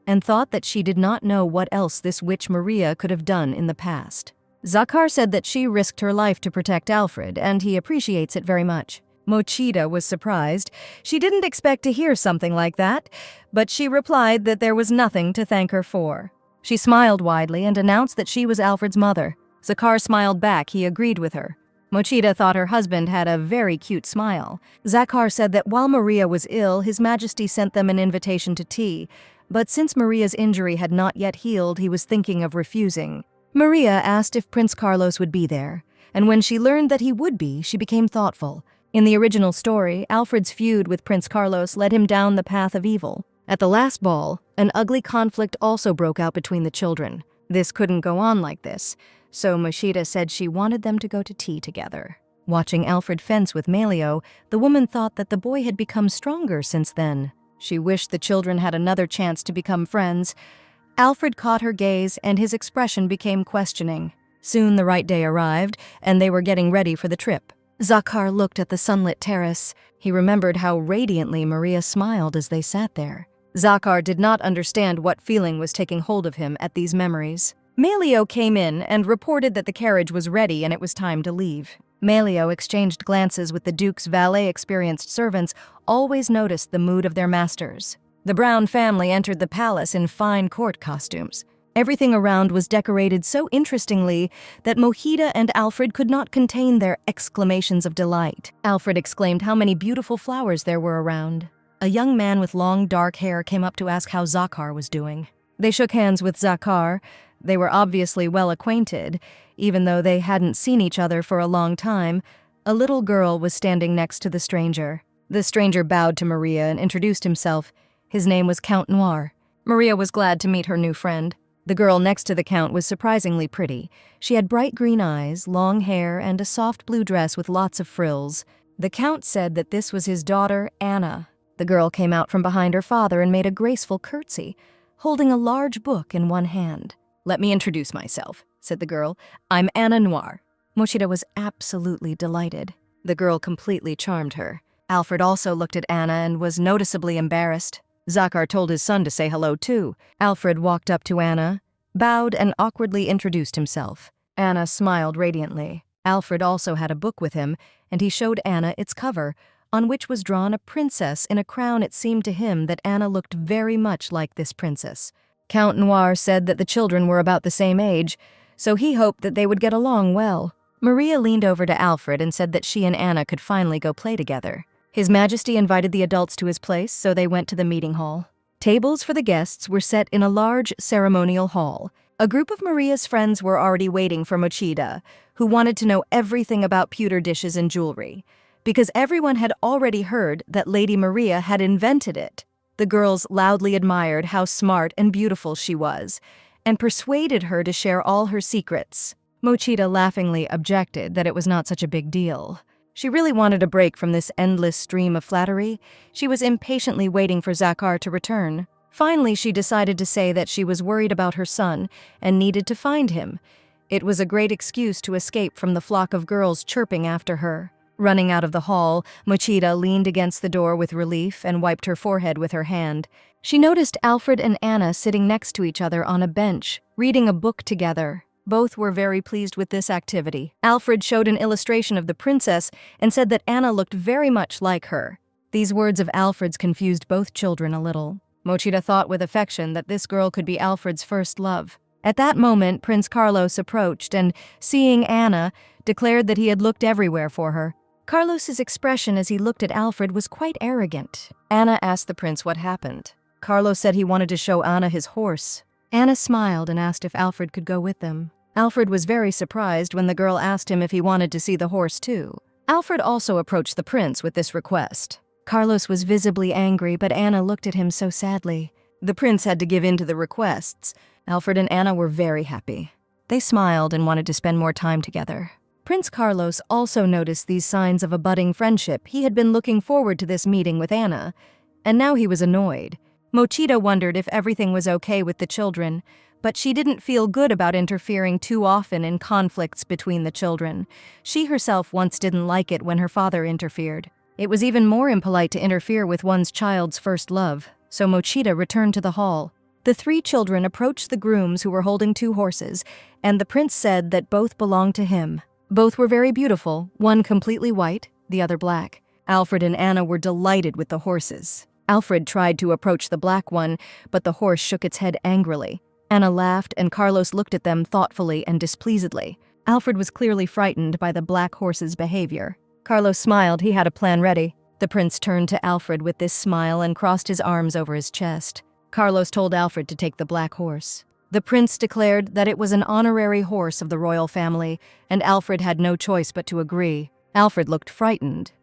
and thought that she did not know what else this witch Maria could have done in the past. Zakar said that she risked her life to protect Alfred, and he appreciates it very much. Mochida was surprised. She didn't expect to hear something like that, but she replied that there was nothing to thank her for. She smiled widely and announced that she was Alfred's mother. Zakar smiled back. He agreed with her. Mochida thought her husband had a very cute smile. Zakar said that while Maria was ill, His Majesty sent them an invitation to tea, but since Maria's injury had not yet healed, he was thinking of refusing. Maria asked if Prince Carlos would be there, and when she learned that he would be, she became thoughtful. In the original story, Alfred's feud with Prince Carlos led him down the path of evil. At the last ball, an ugly conflict also broke out between the children. This couldn't go on like this, so Mochida said she wanted them to go to tea together. Watching Alfred fence with Malio, the woman thought that the boy had become stronger since then. She wished the children had another chance to become friends. Alfred caught her gaze, and his expression became questioning. Soon the right day arrived, and they were getting ready for the trip. Zakar looked at the sunlit terrace. He remembered how radiantly Maria smiled as they sat there. Zakar did not understand what feeling was taking hold of him at these memories. Malio came in and reported that the carriage was ready and it was time to leave. Malio exchanged glances with the Duke's valet-experienced servants, always noticed the mood of their masters. The Brown family entered the palace in fine court costumes. Everything around was decorated so interestingly that Mochida and Alfred could not contain their exclamations of delight. Alfred exclaimed how many beautiful flowers there were around. A young man with long dark hair came up to ask how Zakar was doing. They shook hands with Zakar. They were obviously well acquainted, even though they hadn't seen each other for a long time. A little girl was standing next to the stranger. The stranger bowed to Maria and introduced himself. His name was Count Noir. Maria was glad to meet her new friend. The girl next to the Count was surprisingly pretty. She had bright green eyes, long hair, and a soft blue dress with lots of frills. The Count said that this was his daughter, Anna. The girl came out from behind her father and made a graceful curtsy, holding a large book in one hand. "Let me introduce myself," said the girl. "I'm Anna Noir." Mochida was absolutely delighted. The girl completely charmed her. Alfred also looked at Anna and was noticeably embarrassed. Zakar told his son to say hello too. Alfred walked up to Anna, bowed, and awkwardly introduced himself. Anna smiled radiantly. Alfred also had a book with him, and he showed Anna its cover, on which was drawn a princess in a crown. It seemed to him that Anna looked very much like this princess. Count Noir said that the children were about the same age, so he hoped that they would get along well. Maria leaned over to Alfred and said that she and Anna could finally go play together. His Majesty invited the adults to his place, so they went to the meeting hall. Tables for the guests were set in a large ceremonial hall. A group of Maria's friends were already waiting for Mochida, who wanted to know everything about pewter dishes and jewelry, because everyone had already heard that Lady Maria had invented it. The girls loudly admired how smart and beautiful she was, and persuaded her to share all her secrets. Mochida laughingly objected that it was not such a big deal. She really wanted a break from this endless stream of flattery. She was impatiently waiting for Zakar to return. Finally, she decided to say that she was worried about her son and needed to find him. It was a great excuse to escape from the flock of girls chirping after her. Running out of the hall, Mochida leaned against the door with relief and wiped her forehead with her hand. She noticed Alfred and Anna sitting next to each other on a bench, reading a book together. Both were very pleased with this activity. Alfred showed an illustration of the princess and said that Anna looked very much like her. These words of Alfred's confused both children a little. Mochida thought with affection that this girl could be Alfred's first love. At that moment, Prince Carlos approached and, seeing Anna, declared that he had looked everywhere for her. Carlos's expression as he looked at Alfred was quite arrogant. Anna asked the prince what happened. Carlos said he wanted to show Anna his horse. Anna smiled and asked if Alfred could go with them. Alfred was very surprised when the girl asked him if he wanted to see the horse too. Alfred also approached the prince with this request. Carlos was visibly angry, but Anna looked at him so sadly. The prince had to give in to the requests. Alfred and Anna were very happy. They smiled and wanted to spend more time together. Prince Carlos also noticed these signs of a budding friendship. He had been looking forward to this meeting with Anna, and now he was annoyed. Mochida wondered if everything was okay with the children, but she didn't feel good about interfering too often in conflicts between the children. She herself once didn't like it when her father interfered. It was even more impolite to interfere with one's child's first love, so Mochida returned to the hall. The three children approached the grooms who were holding two horses, and the prince said that both belonged to him. Both were very beautiful, one completely white, the other black. Alfred and Anna were delighted with the horses. Alfred tried to approach the black one, but the horse shook its head angrily. Anna laughed, and Carlos looked at them thoughtfully and displeasedly. Alfred was clearly frightened by the black horse's behavior. Carlos smiled. He had a plan ready. The prince turned to Alfred with this smile and crossed his arms over his chest. Carlos told Alfred to take the black horse. The prince declared that it was an honorary horse of the royal family, and Alfred had no choice but to agree. Alfred looked frightened,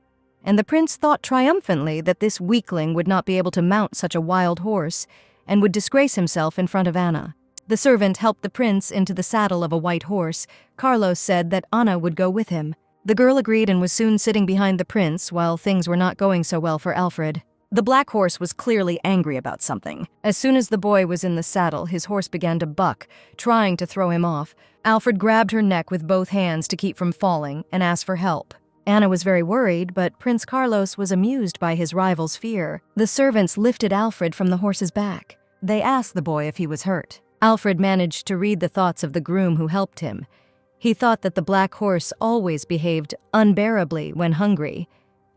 and the prince thought triumphantly that this weakling would not be able to mount such a wild horse and would disgrace himself in front of Anna. The servant helped the prince into the saddle of a white horse. Carlos said that Anna would go with him. The girl agreed and was soon sitting behind the prince while things were not going so well for Alfred. The black horse was clearly angry about something. As soon as the boy was in the saddle, his horse began to buck, trying to throw him off. Alfred grabbed her neck with both hands to keep from falling and asked for help. Anna was very worried, but Prince Carlos was amused by his rival's fear. The servants lifted Alfred from the horse's back. They asked the boy if he was hurt. Alfred managed to read the thoughts of the groom who helped him. He thought that the black horse always behaved unbearably when hungry,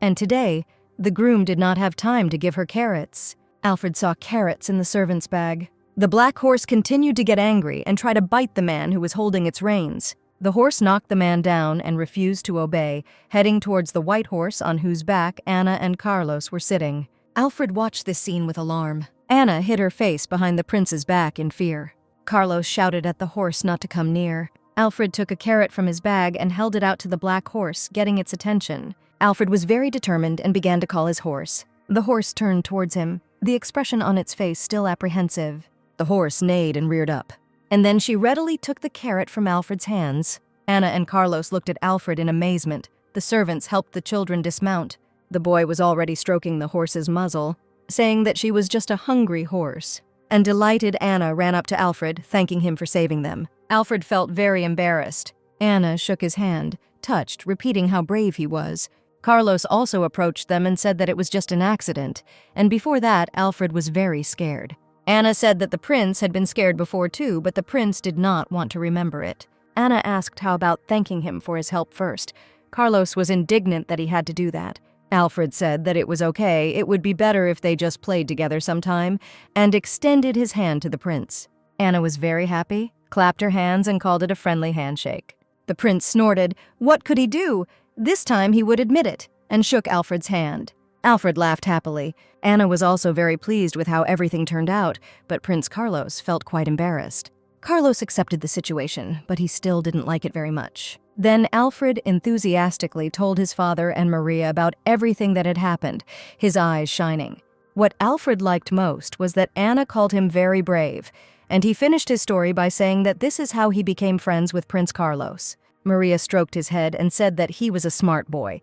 and today, the groom did not have time to give her carrots. Alfred saw carrots in the servant's bag. The black horse continued to get angry and try to bite the man who was holding its reins. The horse knocked the man down and refused to obey, heading towards the white horse on whose back Anna and Carlos were sitting. Alfred watched this scene with alarm. Anna hid her face behind the prince's back in fear. Carlos shouted at the horse not to come near. Alfred took a carrot from his bag and held it out to the black horse, getting its attention. Alfred was very determined and began to call his horse. The horse turned towards him, the expression on its face still apprehensive. The horse neighed and reared up. And then she readily took the carrot from Alfred's hands. Anna and Carlos looked at Alfred in amazement. The servants helped the children dismount. The boy was already stroking the horse's muzzle, saying that she was just a hungry horse. And delighted Anna ran up to Alfred, thanking him for saving them. Alfred felt very embarrassed. Anna shook his hand, touched, repeating how brave he was. Carlos also approached them and said that it was just an accident, and before that, Alfred was very scared. Anna said that the prince had been scared before too, but the prince did not want to remember it. Anna asked how about thanking him for his help first. Carlos was indignant that he had to do that. Alfred said that it was okay, it would be better if they just played together sometime, and extended his hand to the prince. Anna was very happy, clapped her hands and called it a friendly handshake. The prince snorted. What could he do? This time he would admit it, and shook Alfred's hand. Alfred laughed happily. Anna was also very pleased with how everything turned out, but Prince Carlos felt quite embarrassed. Carlos accepted the situation, but he still didn't like it very much. Then Alfred enthusiastically told his father and Maria about everything that had happened, his eyes shining. What Alfred liked most was that Anna called him very brave, and he finished his story by saying that this is how he became friends with Prince Carlos. Maria stroked his head and said that he was a smart boy,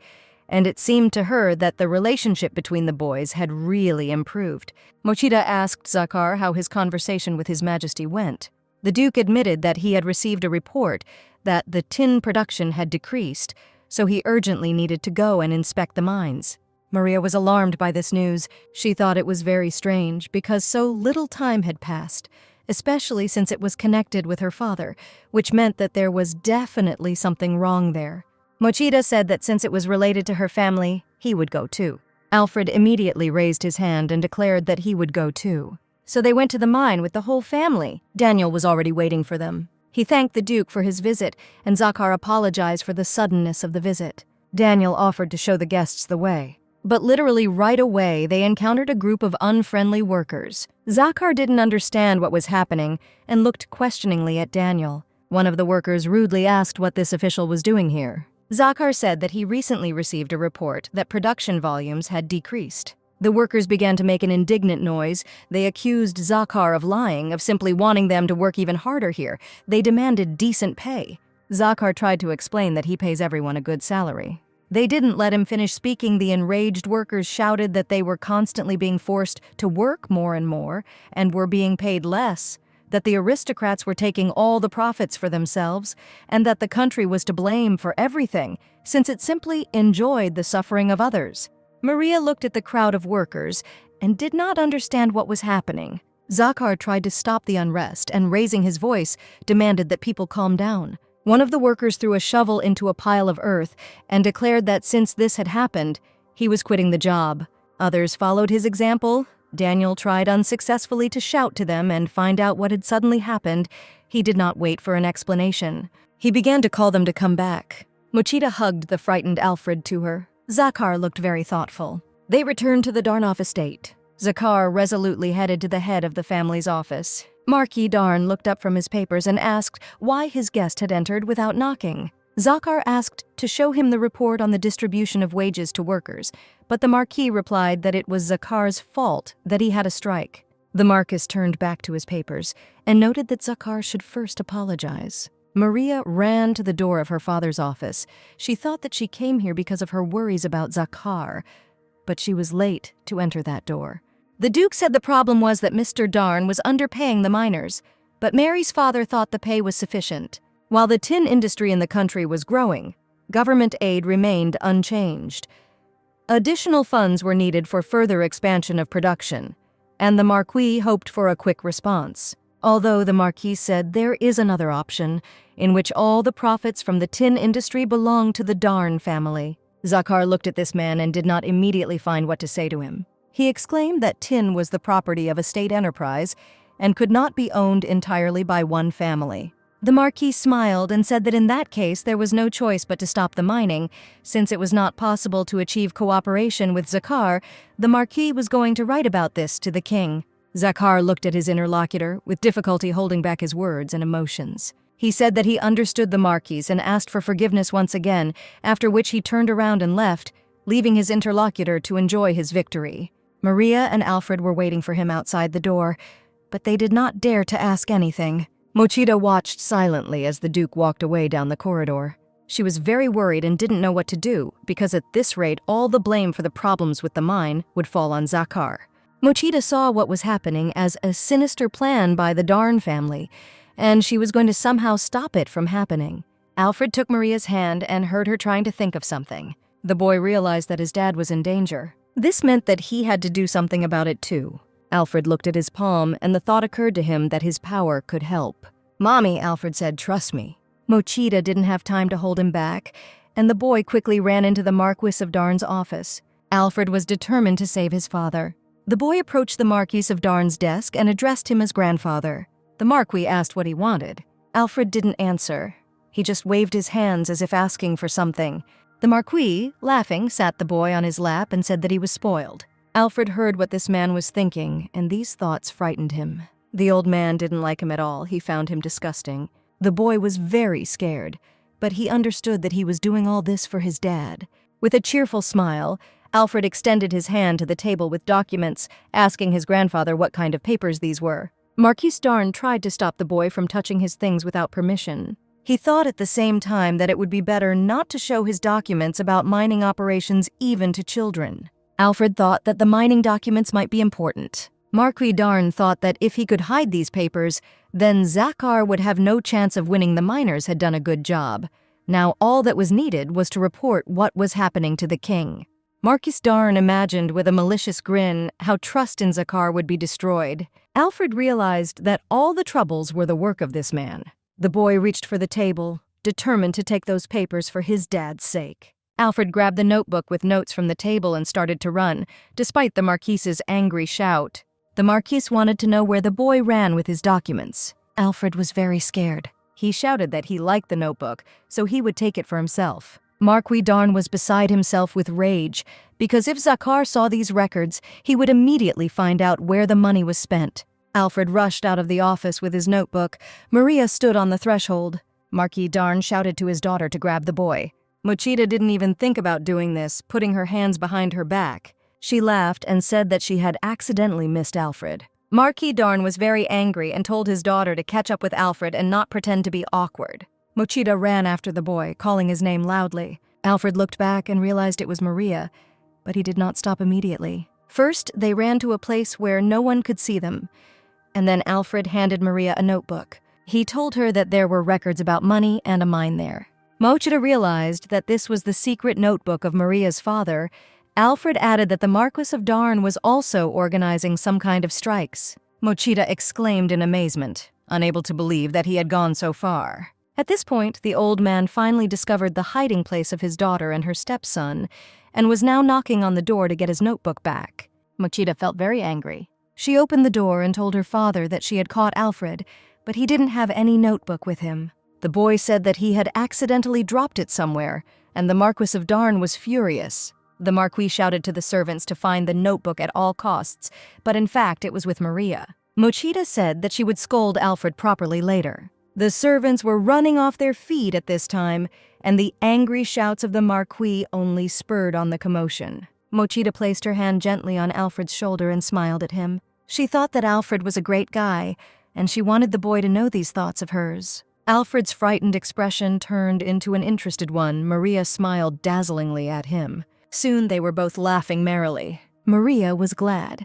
and it seemed to her that the relationship between the boys had really improved. Mochida asked Zakar how his conversation with His Majesty went. The Duke admitted that he had received a report that the tin production had decreased, so he urgently needed to go and inspect the mines. Maria was alarmed by this news. She thought it was very strange because so little time had passed, especially since it was connected with her father, which meant that there was definitely something wrong there. Mochida said that since it was related to her family, he would go too. Alfred immediately raised his hand and declared that he would go too. So they went to the mine with the whole family. Daniel was already waiting for them. He thanked the Duke for his visit, and Zakar apologized for the suddenness of the visit. Daniel offered to show the guests the way. But literally right away, they encountered a group of unfriendly workers. Zakar didn't understand what was happening and looked questioningly at Daniel. One of the workers rudely asked what this official was doing here. Zakar said that he recently received a report that production volumes had decreased. The workers began to make an indignant noise. They accused Zakar of lying, of simply wanting them to work even harder here. They demanded decent pay. Zakar tried to explain that he pays everyone a good salary. They didn't let him finish speaking. The enraged workers shouted that they were constantly being forced to work more and more and were being paid less, that the aristocrats were taking all the profits for themselves, and that the country was to blame for everything, since it simply enjoyed the suffering of others. Maria looked at the crowd of workers and did not understand what was happening. Zakar tried to stop the unrest and, raising his voice, demanded that people calm down. One of the workers threw a shovel into a pile of earth and declared that since this had happened, he was quitting the job. Others followed his example. Daniel tried unsuccessfully to shout to them and find out what had suddenly happened. He did not wait for an explanation. He began to call them to come back. Mochida hugged the frightened Alfred to her. Zakar looked very thoughtful. They returned to the Darnoff estate. Zakar resolutely headed to the head of the family's office. Marquis Darn looked up from his papers and asked why his guest had entered without knocking. Zakar asked to show him the report on the distribution of wages to workers, but the Marquis replied that it was Zakar's fault that he had a strike. The Marquis turned back to his papers and noted that Zakar should first apologize. Maria ran to the door of her father's office. She thought that she came here because of her worries about Zakar, but she was late to enter that door. The Duke said the problem was that Mr. Darn was underpaying the miners, but Mary's father thought the pay was sufficient. While the tin industry in the country was growing, government aid remained unchanged. Additional funds were needed for further expansion of production, and the Marquis hoped for a quick response. Although the Marquis said there is another option, in which all the profits from the tin industry belong to the Darn family. Zakar looked at this man and did not immediately find what to say to him. He exclaimed that tin was the property of a state enterprise and could not be owned entirely by one family. The Marquis smiled and said that in that case there was no choice but to stop the mining. Since it was not possible to achieve cooperation with Zakar, the Marquis was going to write about this to the king. Zakhar looked at his interlocutor, with difficulty holding back his words and emotions. He said that he understood the Marquis and asked for forgiveness once again, after which he turned around and left, leaving his interlocutor to enjoy his victory. Maria and Alfred were waiting for him outside the door, but they did not dare to ask anything. Mochida watched silently as the Duke walked away down the corridor. She was very worried and didn't know what to do, because at this rate all the blame for the problems with the mine would fall on Zakhar. Mochida saw what was happening as a sinister plan by the Darn family, and she was going to somehow stop it from happening. Alfred took Maria's hand and heard her trying to think of something. The boy realized that his dad was in danger. This meant that he had to do something about it too. Alfred looked at his palm, and the thought occurred to him that his power could help. "Mommy," Alfred said, "trust me." Mochida didn't have time to hold him back, and the boy quickly ran into the Marquis of Darn's office. Alfred was determined to save his father. The boy approached the Marquis of Darn's desk and addressed him as grandfather. The Marquis asked what he wanted. Alfred didn't answer. He just waved his hands as if asking for something. The Marquis, laughing, sat the boy on his lap and said that he was spoiled. Alfred heard what this man was thinking, and these thoughts frightened him. The old man didn't like him at all. He found him disgusting. The boy was very scared, but he understood that he was doing all this for his dad. With a cheerful smile, Alfred extended his hand to the table with documents, asking his grandfather what kind of papers these were. Marquis Darn tried to stop the boy from touching his things without permission. He thought at the same time that it would be better not to show his documents about mining operations even to children. Alfred thought that the mining documents might be important. Marquis Darn thought that if he could hide these papers, then Zakhar would have no chance of winning. The miners had done a good job. Now all that was needed was to report what was happening to the king. Marquis Darn imagined with a malicious grin how trust in Zakhar would be destroyed. Alfred realized that all the troubles were the work of this man. The boy reached for the table, determined to take those papers for his dad's sake. Alfred grabbed the notebook with notes from the table and started to run, despite the Marquis's angry shout. The Marquis wanted to know where the boy ran with his documents. Alfred was very scared. He shouted that he liked the notebook, so he would take it for himself. Marquis Darn was beside himself with rage, because if Zakhar saw these records, he would immediately find out where the money was spent. Alfred rushed out of the office with his notebook. Maria stood on the threshold. Marquis Darn shouted to his daughter to grab the boy. Mochida didn't even think about doing this, putting her hands behind her back. She laughed and said that she had accidentally missed Alfred. Marquis Darn was very angry and told his daughter to catch up with Alfred and not pretend to be awkward. Mochida ran after the boy, calling his name loudly. Alfred looked back and realized it was Maria, but he did not stop immediately. First, they ran to a place where no one could see them, and then Alfred handed Maria a notebook. He told her that there were records about money and a mine there. Mochida realized that this was the secret notebook of Maria's father. Alfred added that the Marquis of Darn was also organizing some kind of strikes. Mochida exclaimed in amazement, unable to believe that he had gone so far. At this point, the old man finally discovered the hiding place of his daughter and her stepson, and was now knocking on the door to get his notebook back. Mochida felt very angry. She opened the door and told her father that she had caught Alfred, but he didn't have any notebook with him. The boy said that he had accidentally dropped it somewhere, and the Marquis of Darn was furious. The Marquis shouted to the servants to find the notebook at all costs, but in fact it was with Maria. Mochida said that she would scold Alfred properly later. The servants were running off their feet at this time, and the angry shouts of the Marquis only spurred on the commotion. Mochida placed her hand gently on Alfred's shoulder and smiled at him. She thought that Alfred was a great guy, and she wanted the boy to know these thoughts of hers. Alfred's frightened expression turned into an interested one. Maria smiled dazzlingly at him. Soon they were both laughing merrily. Maria was glad,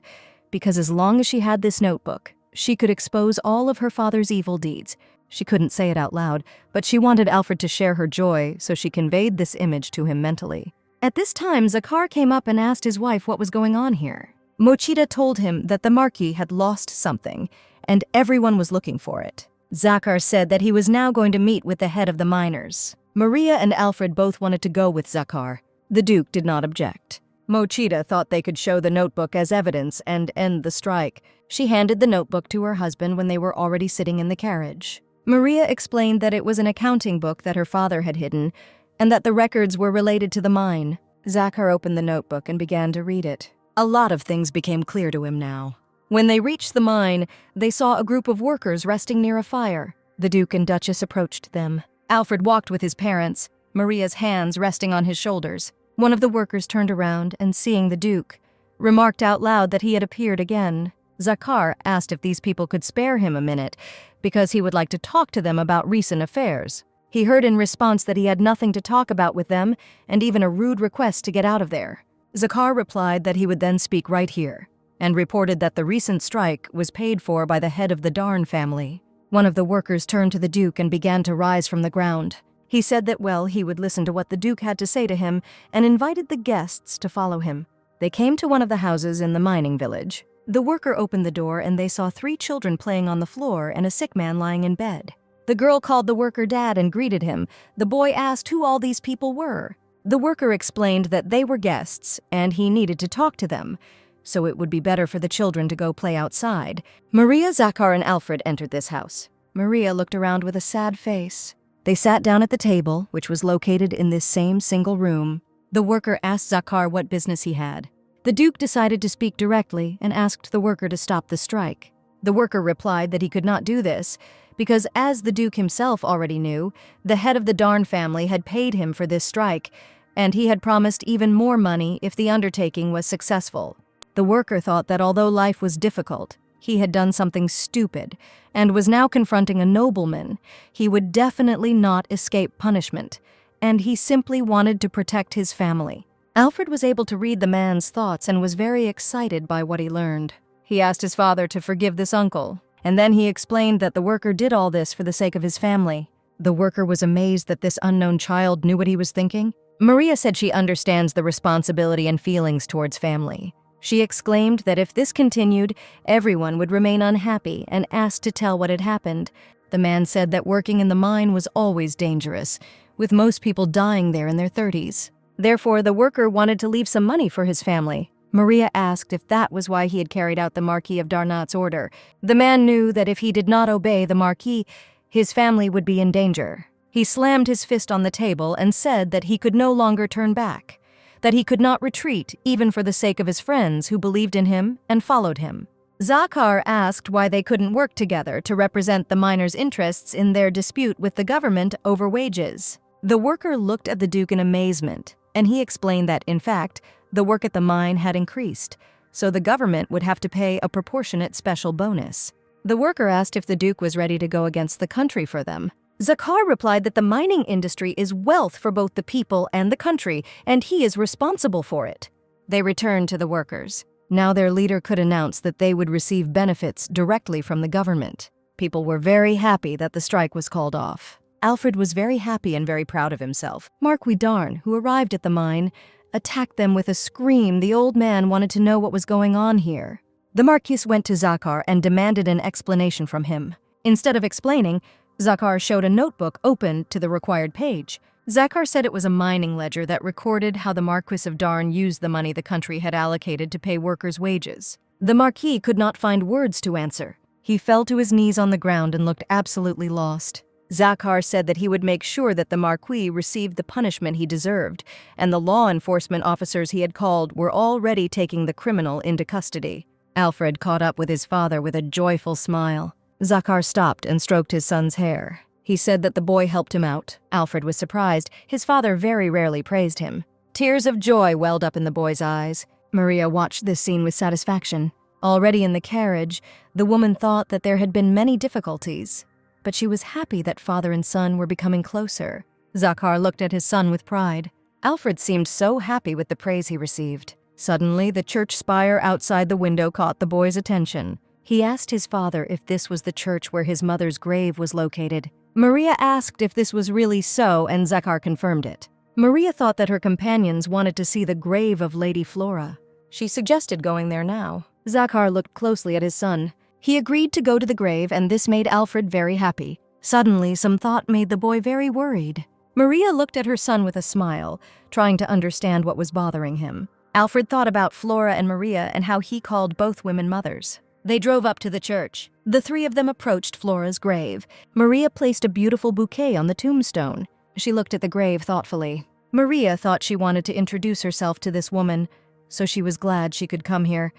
because as long as she had this notebook, she could expose all of her father's evil deeds. She couldn't say it out loud, but she wanted Alfred to share her joy, so she conveyed this image to him mentally. At this time, Zakhar came up and asked his wife what was going on here. Mochida told him that the Marquis had lost something, and everyone was looking for it. Zakhar said that he was now going to meet with the head of the miners. Maria and Alfred both wanted to go with Zakhar. The Duke did not object. Mochida thought they could show the notebook as evidence and end the strike. She handed the notebook to her husband when they were already sitting in the carriage. Maria explained that it was an accounting book that her father had hidden, and that the records were related to the mine. Zakhar opened the notebook and began to read it. A lot of things became clear to him now. When they reached the mine, they saw a group of workers resting near a fire. The Duke and Duchess approached them. Alfred walked with his parents, Maria's hands resting on his shoulders. One of the workers turned around and, seeing the Duke, remarked out loud that he had appeared again. Zakar asked if these people could spare him a minute, because he would like to talk to them about recent affairs. He heard in response that he had nothing to talk about with them, and even a rude request to get out of there. Zakar replied that he would then speak right here, and reported that the recent strike was paid for by the head of the Darn family. One of the workers turned to the Duke and began to rise from the ground. He said that, he would listen to what the Duke had to say to him, and invited the guests to follow him. They came to one of the houses in the mining village. The worker opened the door and they saw 3 children playing on the floor and a sick man lying in bed. The girl called the worker dad and greeted him. The boy asked who all these people were. The worker explained that they were guests and he needed to talk to them, so it would be better for the children to go play outside. Maria, Zakar, and Alfred entered this house. Maria looked around with a sad face. They sat down at the table, which was located in this same single room. The worker asked Zakar what business he had. The Duke decided to speak directly and asked the worker to stop the strike. The worker replied that he could not do this because, as the Duke himself already knew, the head of the Darn family had paid him for this strike, and he had promised even more money if the undertaking was successful. The worker thought that although life was difficult, he had done something stupid and was now confronting a nobleman. He would definitely not escape punishment, and he simply wanted to protect his family. Alfred was able to read the man's thoughts and was very excited by what he learned. He asked his father to forgive this uncle, and then he explained that the worker did all this for the sake of his family. The worker was amazed that this unknown child knew what he was thinking. Maria said she understands the responsibility and feelings towards family. She exclaimed that if this continued, everyone would remain unhappy and asked to tell what had happened. The man said that working in the mine was always dangerous, with most people dying there in their 30s. Therefore, the worker wanted to leave some money for his family. Maria asked if that was why he had carried out the Marquis of Darnat's order. The man knew that if he did not obey the Marquis, his family would be in danger. He slammed his fist on the table and said that he could no longer turn back, that he could not retreat even for the sake of his friends who believed in him and followed him. Zakar asked why they couldn't work together to represent the miners' interests in their dispute with the government over wages. The worker looked at the Duke in amazement, and he explained that, in fact, the work at the mine had increased, so the government would have to pay a proportionate special bonus. The worker asked if the Duke was ready to go against the country for them. Zakar replied that the mining industry is wealth for both the people and the country, and he is responsible for it. They returned to the workers. Now their leader could announce that they would receive benefits directly from the government. People were very happy that the strike was called off. Alfred was very happy and very proud of himself. Marquis Darn, who arrived at the mine, attacked them with a scream. The old man wanted to know what was going on here. The Marquis went to Zakar and demanded an explanation from him. Instead of explaining, Zakar showed a notebook open to the required page. Zakar said it was a mining ledger that recorded how the Marquis of Darn used the money the country had allocated to pay workers' wages. The Marquis could not find words to answer. He fell to his knees on the ground and looked absolutely lost. Zakar said that he would make sure that the Marquis received the punishment he deserved, and the law enforcement officers he had called were already taking the criminal into custody. Alfred caught up with his father with a joyful smile. Zakar stopped and stroked his son's hair. He said that the boy helped him out. Alfred was surprised. His father very rarely praised him. Tears of joy welled up in the boy's eyes. Maria watched this scene with satisfaction. Already in the carriage, the woman thought that there had been many difficulties, but she was happy that father and son were becoming closer. Zakar looked at his son with pride. Alfred seemed so happy with the praise he received. Suddenly, the church spire outside the window caught the boy's attention. He asked his father if this was the church where his mother's grave was located. Maria asked if this was really so, and Zakar confirmed it. Maria thought that her companions wanted to see the grave of Lady Flora. She suggested going there now. Zakar looked closely at his son. He agreed to go to the grave, and this made Alfred very happy. Suddenly, some thought made the boy very worried. Maria looked at her son with a smile, trying to understand what was bothering him. Alfred thought about Flora and Maria and how he called both women mothers. They drove up to the church. The 3 of them approached Flora's grave. Maria placed a beautiful bouquet on the tombstone. She looked at the grave thoughtfully. Maria thought she wanted to introduce herself to this woman, so she was glad she could come here.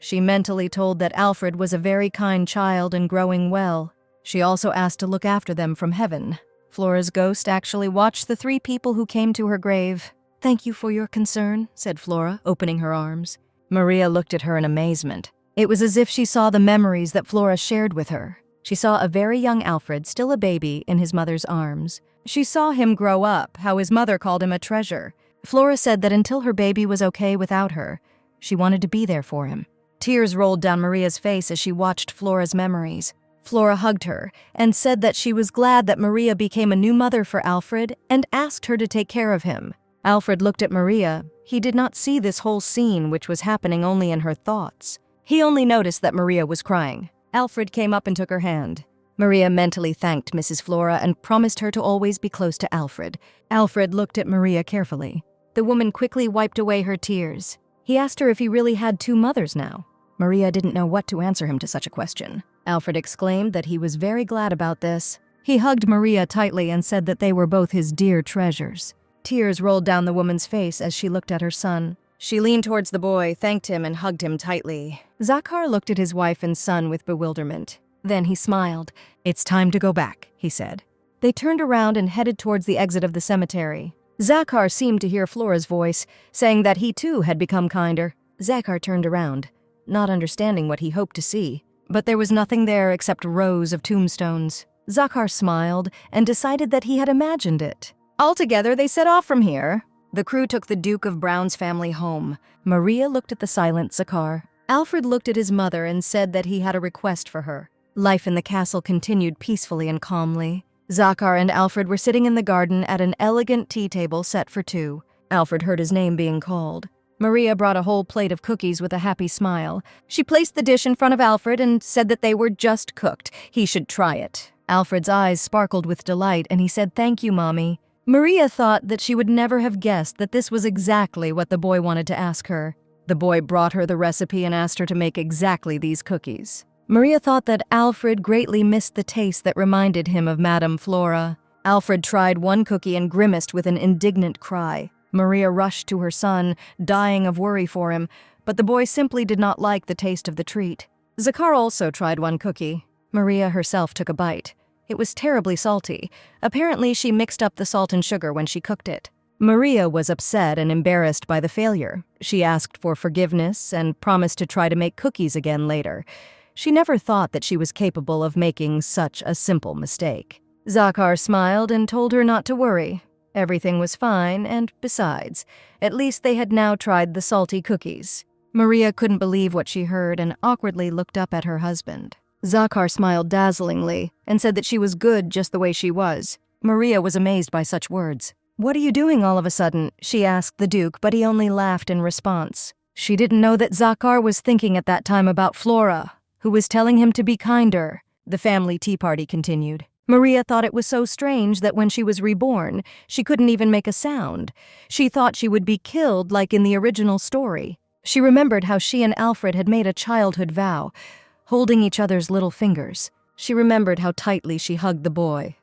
She mentally told that Alfred was a very kind child and growing well. She also asked to look after them from heaven. Flora's ghost actually watched the 3 people who came to her grave. "Thank you for your concern," said Flora, opening her arms. Maria looked at her in amazement. It was as if she saw the memories that Flora shared with her. She saw a very young Alfred, still a baby, in his mother's arms. She saw him grow up, how his mother called him a treasure. Flora said that until her baby was okay without her, she wanted to be there for him. Tears rolled down Maria's face as she watched Flora's memories. Flora hugged her and said that she was glad that Maria became a new mother for Alfred and asked her to take care of him. Alfred looked at Maria. He did not see this whole scene, which was happening only in her thoughts. He only noticed that Maria was crying. Alfred came up and took her hand. Maria mentally thanked Mrs. Flora and promised her to always be close to Alfred. Alfred looked at Maria carefully. The woman quickly wiped away her tears. He asked her if he really had 2 mothers now. Maria didn't know what to answer him to such a question. Alfred exclaimed that he was very glad about this. He hugged Maria tightly and said that they were both his dear treasures. Tears rolled down the woman's face as she looked at her son. She leaned towards the boy, thanked him, and hugged him tightly. Zakhar looked at his wife and son with bewilderment. Then he smiled. "It's time to go back," he said. They turned around and headed towards the exit of the cemetery. Zakhar seemed to hear Flora's voice, saying that he too had become kinder. Zakhar turned around, not understanding what he hoped to see. But there was nothing there except rows of tombstones. Zakhar smiled and decided that he had imagined it. Altogether, they set off from here. The crew took the Duke of Brown's family home. Maria looked at the silent Zakhar. Alfred looked at his mother and said that he had a request for her. Life in the castle continued peacefully and calmly. Zakhar and Alfred were sitting in the garden at an elegant tea table set for 2. Alfred heard his name being called. Maria brought a whole plate of cookies with a happy smile. She placed the dish in front of Alfred and said that they were just cooked. He should try it. Alfred's eyes sparkled with delight and he said, "Thank you, Mommy." Maria thought that she would never have guessed that this was exactly what the boy wanted to ask her. The boy brought her the recipe and asked her to make exactly these cookies. Maria thought that Alfred greatly missed the taste that reminded him of Madame Flora. Alfred tried one cookie and grimaced with an indignant cry. Maria rushed to her son, dying of worry for him, but the boy simply did not like the taste of the treat. Zakhar also tried one cookie. Maria herself took a bite. It was terribly salty. Apparently, she mixed up the salt and sugar when she cooked it. Maria was upset and embarrassed by the failure. She asked for forgiveness and promised to try to make cookies again later. She never thought that she was capable of making such a simple mistake. Zakhar smiled and told her not to worry. Everything was fine, and besides, at least they had now tried the salty cookies. Maria couldn't believe what she heard and awkwardly looked up at her husband. Zakhar smiled dazzlingly and said that she was good just the way she was. Maria was amazed by such words. "What are you doing all of a sudden?" she asked the Duke, but he only laughed in response. She didn't know that Zakhar was thinking at that time about Flora, who was telling him to be kinder. The family tea party continued. Maria thought it was so strange that when she was reborn, she couldn't even make a sound. She thought she would be killed like in the original story. She remembered how she and Alfred had made a childhood vow, holding each other's little fingers. She remembered how tightly she hugged the boy.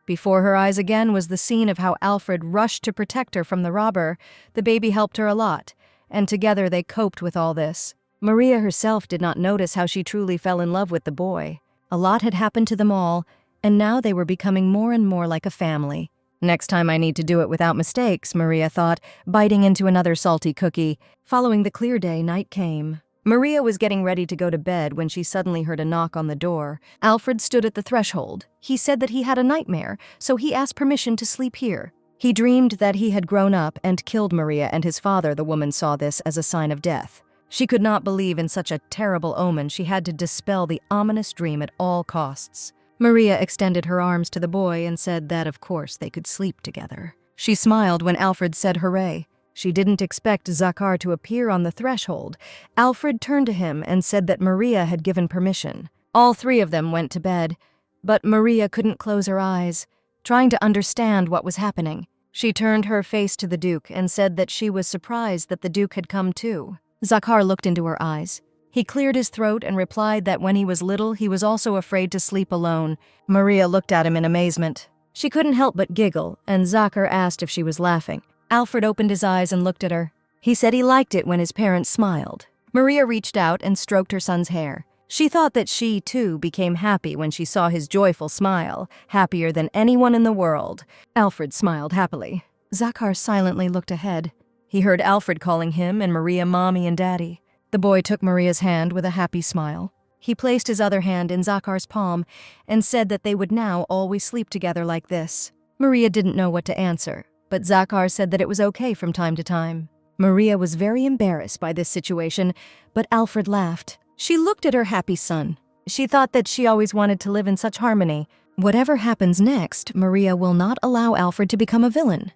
Before her eyes again was the scene of how Alfred rushed to protect her from the robber. The baby helped her a lot, and together they coped with all this. Maria herself did not notice how she truly fell in love with the boy. A lot had happened to them all, and now they were becoming more and more like a family. Next time I need to do it without mistakes, Maria thought, biting into another salty cookie. Following the clear day, night came. Maria was getting ready to go to bed when she suddenly heard a knock on the door. Alfred stood at the threshold. He said that he had a nightmare, so he asked permission to sleep here. He dreamed that he had grown up and killed Maria and his father. The woman saw this as a sign of death. She could not believe in such a terrible omen. She had to dispel the ominous dream at all costs. Maria extended her arms to the boy and said that, of course, they could sleep together. She smiled when Alfred said hooray. She didn't expect Zakhar to appear on the threshold. Alfred turned to him and said that Maria had given permission. All 3 of them went to bed, but Maria couldn't close her eyes, trying to understand what was happening. She turned her face to the Duke and said that she was surprised that the Duke had come too. Zakhar looked into her eyes. He cleared his throat and replied that when he was little, he was also afraid to sleep alone. Maria looked at him in amazement. She couldn't help but giggle, and Zakhar asked if she was laughing. Alfred opened his eyes and looked at her. He said he liked it when his parents smiled. Maria reached out and stroked her son's hair. She thought that she, too, became happy when she saw his joyful smile, happier than anyone in the world. Alfred smiled happily. Zakhar silently looked ahead. He heard Alfred calling him and Maria Mommy and Daddy. The boy took Maria's hand with a happy smile. He placed his other hand in Zakhar's palm and said that they would now always sleep together like this. Maria didn't know what to answer, but Zakhar said that it was okay from time to time. Maria was very embarrassed by this situation, but Alfred laughed. She looked at her happy son. She thought that she always wanted to live in such harmony. Whatever happens next, Maria will not allow Alfred to become a villain.